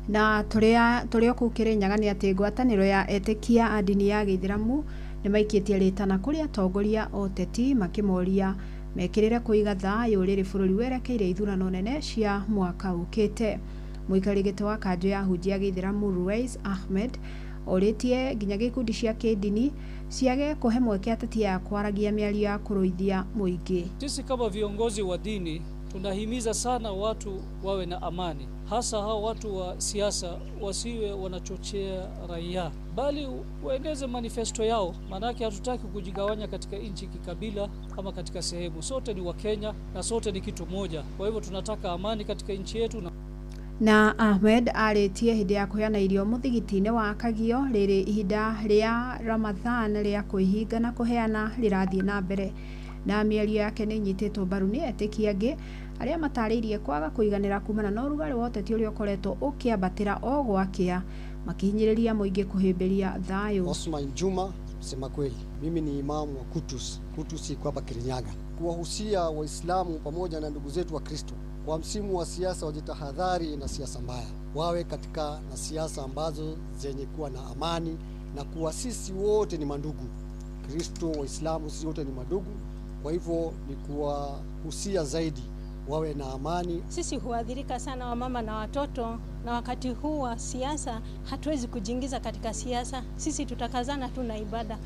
Na tũrĩ kũu Kĩrĩnyaga nĩ atĩ ngwatanĩro ya etĩkia a ndini ya Gĩithĩramu nĩ maikĩtie rĩtana kũrĩ atongoria oteti makĩmoria mekĩrĩre kũiga thayũ rĩrĩ bũrũri werekeire ithurano nene cia mwaka ũkĩte. Muikari gito wa kanjo ya hunjia Githiramu Ruwais Ahmed oritie nginya gikundi cia kidini ciage kuhe mweke ateti ya kwaragia miario ya kuruithia muingi. Sisi kama viongozi wa dini tunahimiza sana watu wawe na amani, hasa hao watu wa siasa wasiwe wanachochea raia, bali waeneze manifesto yao, manake hatutaki kujigawanya katika nchi kikabila ama katika sehemu. Sote ni Wakenya na sote ni kitu moja. Kwa hivyo tunataka amani katika nchi yetu. Na Ahmed aritie hindi ya kuheana irio muthigiti-ini wa Kagio riri ihinda ria Ramadhan ria kuihinga na kuheana rirathie na mbere, na mĩario yake nĩ nyitĩtwo mbaru nĩ etĩkia angĩ arĩa matarĩirie kwaga kũiganĩra kumana na ũrugarĩ wa ũteti ũrĩa ũkoretwo ũkĩambatĩra o gwakĩa, makihinyĩrĩria mũingĩ kũhĩmbĩria thayũ. Osman Juma, sema kweli, mimi ni imamu wa Kutus iko hapa Kirinyaga, kuwahusia Waislamu pamoja na ndugu zetu wa Kristo kwa msimu wa siasa wajitahadhari na siasa mbaya, wawe katika na siasa ambazo zenye kuwa na amani, na kuwa sisi wote ni mandugu. Kristo, Waislamu, sisi wote ni mandugu. Kwa hivyo ni kuwahusia zaidi wawe na amani. Sisi huadhirika sana wamama na watoto, na wakati huu wa siasa hatuwezi kujiingiza katika siasa. Sisi tutakazana tu na ibada.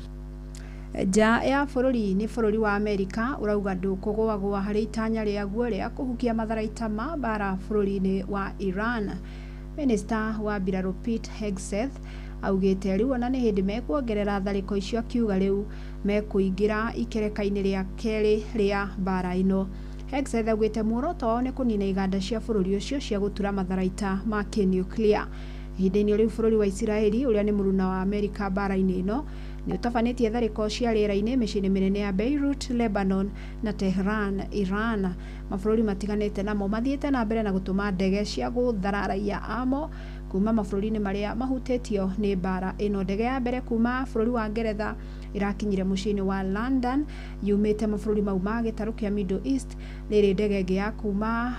Ja ya bũrũri nĩ bũrũri wa Amerika urauga ndũkũgũagũa harĩ itanya rĩaguo rĩa kũhukia matharaita ma mbara bũrũri-inĩ wa Iran. Minister wa mbirarũ Pete Hegseth augĩte rĩu ona nĩ hĩndĩ mekuongerera tharĩko icio, akiuga rĩu mekũingĩra ikereka-inĩ rĩa kerĩ rĩa mbara ĩno. Hegseth augĩte muoroto wao nĩ kũnina iganda cia bũrũri ũcio cia gũtura matharaita ma kĩnuclear. Ihinda-inĩ rĩu bũrũri wa Isiraeli ũrĩa nĩ mũruna wa Amerika mbara-inĩ ĩno nĩ ũtabanĩtie tharĩko cia rĩera-inĩ mĩciĩ-inĩ mĩnene ya Beirut, Lebanon na Tehran, Iran. Mabũrũri matiganĩte namo mathiĩte na mbere na gũtũma ndege cia gũthara raia amo kuma mabũrũri-inĩ marĩa mahutĩtio nĩ mbara ĩno. Ndege ya mbere kuma bũrũri wa Ngeretha irakinyire mũciĩ-inĩ wa London yumĩte mabũrũri mau ma gĩtarũ kĩa Middle East. Rĩrĩ ndege ĩngĩ ya kuma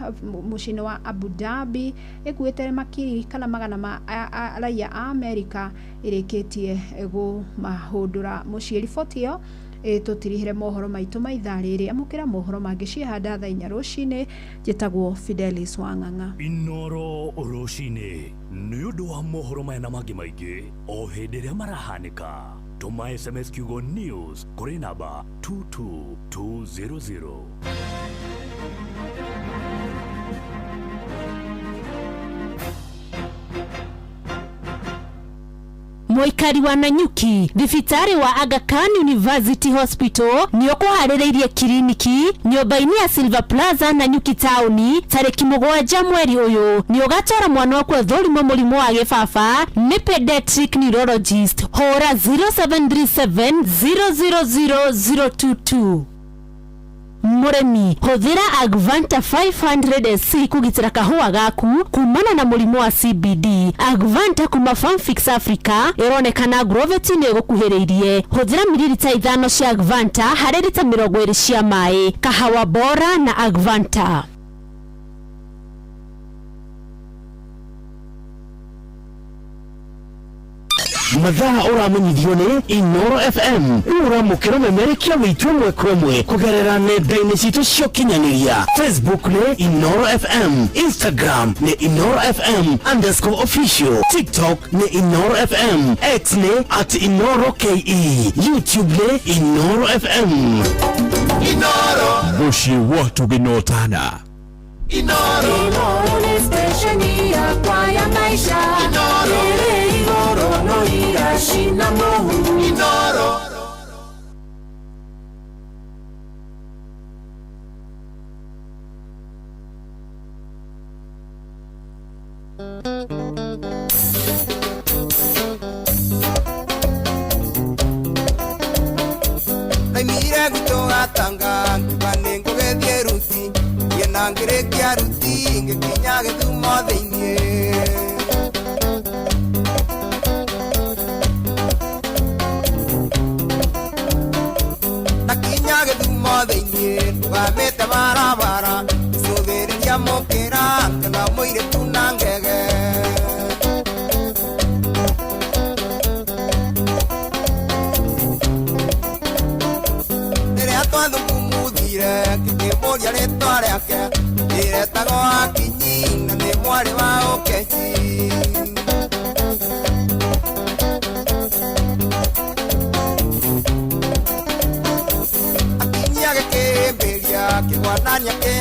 mũciĩ-inĩ wa Abu Dhabi ĩkuĩte makiri kana magana ma raia a Amerika ĩrĩkĩtie gũmahũndũra mũciĩ. Riboti ĩyo tutirihire mohoro maitũ ma ithaa rĩrĩ. Amũkĩra mohoro mangĩ ciahanda thaa 4 rũcinĩ. Njĩtagwo Fidelis Wang'ang'a. Inoro rũcinĩ nĩ ũndũ wa mohoro maya na mangĩ maingĩ o hĩndĩ ĩrĩa marahanĩka. Tũma SMS kiugo news kũrĩ namba 22200. Muikari wa Nanyuki, thibitari wa Aga Khan University Hospital nĩ ũkũharĩrĩirie kiriniki nyũmba-inĩ ya Silver Plaza Nanyuki Town tarĩki 7 mweri ũyũ. Nĩ ũgatwara mwana waku athũrimwo mũrimũ wa gĩbaba nĩ pediatric neurologist. Hũra 0737 000 Muremi, hũthĩra Agvanta 500SC kũgitĩra kahũa gaku kumana na mũrimũ wa CBD. Agvanta kuma Farmfix Africa ĩronekana Grovet nĩ gũkuhĩrĩirie. Hũthĩra mililita 5 cia Agvanta harĩ lita 20 cia maĩ. Kahawa bora na Agvanta. Mathaa ũramenyithio nĩ Inoro FM. Ũramũkĩra memerekia wĩtũ mwe kwa mwe kũgerera nenda-inĩ citũ cia ũkinyanĩria. Facebook nĩ Inoro FM, Instagram nĩ Inoro FM_official, TikTok nĩ Inoro FM, X nĩ @InoroKE, YouTube nĩ Inoro FM. Inoro Bushi watu binotana. Inoro ni station ya kwa ya maisha. Inoro no irashina mohu. Inoro Naimire gutoa tanga banengo gethie ruti yena ngerekia ruti ngekinya githumo theinie. Nakinya githumo theinie ndugamite barabara cũthĩrĩria mũkĩra kana mũirĩtu na ngege. Rĩrĩa twathugumuthire ngĩkĩmũria rĩtwa rĩake rĩretagwo Akinyi na nĩ mwarĩ wa ũke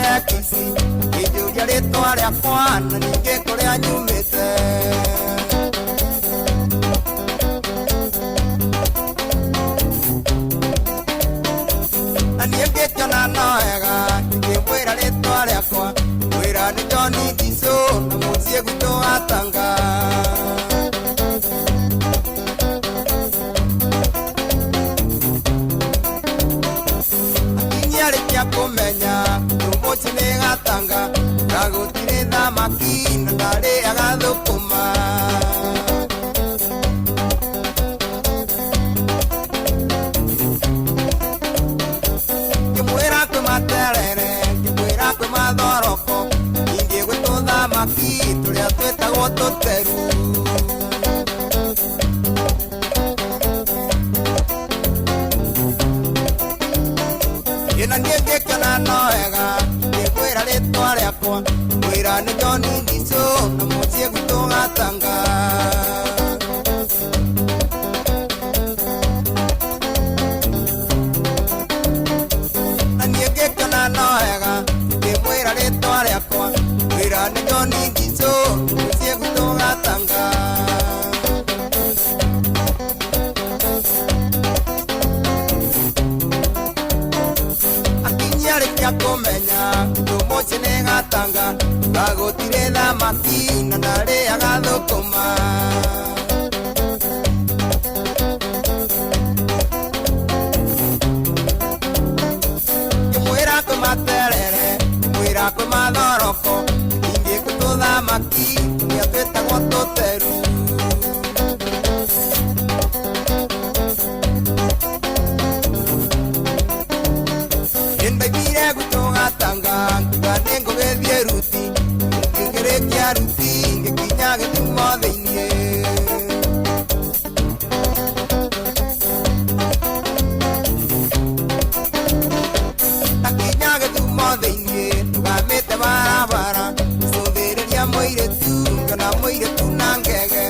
kehekisi ngĩnjũria rĩtwa rĩakwa na ningĩ kũrĩa nyumĩte. Na niĩ ngĩkĩona no wega ngĩmwĩra rĩtwa rĩakwa, mwĩra nĩ John Ndiso na mũciĩ gwitũ wa Tanga. Akinyarĩkia kũmenya mũciĩ nĩ Gatanga, na gũtirĩ thamaki na ndarĩaga thũkũma. Ngĩmwĩra kwĩ materere, ngĩmwĩra kwĩ mathoroko, ningĩ gwĩtũ thamaki tũrĩa twĩtagwo tũteru. Na niĩ ngĩkena no wega ngĩmwĩra rĩtwa rĩakwa, mwĩra nĩ John Ndiso na mũciĩ gwitũ Gatanga. Na niĩ ngĩkena no wega ngĩmwĩra rĩtwa rĩakwa, mwĩra nĩ John Ndiso na mũciĩ gwitũ Gatanga. Akinyarĩkia kũmenya mũciĩ nĩ Gatanga, na gũtirĩ thamaki na ndarĩaga thũkũma. Ngĩmwĩra kwĩ materere, ngĩmwĩra kwĩ mathoroko, ningĩ gwĩtũ thamaki tũrĩa twĩtagwo tũteru. Ndaigire gwitũ Gatanga ngiuga nĩ ngũgĩthiĩ Ruti, ngĩkĩrĩkia Ruti ngĩkinya Gĩthumo thĩiniĩ. Ndakinya Gĩthumo thĩiniĩ tũgamĩte barabara, cũthĩrĩria mũirĩtu ngĩona mũirĩtu na ngege.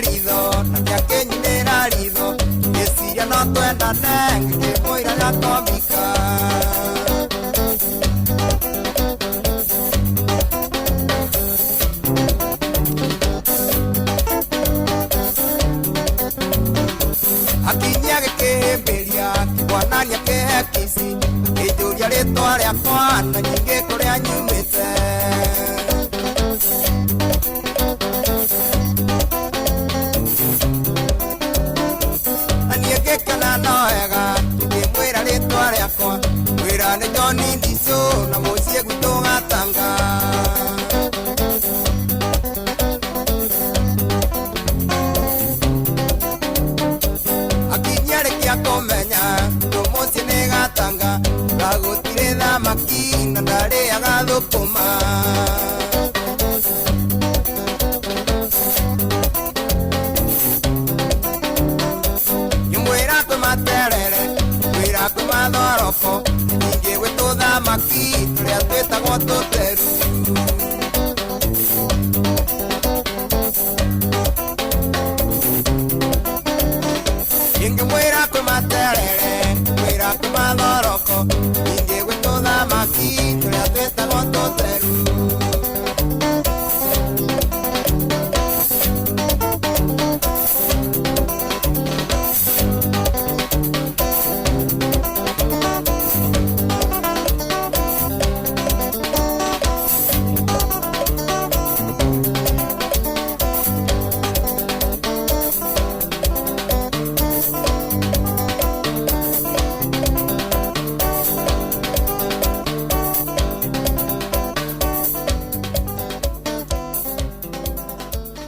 Ritho na ngĩakĩnyinĩra ritho, ngĩciria no twendane, ngĩmwĩra gatobika. Akinyia gĩkĩhĩmbĩria ngĩkwanania kĩhekisi, ngĩnjũria rĩtwa rĩakwa na nyingĩ kũrĩa nyumĩte. Ngĩkena no wega ngĩmwĩra rĩtwa rĩakwa, mwĩra nĩ John Ndiso na mũciĩ gwitũ Gatanga. Akinyarĩkia kũmenya mũciĩ nĩ Gatanga, na gũtirĩ thamaki na ndarĩaga thũkũma. Materere, mwĩra kwĩ mathoroko, ningĩ gwĩtũ thamaki tũrĩa twĩtagwo tũteru. Ngĩmwĩra kwĩ materere, mwĩra kwĩ mathoroko, ningĩ gwĩtũ thamaki tũrĩa twĩtagwo tũteru.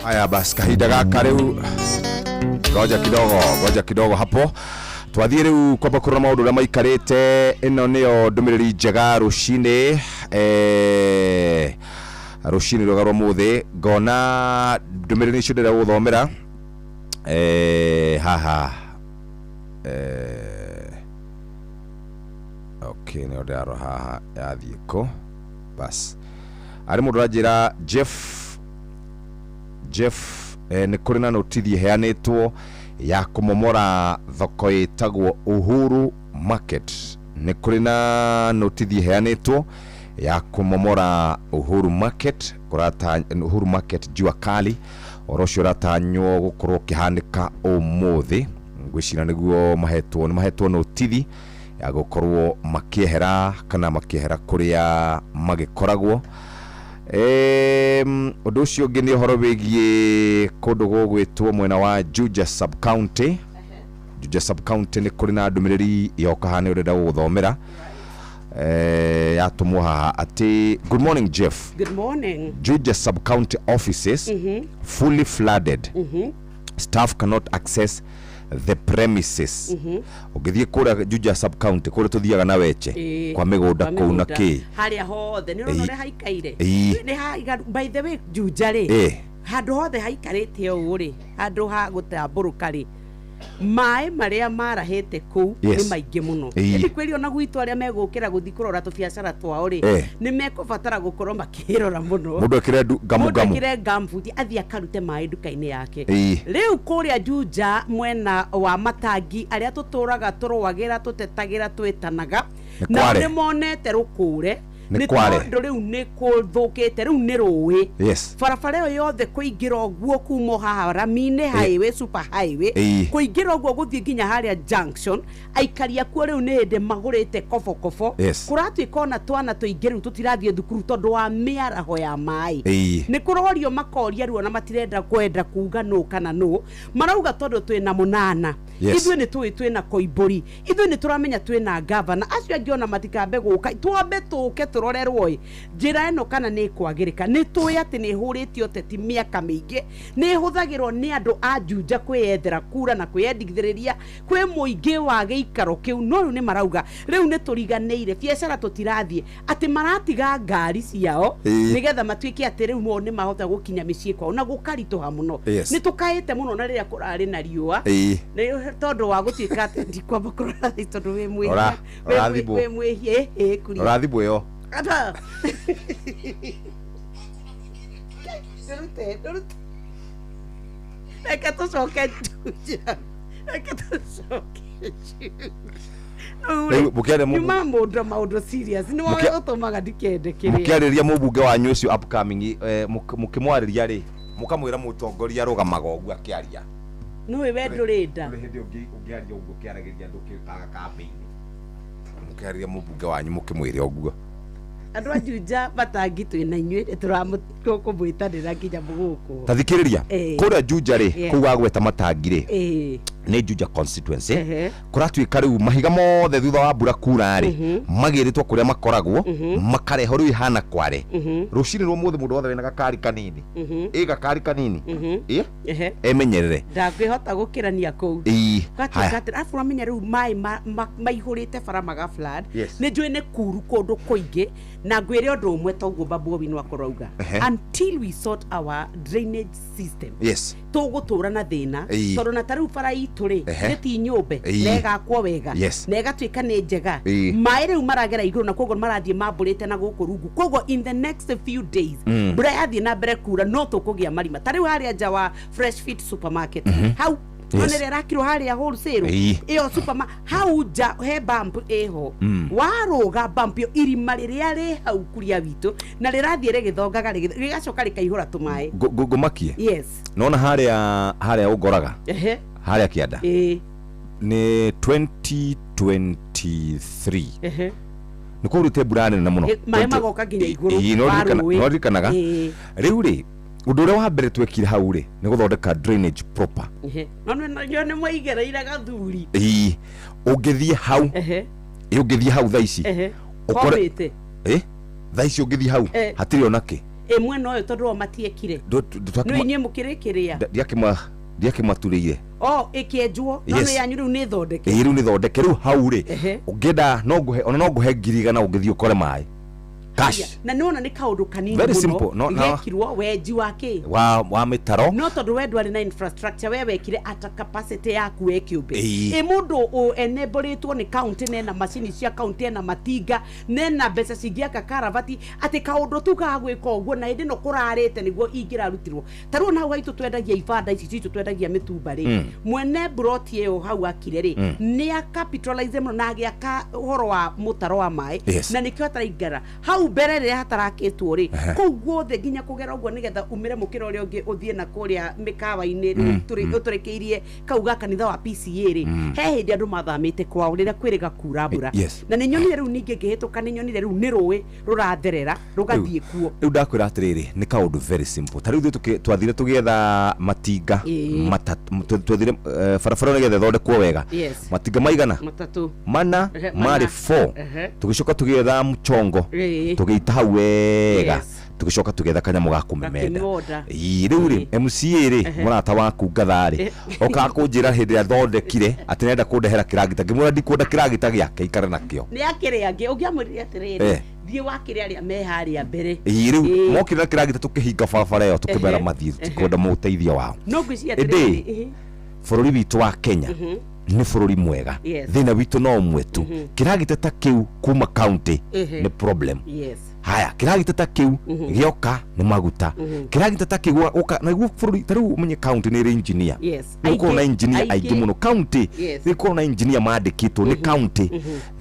Haya basi, kahinda gaka riu goja kidogo hapo twathie riu kwamba kurora maundu uria maikarite. Ino niyo ndumiriri njega rucini rucini rwa muthi ngona ndumiriri icio ndira guthomera haha okay ne odaro haha yathieko bas ari mundu rajira Jeff ni kuri na notithi heanitwo ya kumomora thoko itagwo Uhuru Market. Ni kuri na notithi heanitwo ya kumomora Uhuru Market, kurata Uhuru Market jua kali orosho ratanyo gukorwo kihanika umuthi. Ngwicira niguo mahetwo notithi ya gukorwo makiehera kana makiehera kuria magikoragwo. Undu ucio ungi ni uhoro wigie kundu gugwitwo mwena wa Juja sub county. Juja sub county ni kuri na ndumiriri yoka hane urenda guthomera yatumwo haha ati good morning Jeff. Good morning. Juja sub county offices fully flooded. Staff cannot access the premises. Ugithie kura Juja sub county kuri tuthiaga na weche kwa migunda kuu na ki haria hothe ni rona ria haikaire ni ha by the way Juja ri handu hothe haikarite o ri handu ha gutamburuka ri mai maria marahete ku ni maingi muno ndi kwiri ona gwitu aria megukira guthi kurora tu biacara twao ri ni mekubatara gukorwo makirora muno mundu akire gamfuti athia karute mai duka-ini yake riu kuria Juja mwena wa matangi aria tuturaga turwagira tutetagira twitanaga na ni monete rukure ni tondu riu ni kuthukite riu ni ruwi barabara yo yothe kuingira oguo kuma haha Ramine highway super highway kuingira oguo guthie nginya haria junction aikaria kuo riu ni hinde magurite kofo kuratuika ona twana tuingi riu tutirathie thukuru tondu wa miaraho ya mai ni kurorio makoria riu ona matirenda kwenda kuga no kana no marauga tondu twina munana ithuĩ nĩ tũĩ twĩna Koimbũri ithuĩ nĩ tũramenya twĩna governor acio angĩ ona matikambe gũka twambe tũke tũrorerwo njĩra ĩno kana nĩ kwagĩrĩka nĩ tũĩ atĩ nĩ hũrĩtio teti mĩaka mĩingĩ nĩ hũthagĩrwo nĩ andũ a Juja kwĩyethera kura na kwĩyendithĩrĩria kwĩ mũingĩ wa gĩikaro kĩu no rĩu nĩ marauga rĩu nĩ tũriganĩire biacara tũtirathiĩ atĩ maratiga ngari ciao nĩgetha matuĩke atĩ rĩu no nĩ mahota gũkinya mĩciĩ kwao na gũkaritũha mũno nĩ tũkaĩte mũno na rĩrĩa kũrarĩ na riũa tondu wa gutuika ati ndikwamba kurora tondu we mwihie kuri urathibwo yo reke tucoke Nyuma maundu serious ni wawe utumaga ndikende kiria mukiariria mubunge wanyu ucio upcoming mukimwariria ri mukamwira mutongoria rugamaga ogu akiaria no we ndurenda hindi ungiaria uguo kiaragiria ndukaga campaign mukiaria mubunge wanyu mukimwire oguo andu a Juja batangi twina inyuĩ tũramũkũmwĩtanĩra nginya mũgũkũ tathikĩrĩria kũrĩa Juja rĩ kũu wagweta matangi rĩ nĩ Juja constituency kũratuĩka rĩu mahiga mothe thutha wa mbura kura rĩ magĩrĩtwo kũrĩa makoragwo makareho rĩu ihana kware rũcinĩ rwa mũthĩ mũndũ wothe wĩna gakari kanini gakari kanini emenyerere ndangĩhota gũkĩrania kũu arabu amenya rĩu maĩ maihũrĩte bara maga flood nĩ njũĩ nĩ kuru kũndũ kũingĩ na ngwĩre ũndũ ũmwe toguo Babu Owino akorauga until we sort our drainage system tũgũtũra na thĩna tondũ na tarĩu bara itũ rĩ nĩ ti nyũmbe na ĩgakwo wega na ĩgatuĩka nĩ njega maĩ rĩu maragera igũrũ na koguo marathiĩ mambũrĩte na gũkũ rungu koguo in the next few days mbura yathiĩ na mbere kura no tũkũgĩa marima tarĩu harĩa nja wa Fresh Fit supermarket hau onere rakiro haria wholesale iyo supermarket hau nja he bump eho waruga bump yo irima riria ri hau kuria witu na rirathie rigithongaga rigacoka rikaihura tumae ngumakie nona haria ugoraga haria kianda ni 2023 ni kurute burane na muno maĩ magoka nginya iguru no rikanaga riu ri undu uria wa mbere twekire hau ri ni guthondeka drainage proper no ne mwigereire gathuri ungithie hau ungithie hau thaa ici ukorete thaa ici ungithie hau hatiri onake mwena uyu tondu matiekire no inye mukirikiria ndiakimaturire ikienjwo no yanyu riu ni thondeke riu ni thondeke riu hau ri ungenda no nguhe ngiriga na ungithie ukore mai cash na nona ni kaundu kanini very simple no gekirwo weji wake wa mitaro no tondu wendu ari na infrastructure we wekire ata capacity yaku wekiumbe mundu enabletwo ni county nena machine cia county na matinga nena mbeca cingiaka karavati ati kaundu tu gagwika uguo na hindi no kurarite niguo ingirarutirwo taru na hau twendagia ibanda ici citu twendagia mitumba ri mwene broti yo hau akire ri ni a capitalize muno na agiaka horo wa mutaro wa mai na nikio taraingara hau mbere ri hatarakitwo ri kou guothe nginya kugera uguo nigetha umire mukira uria ungi uthie na kuria mikawa-ini turekiirie kau ga kanitha wa PCA ri he hindi andu mathamite kwao riria kwiriga kura mbura na ni nyonire riu ningi ngihituka ni nyonire riu ni rui ruratherera rugathie kuo riu ndakwira atiriri ni kaundu very simple tariu twathire tugietha matinga twathire barabara nigetha thondekwo wega matinga maigana mana mari 4 tugicoka tugietha mchongo tugiita hau wega tugicoka tugetha kanyamu ga kumemenda riu ri MCA ri murata waku ngathari oka kunjira hindi ya thondekire ati nenda kundehera kiragita ngimura ndikunda kiragita giake ikare nakio ni akire angi ungiamurire atiriri thie wakire aria me haria mbere riu mokire kiragita tukihinga barabara iyo tukibera mathii tikwenda muteithio wao no ngwiciria atiriri bururi witu wa Kenya ni bururi mwega thina witu no mwetu kiragita ta kiu kuma county ni problem haya kiragita ta kiu gioka ni maguta kiragita ta kiu oka na guo bururi taru umenye county ni engineer uko na engineer aigi muno county uko na engineer maandikitwo ni county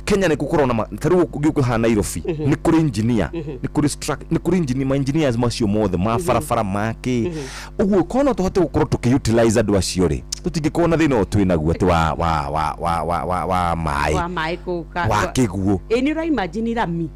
Kenya ni kukorwo na taru giuko ha Nairobi ni kuri engineer ni kuri ni kuri engineer ma engineers macio mothe ma farafara make uguo kono tuhote gukorwo tukiutilize andu acio ri tutingikona thina twinaguo ati wa mai kuka wa kiguo ni ura imagine rami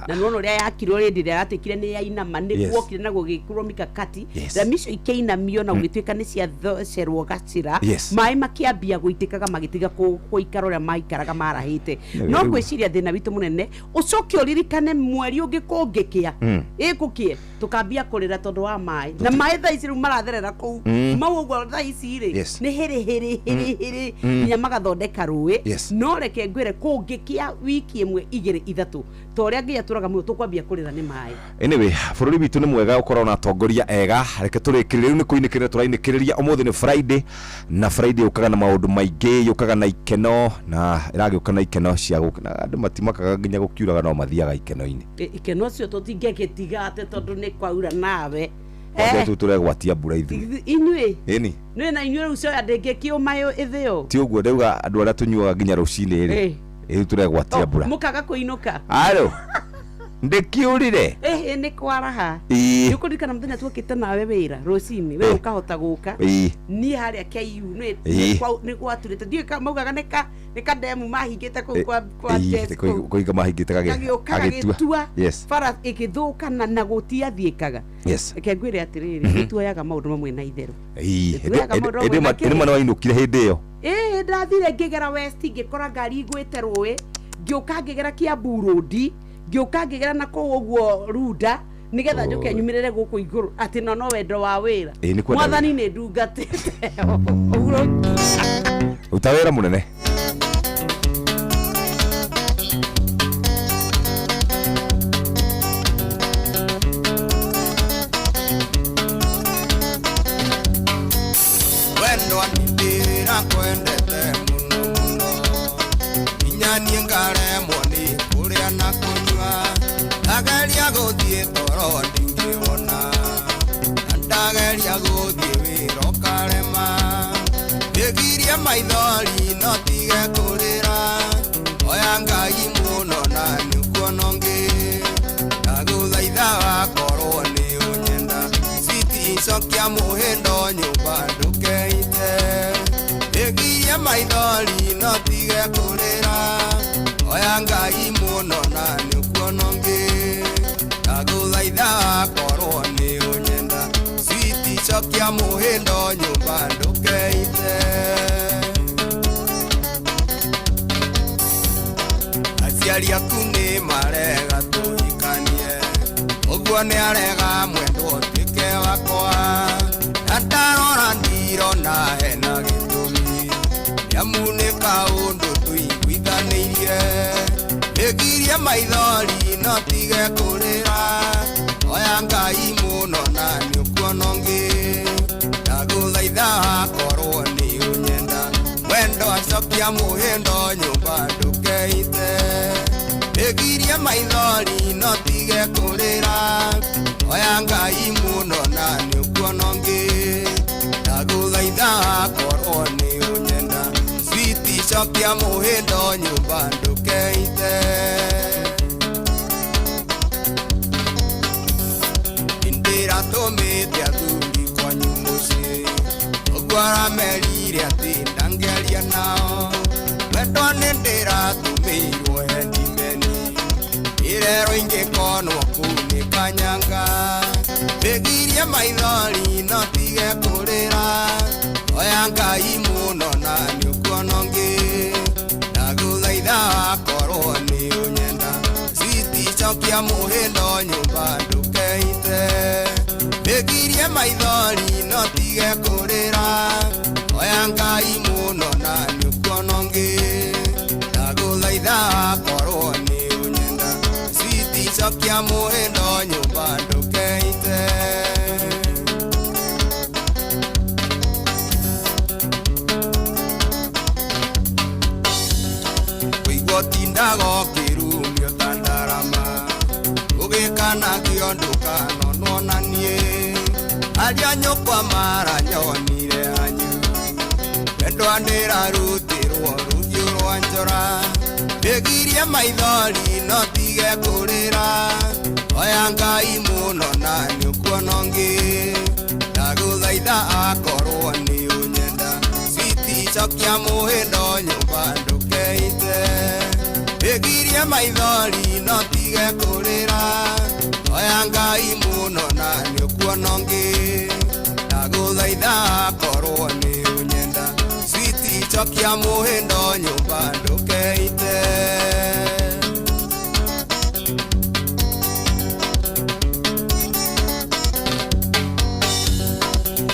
na nono ria yakirwo rindi ria yatikire ni yainama ni guokire na gugikurwo mikakati ramisho ikeinamio na ugituika ni cia cerwo gacira mai makiambia guitikaga magitiga kuikara ria maikaraga marahite no gwiciria thina witu munene ucoke uririkane mweri ungi kungikia igukie tukambia kurira tondu wa mai na mai thaa ici maratherera kou mau uguo thaa ici ri ni hiri nya magathondeka rui no reke ngwire kungikia wiki imwe igiri ithatu toria ngia turaga mu tukwambia kurira ni mai anyway bururi bitu ni mwega ukorwo na atongoria ega reke turikirire riu ni kuinikirira turainikiria umuthi ni Friday na Friday ukaga na maundu maingi ukaga na ikeno na iragiuka na ikeno cia gukina andu matimakaga nginya gukiuraga no mathiaga ikeno-ini ikeno cio tutingegetiga ate tondu ni kwaura nawe tu turegwatia mbura inyui ini ni na inyui ucio andenge kiumayo ithio ti uguo ndauga andu aria tunyuaga nginya rucini ri turegwatia mbura mukaga kuinuka alo ndikiurire ni kwaraha yukurikana muthenya twokite nawe wira rucini we ukahota guka ni haria KU ni gwaturite ndio maugaga nika demu mahingite kwa jet kuiga mahingite agitua fara ikithuka na gutia thiikaga reke ngwire atiriri tuoyaga maundu mamwe na itheru ende mwana wainukire hindi iyo ndathire ngigera west ngikora ngari igwite rui ngiuka ngigera Kiambu Road ngiuka ngigera na kou uguo Runda nigetha njuke nyumirire guku iguru ati no wendo wa wira mwathani ni ndungatite utawira munene wendo anindira kwendete muno inyanie ngaremwo ni kuria na kunywa ndageria guthie toro ndingiona ndageria guthie wira ukarema ndegirie maithori no tige kurira oya ngai muno na nikuona ngi ndaguthaitha wakorwo ni unyenda siti cokia muhindo nyumba ndukeite ndegirie maithori no tige kurira oya ngai muno na nikuona ngi ndaguthaitha wakorwo ni unyenda siti cokia muhindo nyumba ndukeite aciari aku ni marega tuhikanie uguo ni arega mwendwo tuike wakwa na ndarora ndirona hena gitumi niamu ni kaundu tuiguithanirie ndegirie Begiria maithori no tige kurira oya Ngai muno na ni ukuonongi ndaguthaitha korwo ni unyenda wendo acokia muhindo nyumba ndukeite Begiria maithori no tige kurira oya Ngai muno na ni ukuonongi ndaguthaitha korwo ni unyenda switi cokia muhindo nyumba ndukeite Indira tumite athuri kwanyu muci ugwara merire ati ndangeria nao wendo ni ndira tumirwo hendimeni irero ingĩkonwo kuni kanyanga Begiria maithori no tige kurira oya Ngai muno na ni ukuonongi ndaguthaitha korwo ni unyenda switi cokia muhindo nyumba ndukeite Begiria maithori no tige kurira oya Ngai muno na ni ukuonongi ndaguthaitha korwo ni unyenda switi cokia muhindo nyumba ndukeite Tindago kirumio tandarama ugikana kionduka nononanie aria nyokwa mara nyonire anyu wendo andira rutirwo rugio rwa njora Begiria maithori no tige kurira oya Ngai muno na ni ukuonongi ndaguthaitha akorwo ni unyenda switi cokia muhindo nyumba ndukeite Begiria maithori no tige kurira oya Ngai muno na ni ukuonongi ndaguthaitha korwo ni unyenda switi cokia muhindo nyumba ndukeite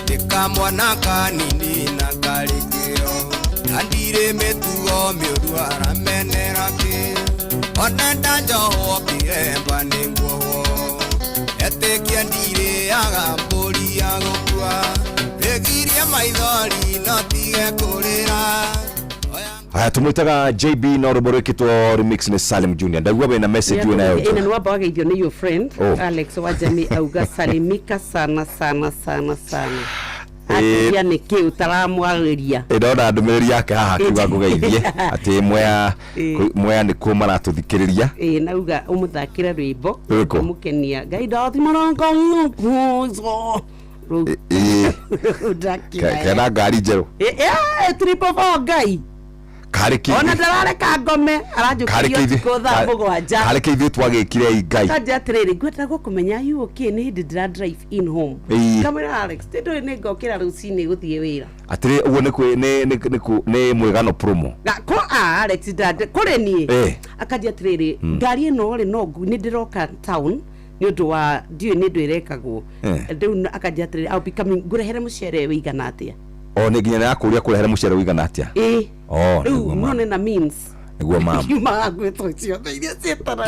Ndikamwana kanini na karikio andire metugo miuru aramenera ki onenda njoho kiremba ninguo etekia ndire agamburi ya gukua Begiria maithori no tige kurira Haya tumwitaga JB na ruboro kitwa remix ni Salim Junior ndagwa bena message you nayo ina nwa baga hivyo ni your friend Alex wa jamii auga salimika sana Ati ni ki utaramwariria ndona ndumiriri yake haha kiuga ngugeithie ati mwea ni kuma na tuthikiriria nauga umuthakire rwimbo umukenia Ngai ndathimara kuzo kana ngari njeru triple four Ngai kariki ona ndarareka ngome arajukirio tikotha mugwanja kariki ithu twagikire Ngai kaje atiriri ngwenda gukumenya yu okay ni hindi ndira drive in home kamera Alex tindo ni ngokira rucini guthie wira atiri ugo ni mwegano promo ko Alex ndade kuri ni akaje atiriri ngari ino ri no ni ndiroka town ni undu wa ndio ni ndu irekagwo ndu akaje atiriri I'll be coming ngurehere mucere wigana atia ni nginya ya kuria kurehere mucere wigana atia none na means niguo mama yuma gwetwo cio theiria cietana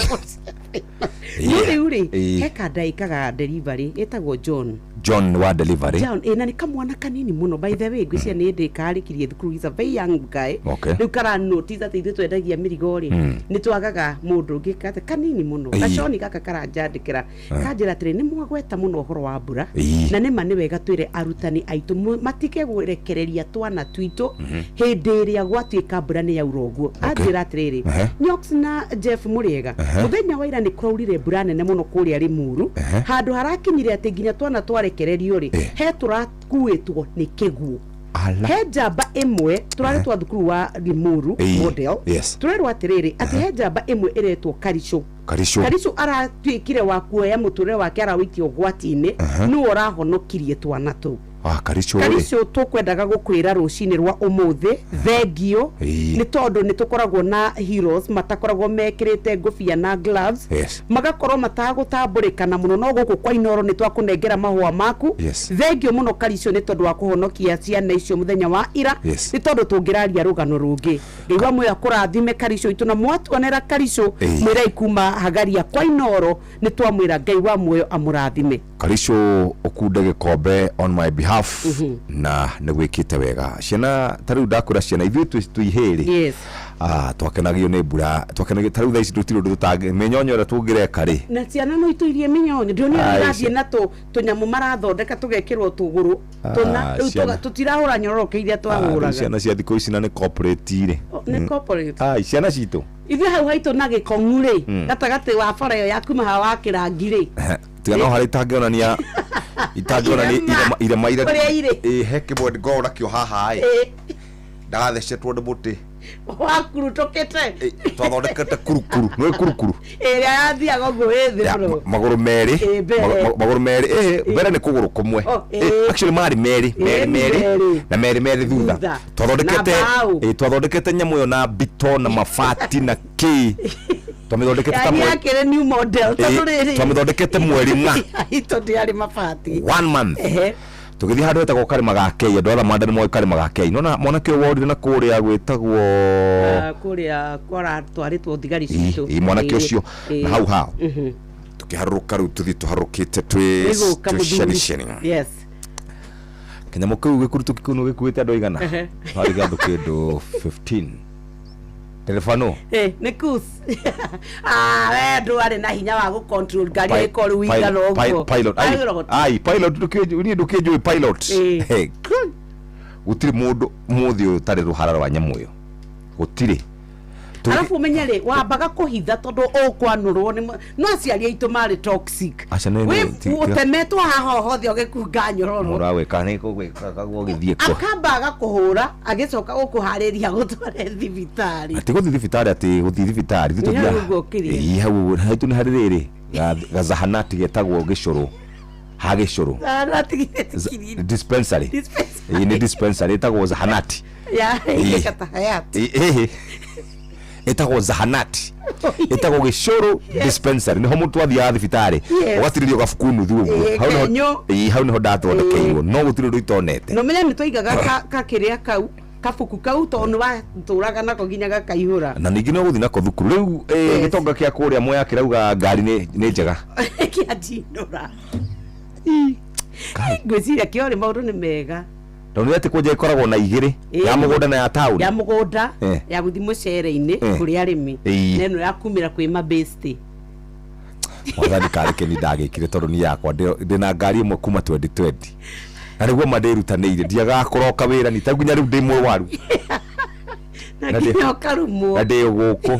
uri heka ndaikaga delivery etagwo John wa delivery John na ni kamwana kanini muno by the way ngwiciria ni ndikarikirie thukuru is a very young guy riu kara notice ati ithu twendagia mirigo ri ni twagaga mundu ungi kanini muno gaconi gaka karanjandikira kanjira atiri ni mwagweta muno uhoro wa mbura na nima ni wega twire arutani aitu matike gurekereria twana twitu hindi iria gwatuika mbura ni yaura uguo anjira atiriri Nyox na Jeff Muriega muthenya wa ira ni kuraurire mbura nene muno kuria Limuru handu harakinyire ati nginya twana twarekererio ri he turakuitwo ni kiguo he njamba imwe turaretwo thukuru wa Limuru model turerwo atiriri ati he njamba imwe iretwo Karisho aratuikire wa kuoya muture wake arawitio gwati-ini ni urahonokirie twana tu Karicio tukwendaga gukwira rucini rwa umuthi thengio ni tondu ni tukoragwo na heroes matakoragwo mekirite ngufia na gloves magakorwo matagutamburikana muno no guku kwa Inoro ni twakunengera mahua maku thengio muno Karicio ni tondu wa kuhonokia ciana icio muthenya wa ira ni tondu tungiraria rugano rungi ngiwa muya kurathime Karicio itu na mwatuonera Karicio mwira ikuma hagaria kwa Inoro ni twamwira Ngai wa muyo amurathime Karicio okude gikombe on my behalf na negwikite wega ciana tariu ndakura ciana ithu tuihiri twakenagio ni mbura twakenagio tariu thaici tutiro tutange menyonyora tungireka ri na ciana no ituirie minyonyo ndio ni irathie na tunyamu marathondeka tugekirwo tuguru tuna tutirahura nyororoke iria twahuraga ciana cia thiko ici na ni corporate ire ni corporate ciana citu ithu hau haitu na gikongure gatagati wa bara yo yaku maha wa kirangire tigano hari tangeonania itangionani ire maira heke bod gora kio haha ndathecetwo nĩ mũtĩ wakurutũkĩte twathondekete kurukuru no kurukuru ĩrĩa yathiaga ũguo ĩthĩ magũrũ merĩ mbere nĩ kũgũrũ kũmwe actually marĩ merĩ na merĩ thutha twathondekete nyamũ ĩyo na mbito na mabati na kĩ twamĩthondekete ta mweri new model twamĩthondekete mweri ng'a ito ndiarĩ mabati 1 month tugithi handu hetagwo Karima Gakei andu othe mandani moe Karima Gakei nona mwanake worire na kuria gwitagwo kuria kwara twaritwo thigari citu mwanake ucio na hau tukiharuka ru tuthi tuharukite twi yes kenya kau gikurutu kikuno gikuite andu igana hari gandu kindu 15 telefono nikus we ndwari na hinya wa gu control gari ikoru wigana uguo pilot ndukinjui pilot gutiri mundu muthi utari ruhara rwa nyamu yo gutiri arafu menyere wambaga kuhitha tondu ukwanurwo no aciari aitu mari toxic we utemetwa haho hothe ugikunga nyororo murawe kane kugwikagwo githie ko akambaga kuhura agicoka gukuhariria gutware thibitari ati guthi thibitari ati guthi thibitari thituthia hau haitu ni haririri gazahanati getagwo gicuru hagicuru dispensary ni dispensary etagwo zahanati ikata hayati etagwo zahanati etagwo gicuru dispensary niho mutu athia thibitari ugatiririo gafukunu thu hau niho ndathondekeirwo no gutiririo itonete no menya nitwaigaga kakiria kau kafuku kau tondu waturaga nako nginya gakaihura na ningi no guthi nako thukuru riu gitonga kia kuria moya kirauga ngari ni njega kiajindura ngwiciria kiori maundu ni mega tondu ati kunje ikoragwo na igiri ya mugunda na ya town ya mugunda ya guthi mucere-ini kuri arimi neno ya kumira kwi mabesti mwathani kareke ni ndagikire tondu ni yakwa ndina ngari imwe kuma 2020 na niguo mandirutanĩire ndiagakoroka wĩra ni tagunya rĩu ndĩ mũrwaru na nginya ũkarumwo na ndĩ gũkũ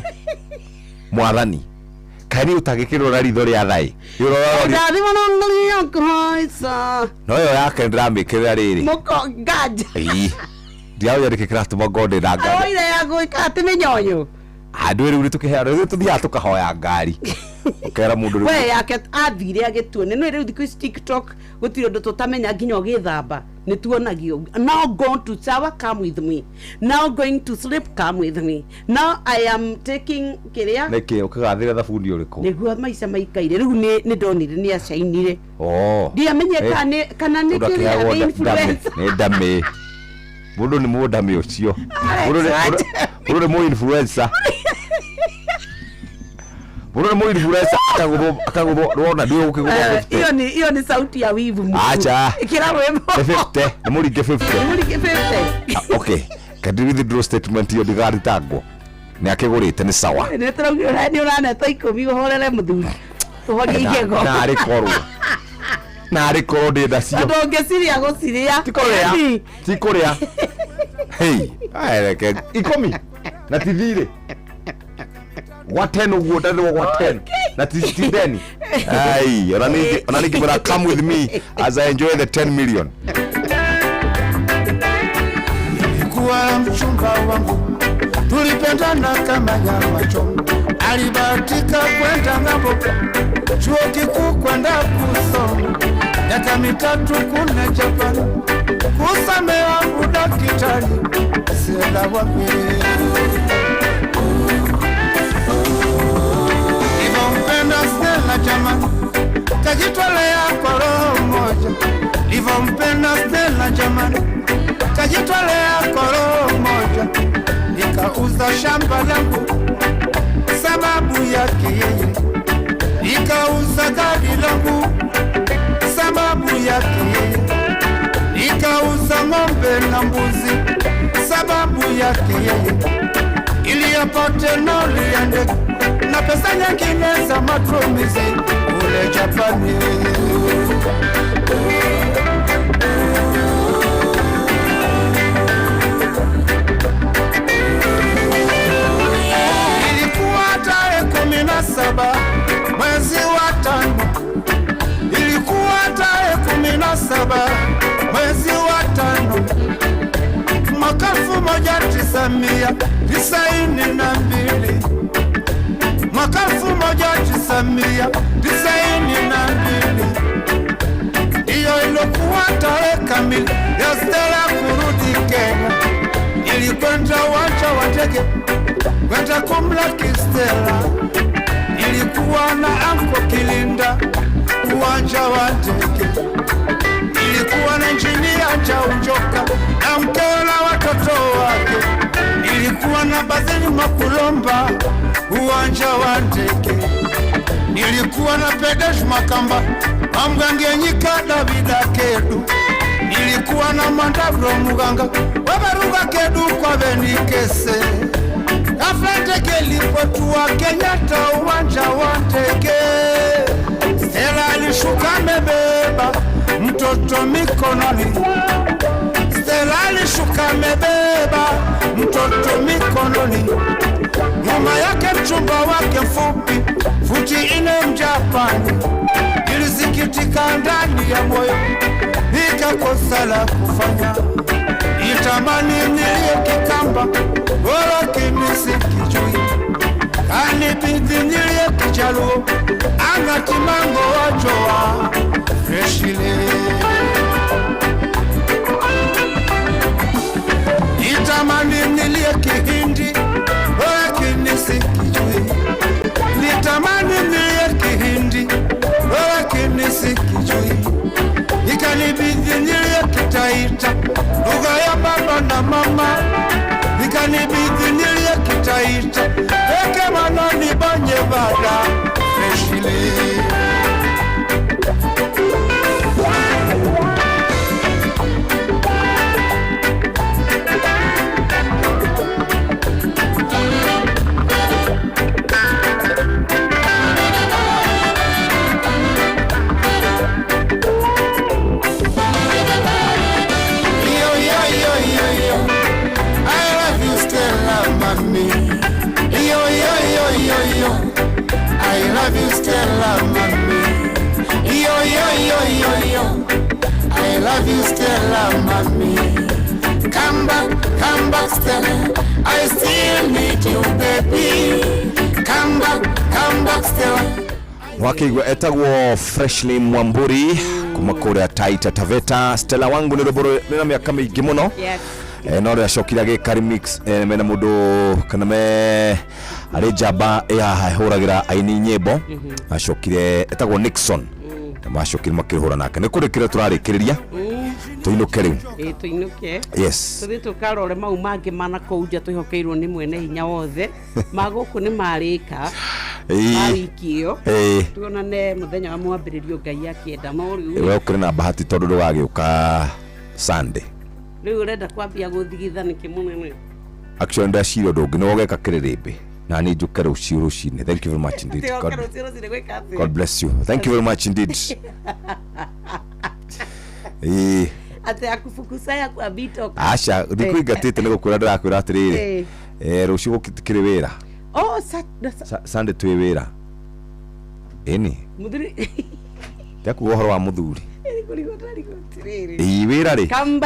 mwathani kani utagĩkĩrwo na ritho rĩa thai no yo yake ndiramĩkĩrĩra rĩrĩ mũkonganja ndiaũya rĩkĩkĩra tũmongo ndĩ na ngari oire ya gwĩka atĩ mĩnyonyo andũ rĩu tũkĩheana tũthiaga tũkahoya ngari ukera mundu we yake athire agĩtuone no rĩu thikũ TikTok gũtirĩ ũndũ tũtamenya nginya ũgĩthamba nĩ tuonagio now going to shower come with me now going to sleep come with me now I am taking kiria nĩkĩ ũkĩgathĩra thabuni ũrĩkũ nĩguo maica maikaire rĩu nĩ ndonire nĩ acainire ndiamenyeka kana nĩ kĩria influencer nĩ ndamĩ mundu nĩ mũndamĩ ũcio mundu nĩ mũ influencer Bora mo influencer akagudho rona ndio ukigudho hiyo ni sauti ya wivu mkuu acha ikira wembo 50 ni muri 50 okay kadiri the draw statement yo digari tagwo ni akigurite ni sawa ni turaugio ni urane ta 10 uhorere muthuri uhori igego na ari korwo ndi ndacio ndongeciria guciria tikuria hey aereke 10 na tithire What uguo ndani wa 10 na titheni ai onani kibara come with me as I enjoy the 10 million Nilikuwa mchumba wangu tulipendana kama nyama choma alibahatika kwenda ng'ambo chuo kikuu kwenda kusoma miaka 3 kuna Japan kusamea udakitari Stella wapi Nilivyompenda Stella jamani kajitolea kwa roho moja Nilivyompenda Stella jamani kajitolea kwa roho moja nikauza shamba langu sababu yake yeye nikauza gari langu sababu yake yeye nikauza ng'ombe na mbuzi sababu yake yeye ili apate nauli ya ndege na pesa nyingine za matumizi kule Japani. Ilikuwa tarehe 17 mwezi wa 5. Ilikuwa tarehe 17 mwezi wa 5 mwaka 1992 mwaka 1992 ndiyo ilikuwa tarehe kamili ya Stella kurudi Kenya. Nilikwenda uwanja wa ndege kwenda kumlaki Stella, nilikuwa na anko Kilinda uwanja wa ndege, nilikuwa na injinia Chaunjoka na mkewe na watoto wake, nilikuwa na Bazili Makulomba uwanja wa ndege, nilikuwa na Pedesh Makamba Amgange Nyika Davida Kedu, nilikuwa na Mandavro Muganga Wabaruga Kedu kwa Benikese. Ghafla ndege ilipotua Kenyatta uwanja wa ndege, Stella alishuka amebeba mtoto mikononi. Stella alishuka amebeba mtoto mikononi. Nyuma yake mchumba wake mfupi futi 4 Mjapani. Nilisikitika ndani ya moyo nikakosa la kufanya. Nitamani nilie Kikamba lakini sikijui. Kanibidi nilie Kijaluo angati mango wajoa freshile. Nitamani nilie Kihindi lakini sikijui. Nitamani nilie Kihindi lakini sikijui. Ikanibidi nilie Kitaita lugha ya baba na mama. Ikanibidi nilie Kitaita peke manani banye bada freshile. I love you Stella mami. Yo yo yo yo yo. I love you Stella mami. Come back Stella. I still need you baby. Come back Stella. Wakiigwa etagwo Freshly Mwamburi kuma kuria Taita Taveta. Stella wangu ni roboro nina miaka mingi muno. Yes. No ria shokira ge Karimix mena mundu kana me ari jaba ya huragira aini nyebo ashokire etagwo Nixon mashokire makihura nake ni kurikira turarikiriria tuinuke riu tuinuke yes tuthi tukarore mau mangi mana kouja tuhokeirwo ni mwene hinya wothe maguku ni marika arikio tuonane muthenya wa mwambiririo Ngai akienda no riu we ukire na bahati tondu ndwagiuka Sunday riu urenda kwambia guthigitha niki munene actually ndashiro ndungi no geka kiririmbi na ni njuke ruciini. Thank you very much indeed. God bless you. Thank you very much indeed. Ate akufukusa ya kwa bito asha ndikuigatite niko kwira ndirakwira atiriri rucio gukitikire wira Sunday twi wira eni muthuri yaku uhoro wa muthuri wira ri come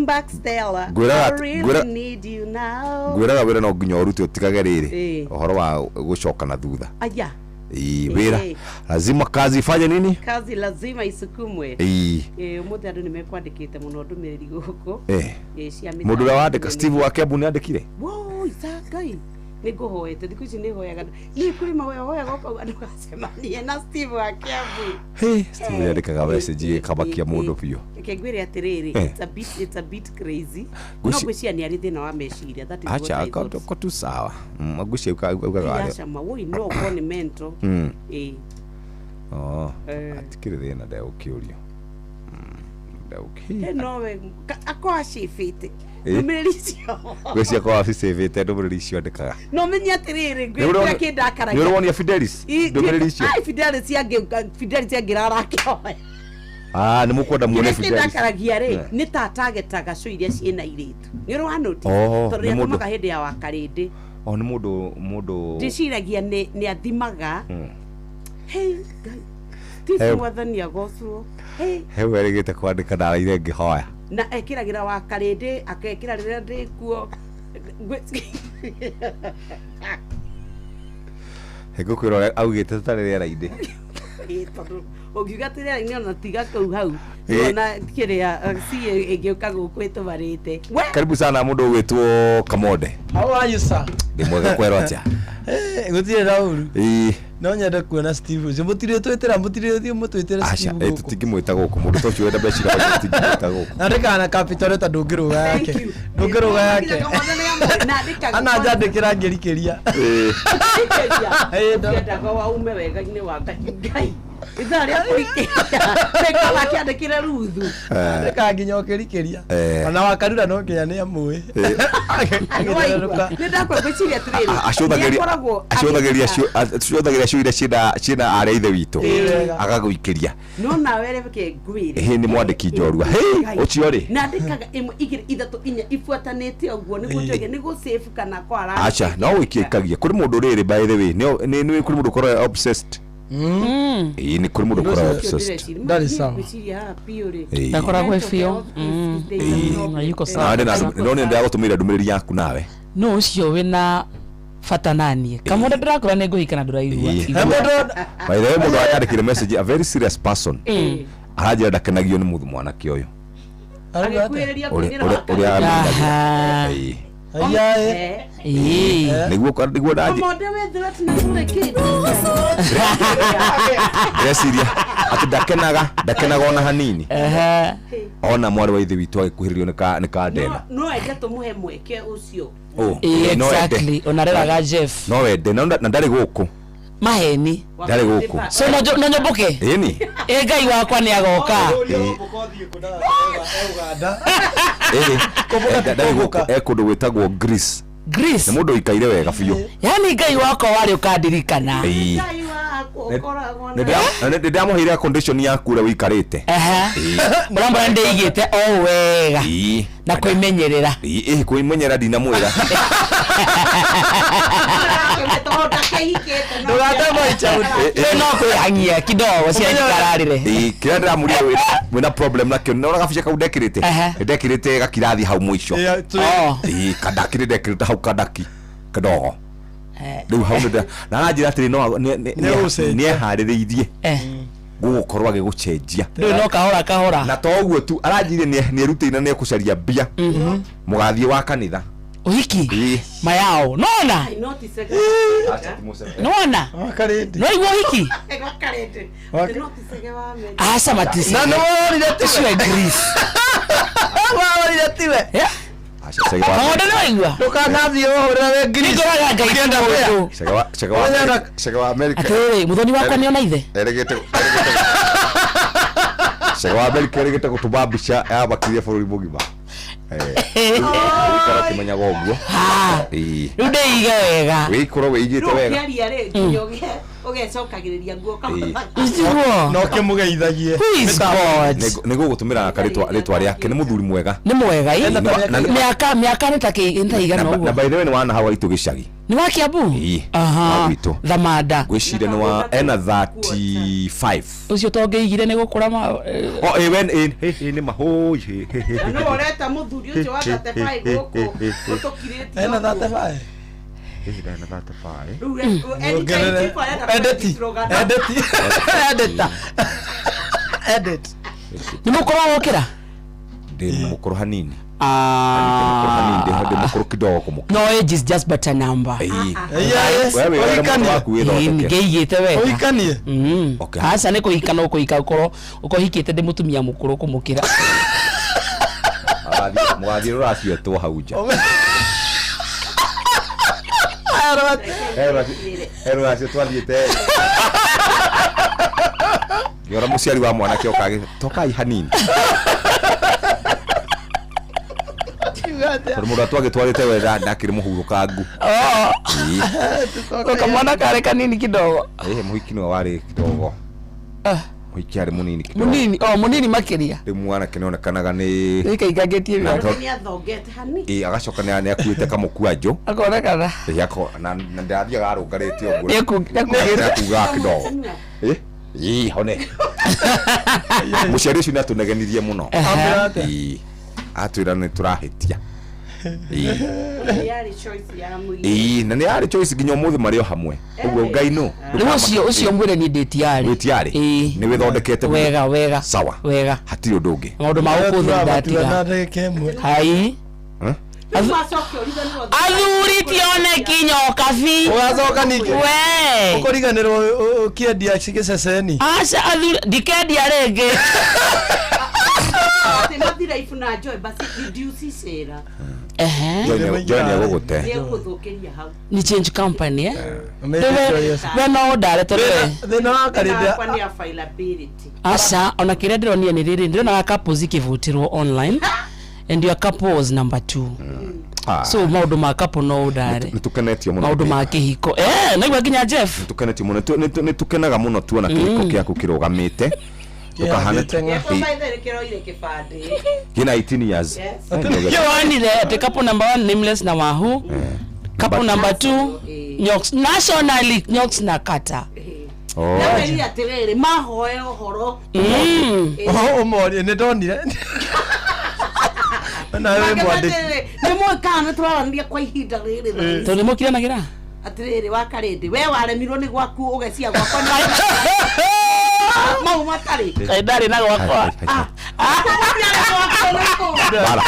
back Stella. I really need you now. Gwira wira no nginya urute utigage riri uhoro wa gucoka na thutha aya Wira lazima kazi ifanye nini? Kazi lazima isukumwe. Umuthi andu nimekwandikite muno ndumiriri guku. Mundu ura wandika Steve Wakebu ni andikire. Wo isakai. Niguhoete thiku ici nihoyaga. Ni kuri mahoya goko andu gacemanie na Steve Wakebu. Steve yandikaga message kabakia mundu biyo. Kegwire atiriri it's a bit crazy. No gwiciria ni ari thina wa meciria that is what I thought. Acha ko tu sawa. Magwiciria ukaga. Acha mawoi no koni mental. Atikire thina nda ukiurio. Nowe akwa shifite. Numerisio. Gwiciria kwa afisi vite numerisio ndikaga. No menya atiriri gwira kindakara. Ni urwonia Fidelis. Numerisio. Ai Fidelis agirara kioe. Ni mukwenda muone Fidelis. Ndakaragia ri ni tatagetaga co iria ciena iritu. Ni ro hanoti. Tori atumaga hindi ya wakarindi. Ni mundu ndiciragia ni athimaga. Hey Tifu mwathani agocwo. Hewe erigite kwandika na ire ngihoya. Na ekiragira wakarindi akekira rira ndikuo. Hegukwira augite tutari rera-indi. Ugigatira ni ona tiga kau hau. Ona kiria si egiuka guku itumarite. Karibu sana mundu gwitwo Kamode. How are you sir? Ndimwega kwero atia. Gutire rauru. No nyenda kuona Steve. Ucio mutire twetera mutire thio mutwetera Steve. Acha tutingimwita guku mundu tocio wenda becira tutingimwita guku. Andika na capital ta ndungiruga yake. Ndungiruga yake. Ana njandikira ngirikeria. Ndenda kwa ume wega ni wa Ngai. Itharia kurikiria. Teka wakiandikira ruthu. Ndika nginya ukirikeria. Ona wakarura no nginya ni amwe. Nenda kwa gwiciria atiriri. Acothagiria cio ciina aria ithe witũ agagũikĩria no nawe reke ngwire nĩ mwandĩki njorua ũcio rĩ nandĩkaga ĩmwe igĩrĩ ithatũ inya ibuatanĩte ũguo nĩguo njoge nĩguo save kana kwara acha no wĩkĩkagia kũrĩ mũndũ rĩrĩ by the way nĩ kũrĩ mũndũ korwo obsessed ni kũrĩ mũndũ korwo obsessed ndari sawa ndakoragwo bio yuko sawa no nĩ ndagũtũmĩra ndũmĩrĩri yaku nawe no ũcio wĩna fatananie Kamode ndakora nĩ ngũhikana ndũraigua by the way mũndũ ayandĩkire message a very serious person aranjĩra ndakenagio nĩ mũndũ mwanake ũyũ nĩguo ndeciria atĩ ndakenaga ona hanini ona mwarĩ wa ithe witũ agĩkuhĩrĩrio nĩ kandena no ende tũmũhe mweke ũcio exactly onareraga Jeff no wende na ndarĩ gũkũ maheni ndarĩ gũkũ so no nyomboke ĩni Ngai wakwa nĩ agoka ndarĩ gũkũ kũndũ gwĩtagwo Greece nĩ mũndũ ũikaire wega biũ yani Ngai wakwa warĩ ũkandirikana ndĩramũheire condition yaku ũrĩa ũikarĩte mũrambara ndĩigĩte o wega na kwĩmenyerera kwĩmenyerera ndinamwĩra no kwĩhang'ia kidogo ciakararire kĩrĩa ndĩramũria wĩna problem nakĩo nĩona gabica kau ndekĩrĩte gakirathi hau mũico kadaki ndekĩrĩte hau kadaki kidogo rĩu hau na anjĩra atĩrĩ nĩ eharĩrĩirie gũgũkorwo agĩgũcenjia no kahora na to ũguo tu aranjĩrire nĩ erutĩire na nĩ ekũcaria mbia mũgathiĩ wa kanitha uhiki mayao nona nona no igwo uhiki asa matisi na no wonire tiwe Greece wonire tiwe Kamode no igwa ndukanathie wohorera we Greece ngoraga Ngai kienda gũkũ cega wa America atĩrĩ mũthoni wakwa nĩ ona ithe erĩgĩte cega wa America erĩgĩte gũtũma mbica ya makiria bũrũri mũgima wĩikara kĩmenyaga ũguo rĩu ndĩige wega wĩikorwo wĩigĩte wega ũgecokagĩrĩria nguo no kĩmũgeithagie nĩ gũgũtũmĩra rĩtwa rĩake nĩ mũthuri mwega nĩ mwega mĩaka nĩ ta igana ũguo na by the way nĩ wana hawa itũ gĩcagi nĩ wa Kiambu Thamanda gwĩciria nĩ wa ena 35 ũcio tongĩigire nĩ gũkũra nĩ mahũi no ũreta mũthuri ũcio wa 35 gũkũ ũtũkirĩtio ena 35 Edit. Ni mukoro wokera? Ndi mukoro hanini. No, age is just but a number. Yes. Ngeigite wega. Oikanie. Okay. Asa ne kuhikana kuhika uko hikite ndi mutumia mukuru kumukira. Mwathiro racio to hauja. Ero racio twathiete. Yora muciari wa mwana kio kage tokai hanini. Por muda tu agitwarite wega ndakiri muhurukangu. Kamwana kare kanini kidogo. Muhiki no wari kidogo. Muhiki ari munini kidogo. Munini makiria. Ndi mwana kinonekanaga ni ikagetie ni athongete hani. Agacoka ni akuite kamukwanjo. Akonekana. Yako na ndathia arungarite ogura. Yakuga kidogo. Hone. Muciari ucio natunegenirie muno. Atwira ni turahitia. Na ni ari choice nginya muthi mario hamwe. Uguo Ngai no. Ucio mwire ni ndetiari. Ndetiari. Ni withondekete wega. Sawa. Wega. Hatiri undu ungi. Maundu ma ukuthu ndatiga. Hai. Athuri tione kinyoka fi. Ugacoka niki. We. Ukuriganirwo ukiendia cigiceceni. Aca athuri ndikedia renge. Mathira ifuna joy basi reduce sera. Join gugute. Ni change company no director thina wa karida company availability. Asa ona kire ndironia ni riri ndirona couples ikivutirwo online and your couple was number 2. So maundu ma couple no udare nitukenetio muno maundu ma kihiko naigua nginya Jeff nitukenetio muno nitukenaga muno tuona kihiko kiaku kirugamite tukahana kina 18 years yonire ati couple number 1 nameless na wahu couple number 2 Nyox nationally Nyox na kata na weli atirere mahoe horo omori ne donire na wewe mwandiki ni mwakana turarandia kwa ihinda riri to ni mukira nagira atirere wakarindi we waremirwo ni gwaku ugecia gwakwa mau matari kaidari na gwakwa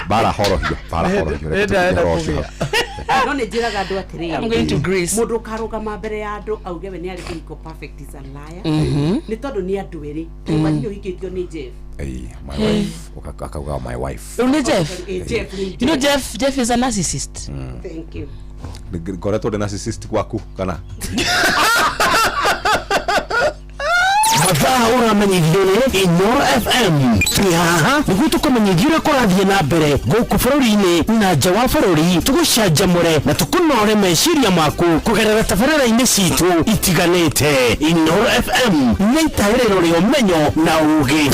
bara horohio no ne jiraga andu atiriri I'm going to Greece mundu karugama mbere ya andu auge we ni ari kiko perfect is a liar ni tondu ni andu eri manyo hikitio ni Jeff my wife ukakauga my wife you know Jeff is a narcissist thank you ngoretwo ndi narcissist kwaku kana mathaa uramenyithio ni Inoro FM twihaha niguo tukumenyithia uria kurathie na mbere guku bururi-ini na nja wa bururi tugucanjamure na tukunore meciria maku kugerera tabarĩra-inĩ citu itiganĩte. Inoro FM nĩ itaĩrĩro rĩa ũmenyo na ũũgĩ.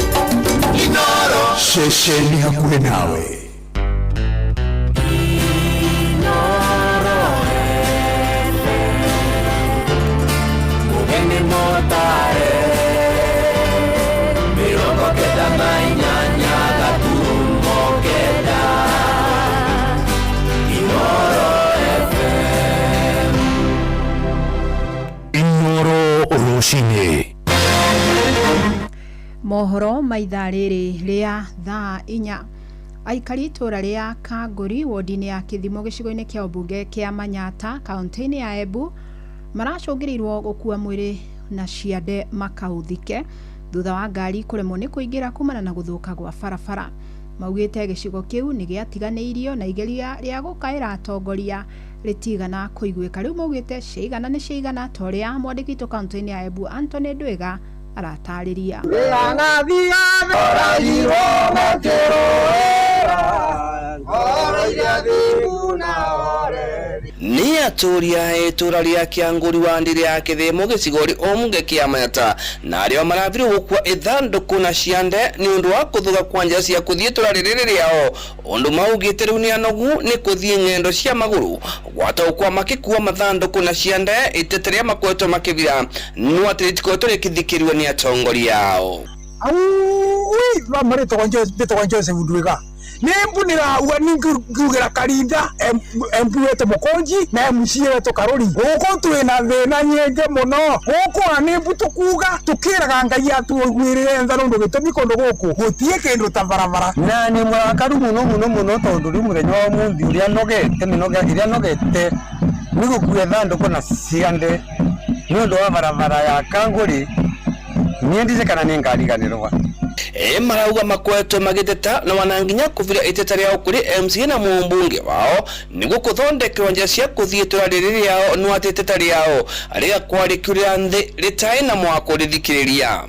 Inoro ceceni hakuhĩ nawe. Mohoro maithaa rĩrĩ rĩa thaa 4 aikari itura ria Kanguri wodi-inĩ ya Kithimo gĩcigo-inĩ kĩa ũmbunge kĩa Manyata kaunti-inĩ ya Embu maracũngĩrĩirwo gũkua mwĩrĩ na ciande makauthike thutha wa ngari kũremwo nĩ kũingĩra kumana na gũthũka gwa barabara. Maugĩte gĩcigo kĩu nĩ gĩatiganĩirio na igeria rĩa gũkaĩra atongoria rĩtigana kũiguĩka. Rĩu maugĩte ciigana nĩ ciigana ta ũrĩa mwandĩki witũ kaunti-inĩ ya Embu Anthony Ndwĩga aratarĩria. Ni aturia itura ria Kĩangũri wandi ya Kithimo gĩcigo-inĩ ũmbunge kĩa Manyata na arĩa marathirwo gũkua ithandũkũ na ciande ni ũndũ wa kũthũka kwa njĩra cia kũthiĩ itura rĩrĩ rĩao. Ũndũ maugĩte rĩu nĩ anogu nĩ kũthiĩ ng'endo cia magũrũ gwataũkwa makĩkua mathandũkũ na ciande itete rĩa makoretwo makĩthira no atĩ rĩtikoretwo rĩkĩthikĩrĩrio nĩ atongoria ao. Maretwo kwa Joseph Ndwĩga nimbunira uningugira karinda embuete mukonji na mshie to karori guko twina thina nyinge muno guko nimbu tukuga tukiraga ngai atugwirire nthano gitumi kondo guku gutie kindu ta barabara na ni mwakaru muno tondu ri muthenya wa muthi uria nogete minoga iria nogete nigo kuetha ndoko na ciande nundu wa barabara ya Kanguri niendize kana ningariganirwa marauga makwetwe magiteta na wananginya kuvira iteta riao kuri MCA na mumbunge wao niguo kuthondekerwa njira cia kuthietura riri yao nwa iteta riao aria kwarikuria nthi ritai na mwako rithikiriria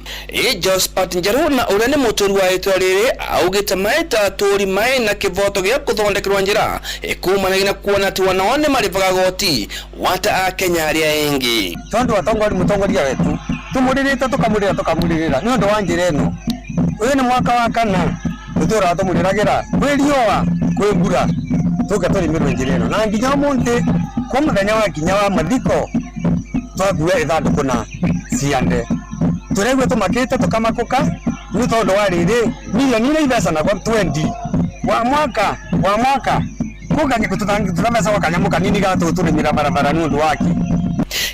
Josephat Njaruna uria ni muturi wa iteta riri augite maita turi mai na kivoto gia kuthondekerwa njira ikumanagia na kuona ati wanaone marivaga goti wata a Kenya aria engi tondu watongori mutongoria wetu tumuririte tukamurira ni undu wa njira eno uyu ni mwaka wa kana tutura tumuriragira kwiriwa kwibura tuka turimirwe njira eno na nginya munti kwa muthenya wa kinya wa mathiko twakuwa ithanduku na ciande turegwe tumakite tukamakuka ni tondu wa riri milioni ile ibesa na kwa 20 wa mwaka kuga ngikututamesa wakanyamuka nini gatuturimira barabara nundu waki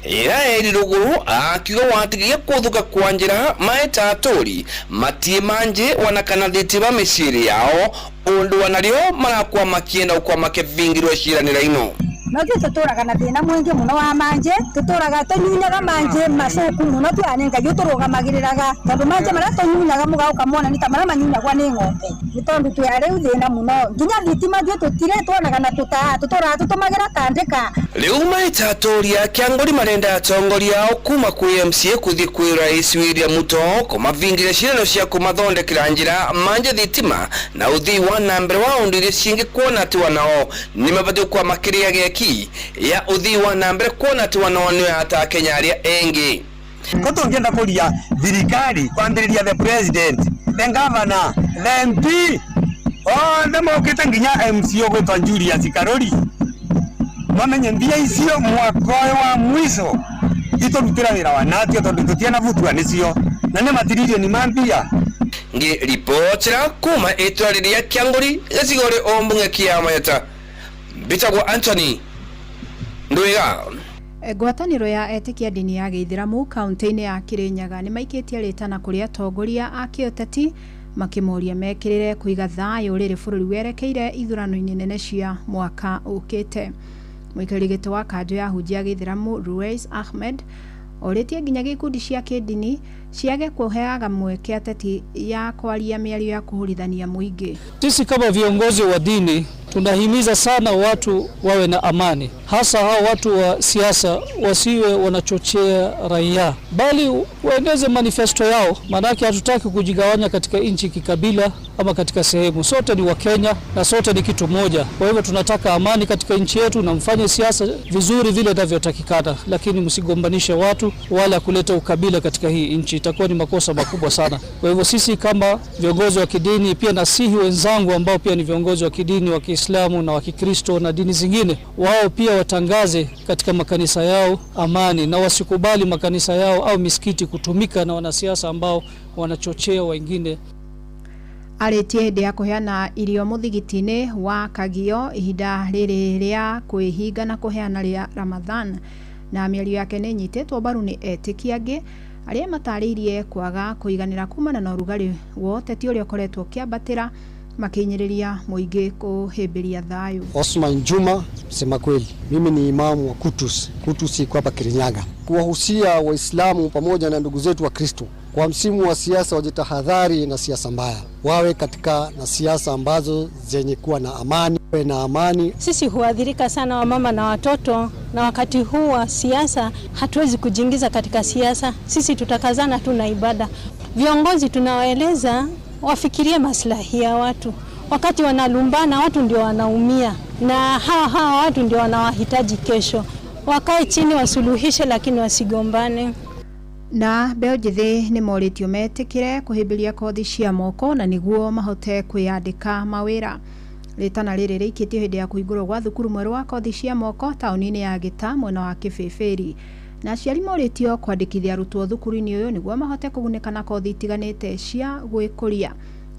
Eri ruguru akiuga watigiye kuthuka kwa njira maita aturi matie manje wanakana thitiba miciri yao undu wanario marakwa makienda kwa makevingirwe ciranira ino Nothi tuturaga na thina mwingi muno wa manje tuturaga tunyunyaga manje macuku muno twanenga yuturugamagiriraga tondu manje maria tunyunyaga mugauka mona ni tamara manyunyagwa ni ng'ombe ni tondu twari thina muno nginya thitima thio tutire twonaga na tuturaga tutumagira kandika riu maita aturi ya Kanguri marenda atongoria ao kuma kwi MCA kuthi kwi Rais William Ruto kumavingire cirano cia kumathondekera njira manje thitima na uthii wa nambere wa undire cingi kuona ati wanao ni mabadi kwa makiria geki ya uthii wa nambere kuona ati wanao ni ata Kenya aria engi koto ngenda kuria thirikari kwambiriria the president the governor the MP mokite nginya MCA gwitwa Julius Karori mamenye mbia icio mwaka wa mwisho iturutira wira wa natio tondu tutiana vutua nicio na ne matiririo ni mambia ngi reportera kuma itwariria Kanguri gacigore ombunge kia mayata bitagwo Anthony Ndwiga ngwataniro ya etikia dini ya Gĩithĩramu kaunti-inĩ ya Kirinyaga nĩ maikitie ritana kũrĩ atongoria a kĩũteti makimoria mekirire kuiga thayũ rĩrĩ bũrũri werekeire ithurano-inĩ nene cia mwaka ũkĩte. Mũikarĩri gĩtĩ wa kanjũ ya hunjia Gĩithĩramu Ruwais Ahmed oritie nginya gĩkundi cia kĩndini ciage kuheaga mweke ateti ya kwaria mĩario ya kuhurithania mũingĩ. Sisi kama viongozi wa dini tunahimiza sana watu wawe na amani, hasa hao watu wa siasa wasiwe wanachochea raia, bali waeneze manifesto yao. Maanake hatutaki kujigawanya katika nchi kikabila ama katika sehemu. Sote ni wa Kenya na sote ni kitu moja. Kwa hivyo tunataka amani katika nchi yetu na mfanye siasa vizuri vile inavyotakikana, lakini msigombanishe watu wala kuleta ukabila katika hii nchi. Itakuwa ni makosa makubwa sana. Kwa hivyo sisi kama viongozi wa kidini, pia nasihi wenzangu ambao pia ni viongozi wa kidini wa Kiislamu na wa Kikristo na dini zingine, wao pia watangaze katika makanisa yao amani na wasikubali makanisa yao au misikiti kutumika na wanasiasa ambao wanachochea wengine. Aritie hĩndĩ ya kũheana irio mũthigiti-inĩ wa Kagio ihinda rĩrĩ rĩa kwĩhinga na kũheana rĩa Ramadhan, na mĩario yake nĩ nyitĩtwo mbaru nĩ etĩkia angĩ arĩa matarĩirie kwaga kũiganĩra kumana na ũrugarĩ wa ũteti ũrĩa ũkoretwo ũkĩambatĩra makinyĩrĩria mũingĩ kuhĩmbĩria thayũ. Osman Juma, sema kweli, mimi ni imamu wa Kutus iko hapa Kirinyaga. Kuwahusia Waislamu pamoja na ndugu zetu wa Kristo kwa msimu wa siasa wajitahadhari na siasa mbaya, wawe katika na siasa ambazo zenye kuwa na amani. Sisi huadhirika sana wamama na watoto, na wakati huu wa siasa hatuwezi kujiingiza katika siasa. Sisi tutakazana tu na ibada. Viongozi tunawaeleza wafikirie maslahi ya watu. Wakati wanalumbana watu ndio wanaumia, na hawa watu ndio wanawahitaji kesho. Wakae chini wasuluhishe, lakini wasigombane. Na Belgithi nĩ moritio metikire kuhĩmbĩria kothi cia moko na niguo mahote kwĩyandĩka mawĩra. Ritana rĩrĩ rĩikĩtio hĩndĩ ya kũhingũrwo gwa thukuru mwerũ wa kothi cia moko taũni-inĩ ya Gĩta mwena wa Kĩbĩbĩri. Na aciari moritio kwandĩkithia arutwo thukuru-inĩ ũyũ niguo mahote kũgunĩka na kothi itiganĩte cia gwĩkũria.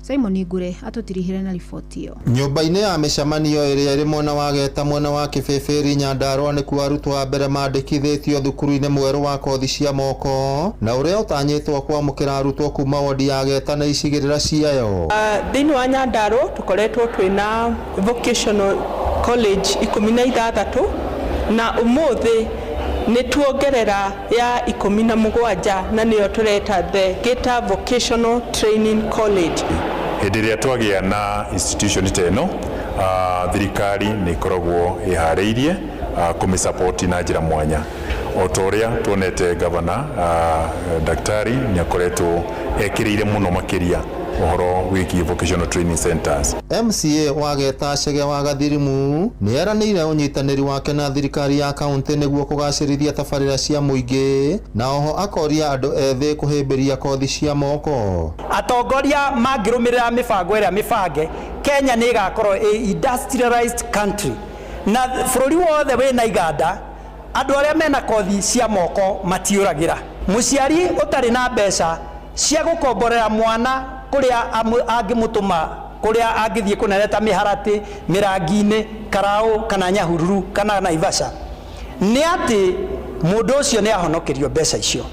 Simon Ngure atutirihire na riboti iyo. Nyumba-inĩ ya mĩcemanio ĩrĩa ĩrĩ mwena wa Geta mwena wa Kĩbĩbĩri Nyandarua nĩ kuo arutwo a mbere mandĩkithĩtio thukuru-inĩ mwerũ wa kothi cia moko na ũrĩa ũtanyĩtwo kwamũkĩra arutwo kuma wodi ya Geta na icigĩrĩra ciayo. Thĩinĩ wa Nyandarua tukoretwo twĩna vocational college 16 na ũmũthĩ nĩ tuongerera ya 17 na nĩyo tũreta the Geta Vocational Training College. Hĩndĩ ĩrĩa twagĩa na institution teno thirikari nĩ ikoragwo iharĩirie kũmĩsupport na njĩra mwanya. O ta ũrĩa tuonete governor Daktari nĩ akoretwo ekĩrĩire mũno makĩria uhoro wiki vocational training centers. MCA wa Geta Chege wa Gathirimu nĩ eranĩire ũnyitanĩri wake na thirikari ya kaunti nĩguo kũgacĩrithia tabarĩra cia mũingĩ na oho akoria andũ ethĩ kũhĩmbĩria kothi cia moko. Atongoria mangĩrũmĩrĩra mĩbango ĩrĩa mĩbange, Kenya nĩ ĩgakorwo industrialized country na bũrũri wothe wĩna iganda, andũ arĩa mena kothi cia moko matiũragĩra. Mũciari ũtarĩ na mbeca cia gũkomborera mwana kuria angĩmũtũma kuria angĩthiĩ kũnereta mĩharatĩ mĩrangi-inĩ Karaũ kana Nyahururu kana Naivasha, nĩ atĩ mũndũ ũcio nĩ ahonokerio mbeca icio,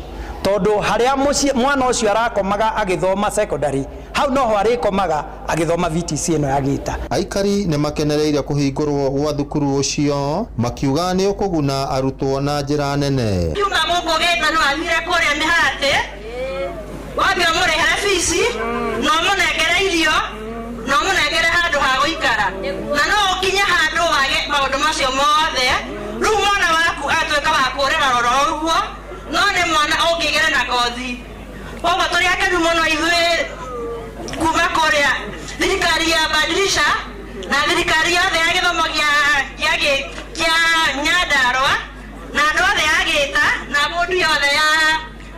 tondũ harĩa mwana ũcio arakomaga agĩthoma secondary hau noho arĩkomaga agĩthoma VTC ĩno ya Geta. Aikari nĩ makenereire kũhingũrwo gwa thukuru ũcio makiuga nĩ ũkũguna arutwo na njĩra nene. Kiuga mũkũ Geta no athire kũrĩa mĩharatĩ wambia mũrĩhere bici no mũnengere irio no mũnengere handũ ha gũikara na no ũkinye handũ wage maũndũ macio mothe, rĩu mwana waku atuĩka wa kũrĩra roro ũguo, no nĩ mwana ũngĩgere na kothi. Koguo tũrĩ akenu mũno ithuĩ kuma kũrĩa thirikari ya badilisha na thirikari yothe ya gĩthomo kĩa Nyandarua na andũ othe ya Geta na mũndũ yothe ya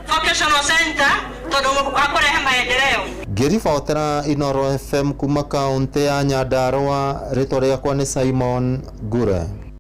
vocational center tondũ akũrehe maendeleo. Ngĩribotera Inooro FM kuma kaunti ya Nyandarua, rĩtwa rĩakwa nĩ Simon Ngure.